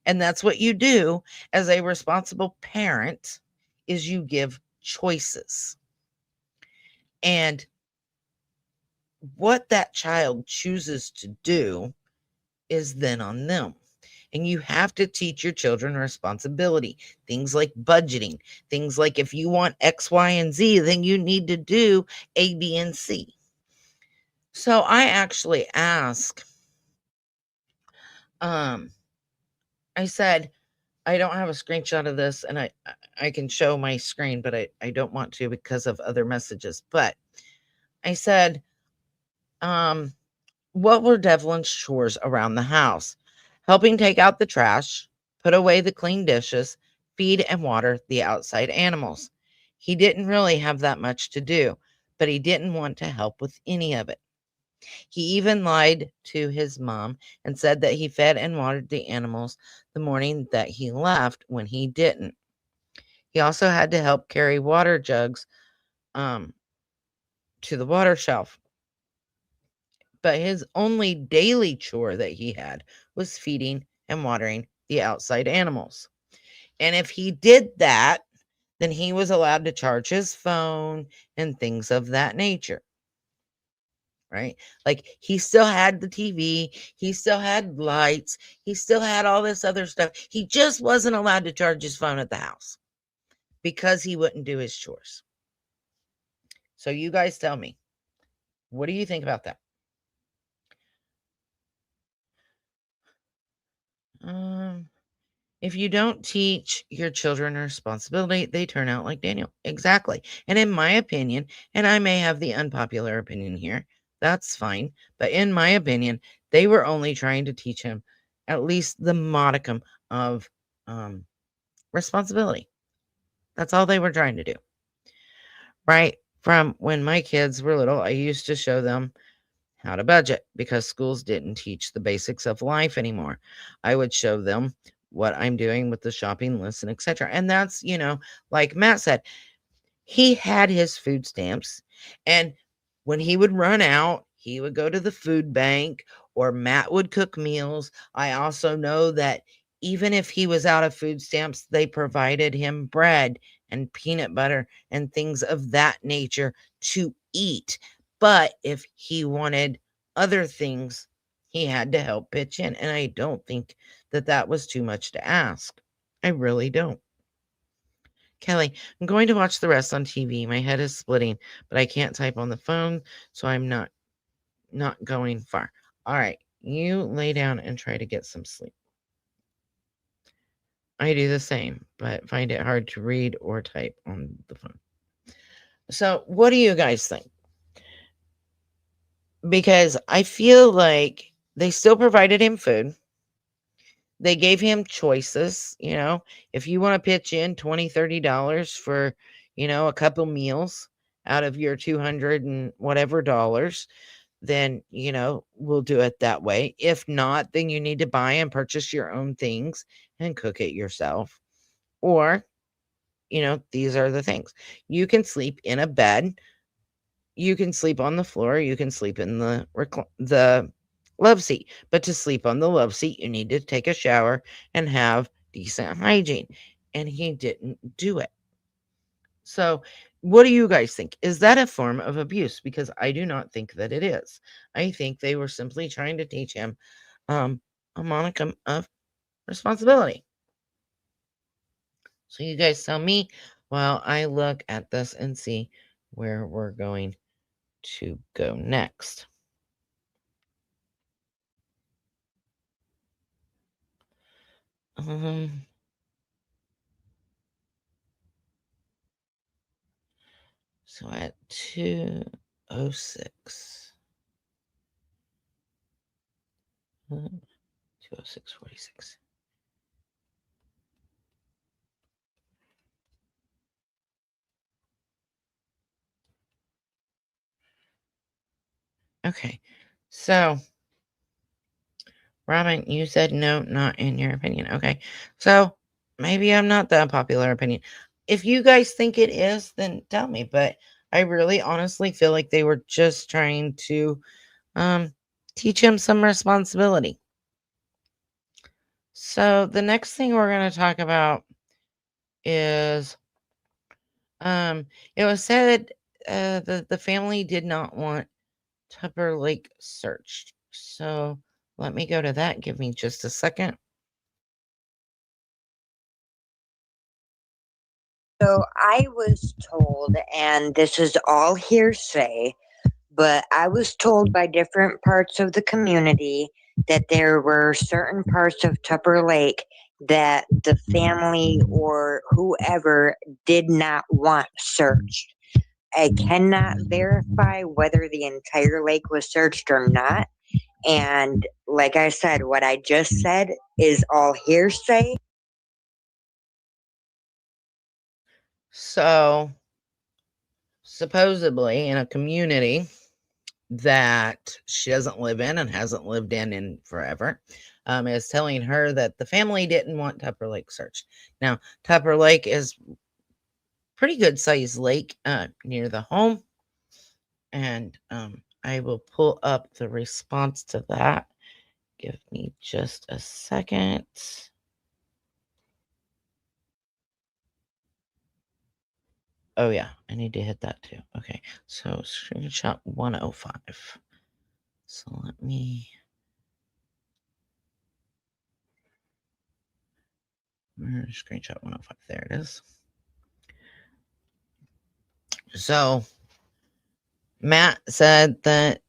Speaker 2: And that's what you do as a responsible parent, is you give choices. And what that child chooses to do is then on them. And you have to teach your children responsibility. Things like budgeting. Things like, if you want X, Y, and Z, then you need to do A, B, and C. So I actually asked, I said, I don't have a screenshot of this, and I can show my screen, but I don't want to because of other messages. But I said, what were Devlin's chores around the house? Helping take out the trash, put away the clean dishes, feed and water the outside animals. He didn't really have that much to do, but he didn't want to help with any of it. He even lied to his mom and said that he fed and watered the animals the morning that he left when he didn't. He also had to help carry water jugs um, to the water shelf. But his only daily chore that he had was feeding and watering the outside animals. And if he did that, then he was allowed to charge his phone and things of that nature. Right? Like he still had the TV, he still had lights, he still had all this other stuff. He just wasn't allowed to charge his phone at the house because he wouldn't do his chores. So you guys tell me, what do you think about that? If you don't teach your children responsibility, they turn out like Daniel. Exactly. And in my opinion, and I may have the unpopular opinion here, that's fine. But in my opinion, they were only trying to teach him at least the modicum of responsibility. That's all they were trying to do. Right? From when my kids were little, I used to show them how to budget because schools didn't teach the basics of life anymore. I would show them what I'm doing with the shopping list and etc. And that's, like Matt said, he had his food stamps, and when he would run out, he would go to the food bank or Matt would cook meals. I also know that even if he was out of food stamps, they provided him bread and peanut butter and things of that nature to eat. But if he wanted other things, he had to help pitch in. And I don't think that that was too much to ask. I really don't. Kelly, I'm going to watch the rest on TV. My head is splitting, but I can't type on the phone, so I'm not going far. All right, you lay down and try to get some sleep. I do the same, but find it hard to read or type on the phone. So, what do you guys think? Because I feel like they still provided him food. They gave him choices, if you want to pitch in $20, $30 for, a couple meals out of your 200 and whatever dollars, then, we'll do it that way. If not, then you need to buy and purchase your own things and cook it yourself. Or, these are the things. You can sleep in a bed. You can sleep on the floor. You can sleep in the love seat. But to sleep on the love seat, you need to take a shower and have decent hygiene. And he didn't do it. So, what do you guys think? Is that a form of abuse? Because I do not think that it is. I think they were simply trying to teach him a modicum of responsibility. So, you guys tell me while I look at this and see where we're going to go next. So at 2:06. 2:06:46. Okay. So Robin, you said no, not in your opinion. Okay. So maybe I'm not the unpopular opinion. If you guys think it is, then tell me. But I really honestly feel like they were just trying to teach him some responsibility. So the next thing we're going to talk about is it was said the family did not want Tupper Lake searched. So let me go to that. Give me just a second.
Speaker 5: So I was told, and this is all hearsay, but I was told by different parts of the community that there were certain parts of Tupper Lake that the family or whoever did not want searched. I cannot verify whether the entire lake was searched or not. And like I said, what I just said is all hearsay.
Speaker 2: So, supposedly, in a community that she doesn't live in and hasn't lived in forever, is telling her that the family didn't want Tupper Lake searched. Now, Tupper Lake is pretty good sized lake near the home, and I will pull up the response to that. Give me just a second. Oh yeah, I need to hit that too. Okay, so screenshot 105. So let me screenshot 105. There it is. So Matt said that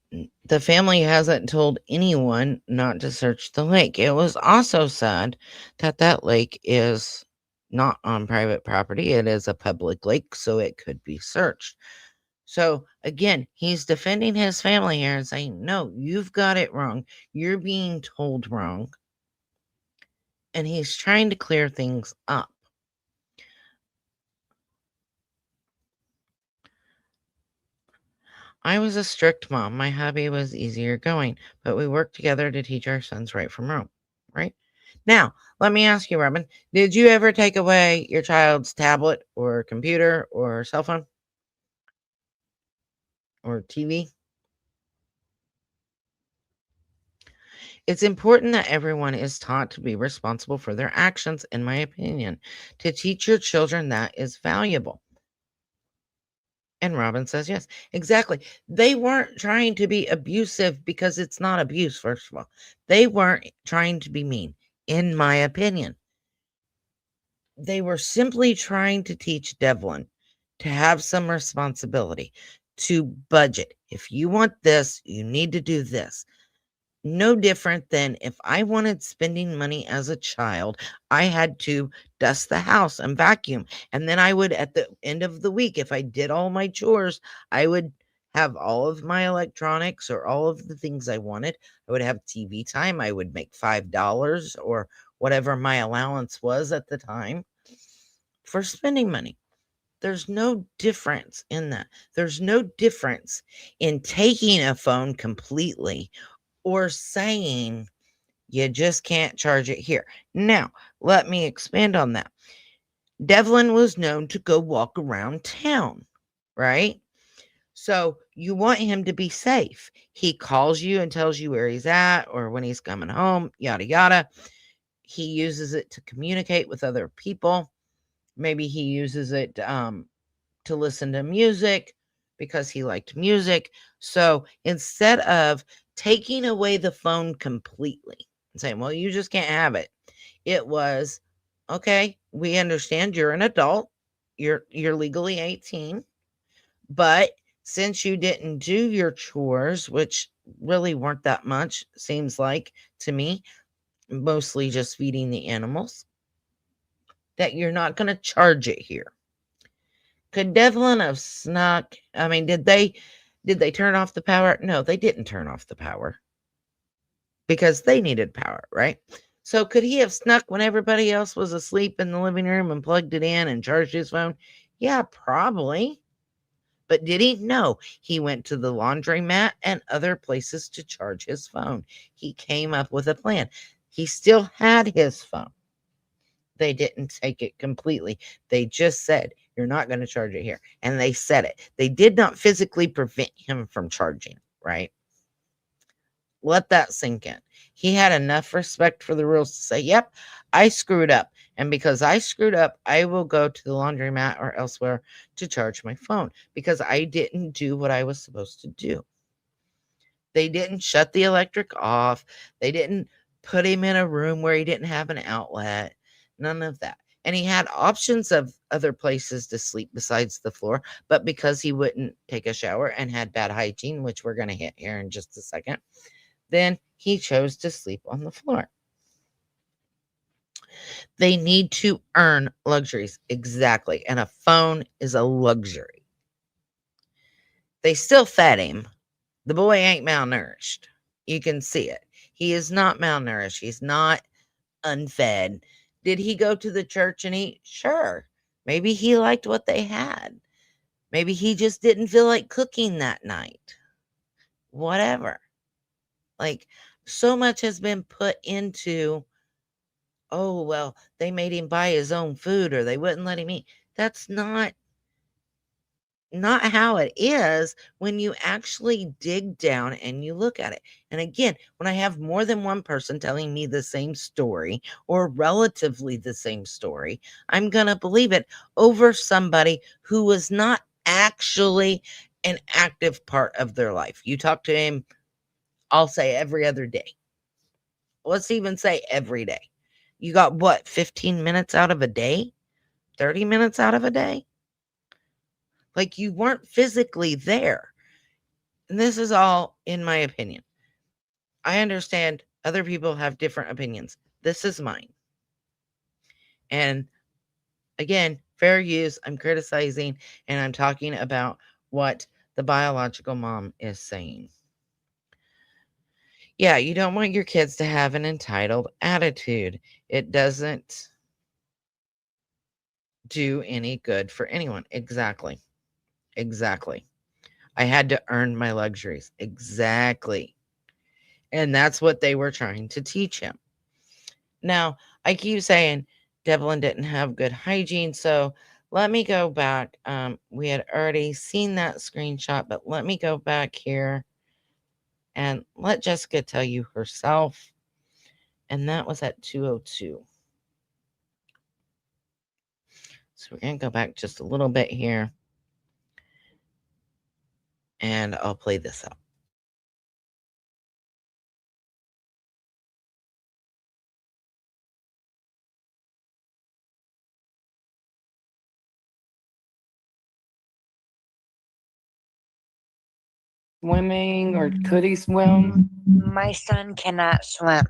Speaker 2: the family hasn't told anyone not to search the lake. It was also said that that lake is not on private property. It is a public lake, so it could be searched. So again, he's defending his family here and saying, no, you've got it wrong. You're being told wrong. And he's trying to clear things up. I was a strict mom. My hubby was easier going, but we worked together to teach our sons right from wrong. Right? Now, let me ask you, Robin, did you ever take away your child's tablet or computer or cell phone or TV? It's important that everyone is taught to be responsible for their actions, in my opinion. To teach your children that is valuable. And Robin says, yes, exactly. They weren't trying to be abusive because it's not abuse, first of all. They weren't trying to be mean, in my opinion. They were simply trying to teach Devlin to have some responsibility, to budget. If you want this, you need to do this. No different than if I wanted spending money as a child, I had to dust the house and vacuum. And then I would, at the end of the week, if I did all my chores, I would have all of my electronics or all of the things I wanted. I would have TV time. I would make $5 or whatever my allowance was at the time for spending money. There's no difference in that. There's no difference in taking a phone completely or saying you just can't charge it here. Now, let me expand on that. Devlin was known to go walk around town, right? So you want him to be safe. He calls you and tells you where he's at or when he's coming home, yada, yada. He uses it to communicate with other people. Maybe he uses it to listen to music because he liked music. So instead of taking away the phone completely and saying, well, you just can't have it, it was, okay, we understand you're an adult. You're legally 18, but since you didn't do your chores, which really weren't that much, seems like to me, mostly just feeding the animals, that you're not going to charge it here. Could Devlin have snuck? I mean, did they turn off the power? No, they didn't turn off the power because they needed power, right? So could he have snuck when everybody else was asleep in the living room and plugged it in and charged his phone? Yeah, probably. But did he? No. He went to the laundromat and other places to charge his phone. He came up with a plan. He still had his phone. They didn't take it completely. They just said, you're not going to charge it here. And they said it. They did not physically prevent him from charging, right? Let that sink in. He had enough respect for the rules to say, yep, I screwed up. And because I screwed up, I will go to the laundromat or elsewhere to charge my phone because I didn't do what I was supposed to do. They didn't shut the electric off. They didn't put him in a room where he didn't have an outlet. None of that. And he had options of other places to sleep besides the floor. But because he wouldn't take a shower and had bad hygiene, which we're going to hit here in just a second, then he chose to sleep on the floor. They need to earn luxuries. Exactly. And a phone is a luxury. They still fed him. The boy ain't malnourished. You can see it. He is not malnourished. He's not unfed. Did he go to the church and eat? Sure. Maybe he liked what they had. Maybe he just didn't feel like cooking that night. Whatever. Like, so much has been put into, oh, well, they made him buy his own food or they wouldn't let him eat. That's not how it is when you actually dig down and you look at it. And again, when I have more than one person telling me the same story or relatively the same story, I'm going to believe it over somebody who was not actually an active part of their life. You talk to him, I'll say every other day. Let's even say every day. You got what, 15 minutes out of a day? 30 minutes out of a day? Like, you weren't physically there. And this is all in my opinion. I understand other people have different opinions. This is mine. And again, fair use. I'm criticizing and I'm talking about what the biological mom is saying. Yeah, you don't want your kids to have an entitled attitude. It doesn't do any good for anyone. Exactly. Exactly. I had to earn my luxuries. Exactly. And that's what they were trying to teach him. Now, I keep saying Devlin didn't have good hygiene, so let me go back. We had already seen that screenshot, but let me go back here and let Jessica tell you herself. And that was at 2:02. So we're going to go back just a little bit here. And I'll play this out.
Speaker 7: Swimming, or could he swim?
Speaker 5: My son cannot swim.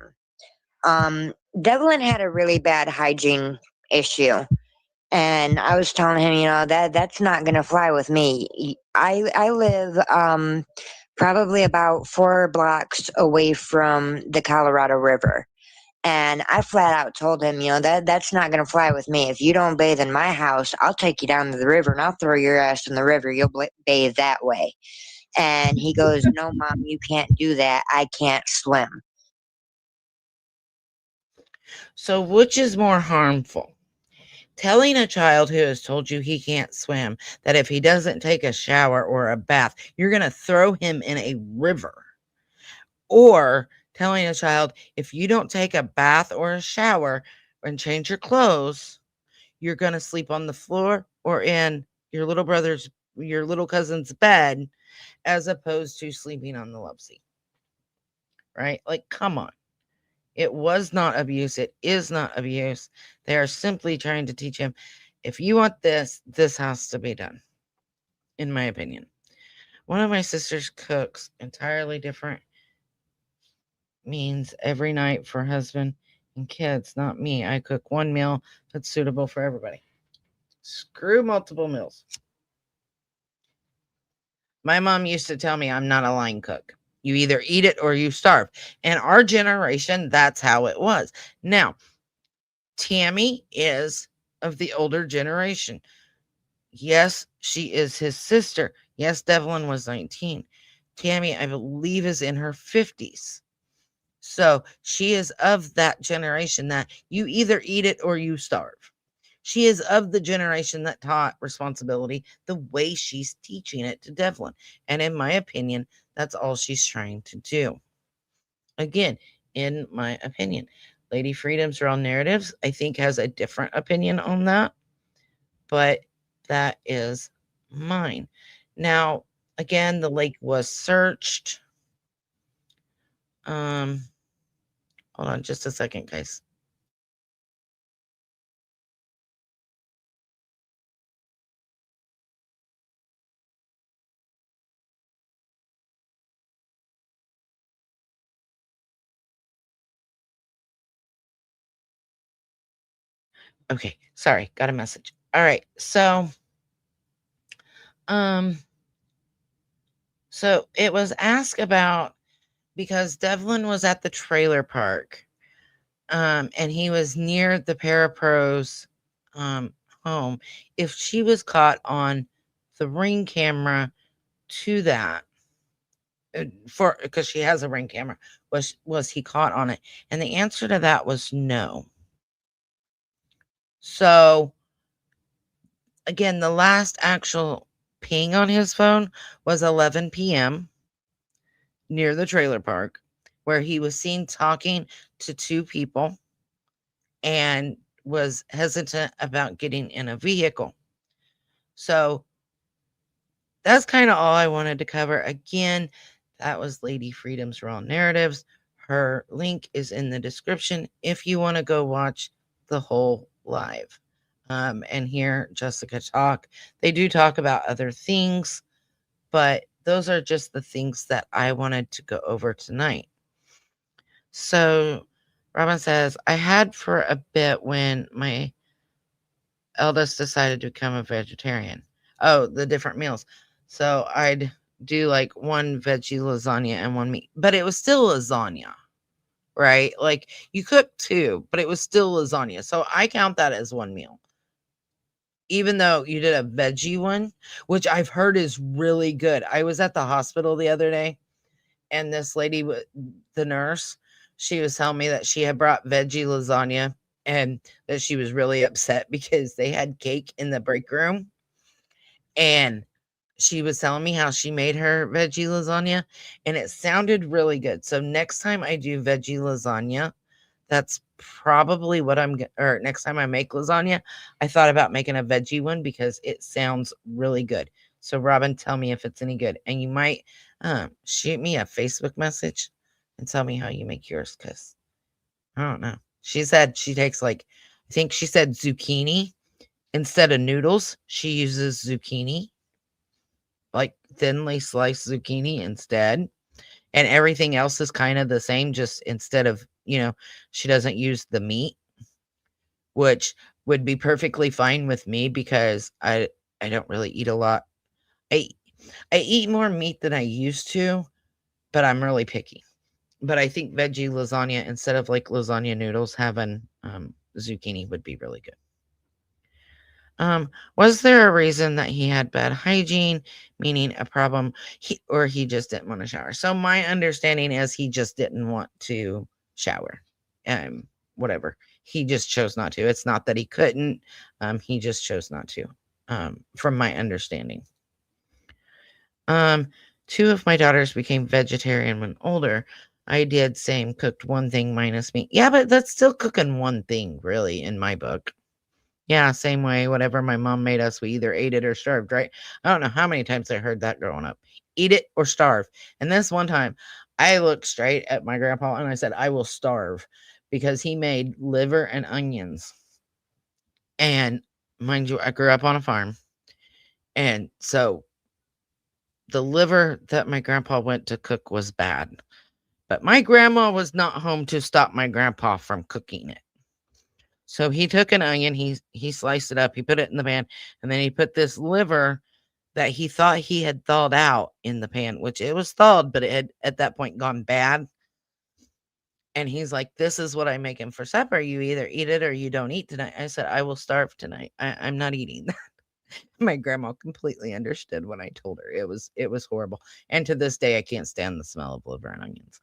Speaker 5: Devlin had a really bad hygiene issue. And I was telling him, that's not gonna fly with me. I live probably about 4 blocks away from the Colorado River. And I flat out told him, that's not gonna fly with me. If you don't bathe in my house, I'll take you down to the river and I'll throw your ass in the river. You'll bathe that way. And he goes, "No, Mom, you can't do that. I can't swim."
Speaker 2: So, which is more harmful? Telling a child who has told you he can't swim that if he doesn't take a shower or a bath, you're going to throw him in a river. Or telling a child, if you don't take a bath or a shower and change your clothes, you're going to sleep on the floor or in your little cousin's bed, as opposed to sleeping on the love seat. Right? Like, come on. It was not abuse. It is not abuse. They are simply trying to teach him, if you want this, this has to be done, in my opinion. One of my sisters cooks entirely different means every night for husband and kids, not me. I cook one meal that's suitable for everybody. Screw multiple meals. My mom used to tell me I'm not a line cook. You either eat it or you starve. And our generation, that's how it was. Now, Tammy is of the older generation. Yes, she is his sister. Yes, Devlin was 19. Tammy, I believe, is in her 50s. So she is of that generation that you either eat it or you starve. She is of the generation that taught responsibility the way she's teaching it to Devlin. And in my opinion, that's all she's trying to do. Again, in my opinion, Lady Freedom's Raw Narratives, I think, has a different opinion on that. But that is mine. Now, again, the lake was searched. Hold on just a second, guys. Okay, sorry, got a message. All right, so So it was asked about because Devlin was at the trailer park, and he was near the Parra Pro's home. If she was caught on the Ring camera to that, for because she has a Ring camera, was he caught on it? And the answer to that was no. So again, the last actual ping on his phone was 11 p.m. near the trailer park, where he was seen talking to two people and was hesitant about getting in a vehicle. So that's kind of all I wanted to cover. Again, that was Lady Freedom's Raw Narratives. Her link is in the description if you want to go watch the whole live and hear Jessica talk. They do talk about other things, but those are just the things that I wanted to go over tonight. So Robin says, I had for a bit when my eldest decided to become a vegetarian. Oh, the different meals. So I'd do like one veggie lasagna and one meat, but it was still lasagna, right? Like you cooked two, but it was still lasagna. So I count that as one meal. Even though you did a veggie one, which I've heard is really good. I was at the hospital the other day and this lady, the nurse, she was telling me that she had brought veggie lasagna and that she was really upset because they had cake in the break room. And she was telling me how she made her veggie lasagna and it sounded really good. So next time I do veggie lasagna, that's probably what or next time I make lasagna, I thought about making a veggie one because it sounds really good. So Robin, tell me if it's any good. And you might shoot me a Facebook message and tell me how you make yours, because I don't know. She said she takes I think she said zucchini instead of noodles. She uses zucchini, like thinly sliced zucchini instead. And everything else is kind of the same, just instead of, she doesn't use the meat, which would be perfectly fine with me because I don't really eat a lot. I eat more meat than I used to, but I'm really picky. But I think veggie lasagna instead of like lasagna noodles having zucchini would be really good. Was there a reason that he had bad hygiene, meaning a problem, or he just didn't want to shower? So my understanding is he just didn't want to shower. Whatever. He just chose not to. It's not that he couldn't. He just chose not to. From my understanding. Two of my daughters became vegetarian when older. I did same, cooked one thing minus meat. Yeah, but that's still cooking one thing, really, in my book. Yeah, same way. Whatever my mom made us, we either ate it or starved, right? I don't know how many times I heard that growing up. Eat it or starve. And this one time, I looked straight at my grandpa and I said, I will starve, because he made liver and onions. And mind you, I grew up on a farm. And so the liver that my grandpa went to cook was bad. But my grandma was not home to stop my grandpa from cooking it. So he took an onion, he sliced it up, he put it in the pan, and then he put this liver that he thought he had thawed out in the pan, which it was thawed, but it had at that point gone bad. And he's like, this is what I'm making for supper. You either eat it or you don't eat tonight. I said, I will starve tonight. I'm not eating that. My grandma completely understood when I told her. It was horrible. And to this day, I can't stand the smell of liver and onions.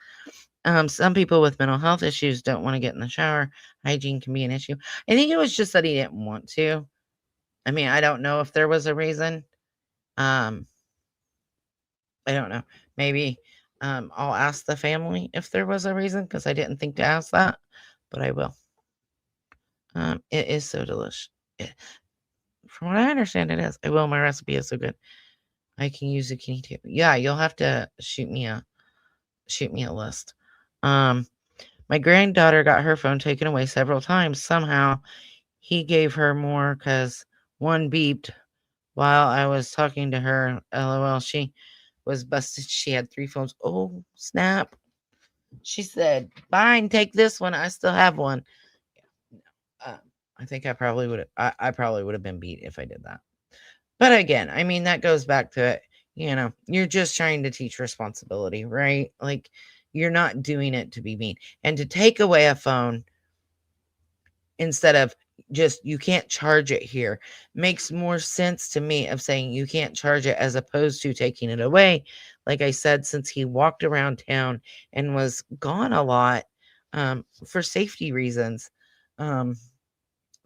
Speaker 2: Some people with mental health issues don't want to get in the shower. Hygiene can be an issue. I think it was just that he didn't want to. I mean, I don't know if there was a reason. I don't know. Maybe I'll ask the family if there was a reason, because I didn't think to ask that, but I will. It is so delicious. From what I understand, it is. I will. My recipe is so good. I can use zucchini too. Yeah, you'll have to shoot me a list. My granddaughter got her phone taken away several times. Somehow he gave her more because one beeped while I was talking to her. LOL. She was busted. She had 3 phones. Oh, snap. She said, fine, take this one. I still have one. Yeah, I think I probably would have been beat if I did that. But again, I mean, that goes back to it. you're just trying to teach responsibility, right? Like, you're not doing it to be mean. And to take away a phone instead of just, you can't charge it here, makes more sense to me of saying you can't charge it as opposed to taking it away. Like I said, since he walked around town and was gone a lot, for safety reasons, um,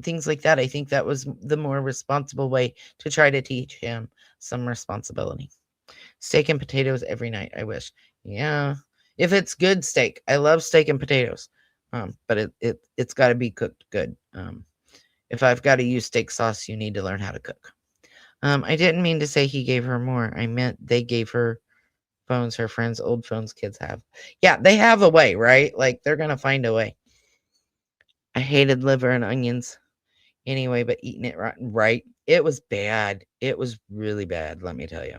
Speaker 2: things like that, I think that was the more responsible way to try to teach him some responsibility. Steak and potatoes every night, I wish. Yeah. If it's good steak. I love steak and potatoes. But it's got to be cooked good. If I've got to use steak sauce, you need to learn how to cook. I didn't mean to say he gave her more. I meant they gave her phones, her friends, old phones kids have. Yeah, they have a way, right? Like, they're going to find a way. I hated liver and onions anyway, but eating it right. It was bad. It was really bad, let me tell you.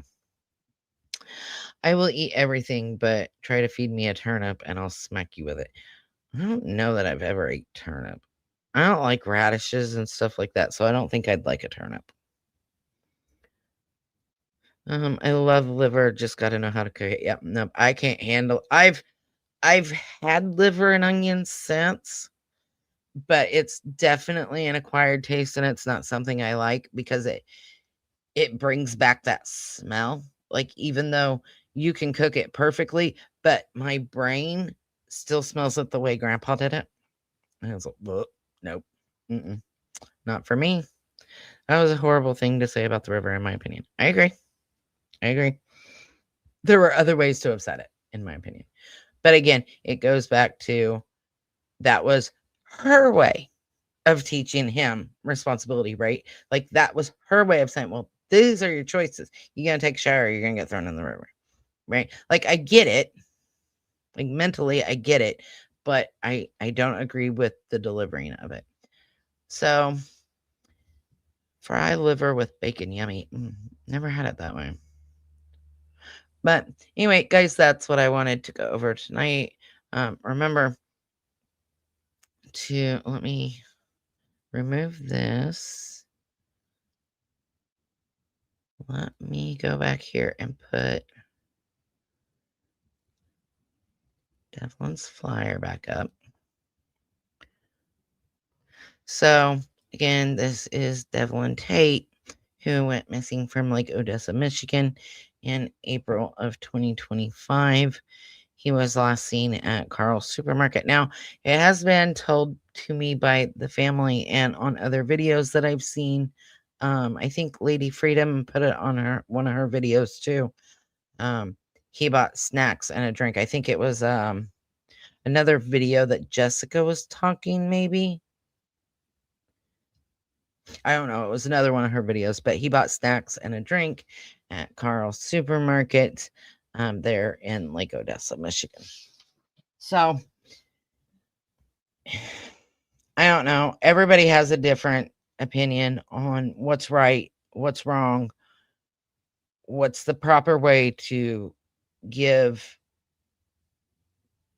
Speaker 2: I will eat everything, but try to feed me a turnip and I'll smack you with it. I don't know that I've ever ate turnip. I don't like radishes and stuff like that, so I don't think I'd like a turnip. I love liver, just got to know how to cook it. Yep, no, I can't handle. I've had liver and onions since, but it's definitely an acquired taste, and it's not something I like because it brings back that smell. Like, even though you can cook it perfectly, but my brain still smells it the way Grandpa did it. And I was like, nope, not for me. That was a horrible thing to say about the river, in my opinion. I agree. There were other ways to have said it, in my opinion. But again, it goes back to, that was her way of teaching him responsibility, right? Like, that was her way of saying, well, these are your choices. You're going to take a shower, or you're going to get thrown in the river, right? Like, I get it. Like, mentally, I get it. But I don't agree with the delivering of it. So, fry liver with bacon, yummy. Never had it that way. But anyway, guys, that's what I wanted to go over tonight. Remember to, let me remove this. Let me go back here and put Devlin's flyer back up. So, again, this is Devlin Tait, who went missing from Lake Odessa, Michigan in April of 2025. He was last seen at Carl's Supermarket. Now, it has been told to me by the family and on other videos that I've seen. I think Lady Freedom put it on one of her videos too. He bought snacks and a drink. I think it was another video that Jessica was talking, maybe. I don't know. It was another one of her videos, but he bought snacks and a drink at Carl's Supermarket there in Lake Odessa, Michigan. So, I don't know. Everybody has a different opinion on what's right, what's wrong, what's the proper way to give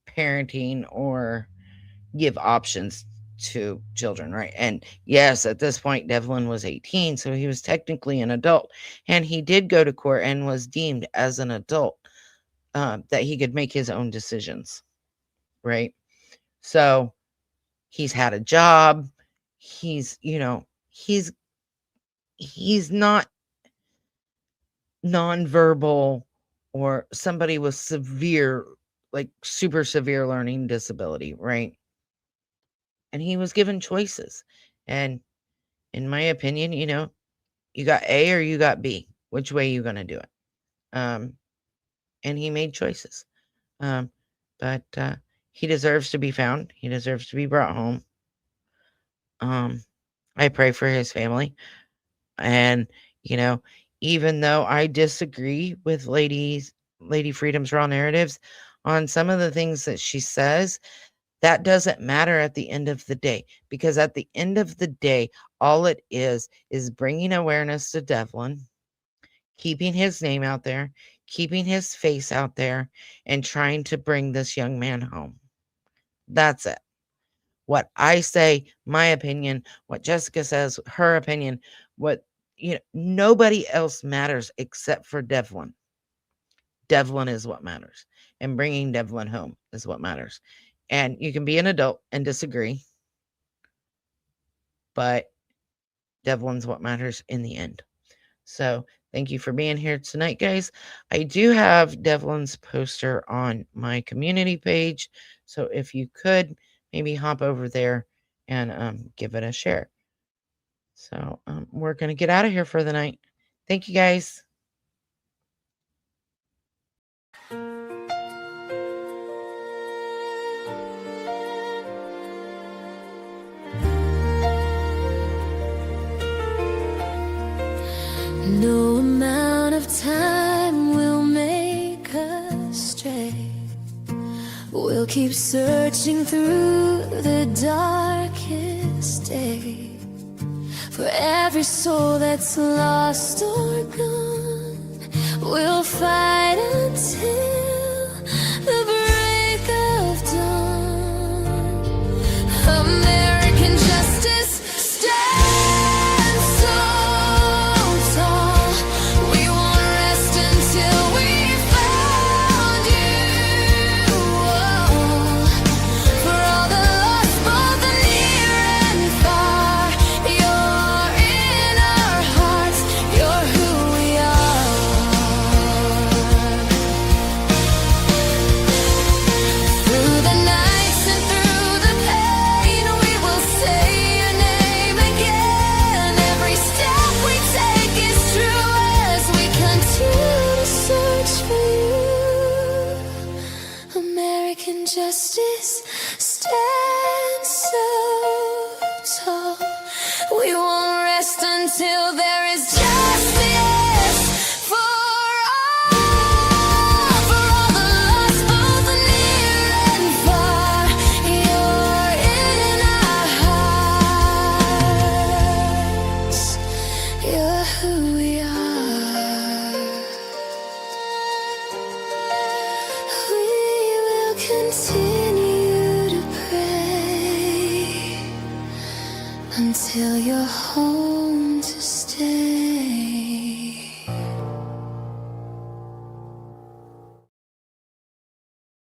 Speaker 2: parenting or give options to children, right? And yes, at this point, Devlin was 18, so he was technically an adult, and he did go to court and was deemed as an adult, that he could make his own decisions, right? So he's had a job. He's not nonverbal or somebody with severe, like super severe learning disability, right? And he was given choices. And in my opinion, you got A or you got B. Which way are you going to do it? And he made choices. But he deserves to be found. He deserves to be brought home. I pray for his family. And, even though I disagree with Lady Freedom's raw narratives on some of the things that she says, that doesn't matter at the end of the day, because at the end of the day, all it is bringing awareness to Devlin, keeping his name out there, keeping his face out there, and trying to bring this young man home. That's it. What I say, my opinion, what Jessica says, her opinion, nobody else matters except for Devlin. Devlin is what matters, and bringing Devlin home is what matters. And you can be an adult and disagree, but Devlin's what matters in the end. So thank you for being here tonight, guys. I do have Devlin's poster on my community page. So if you could maybe hop over there and give it a share. So we're going to get out of here for the night. Thank you, guys.
Speaker 1: No amount of time will make us stray. We'll keep searching through the darkest day for every soul that's lost or gone. We'll fight until the break of dawn. American justice stands so tall. We won't rest until we found you. For all the lost, both the near and far, you're in our hearts. You're who we are. Through the nights and through the pain, we will say your name again. Every step we take is true as we continue to search for you. American justice stands so tall. We won't rest until there is justice for all. For all the lost, both near and far, you're in our hearts. You're who we are. We will continue to pray until you're home to stay.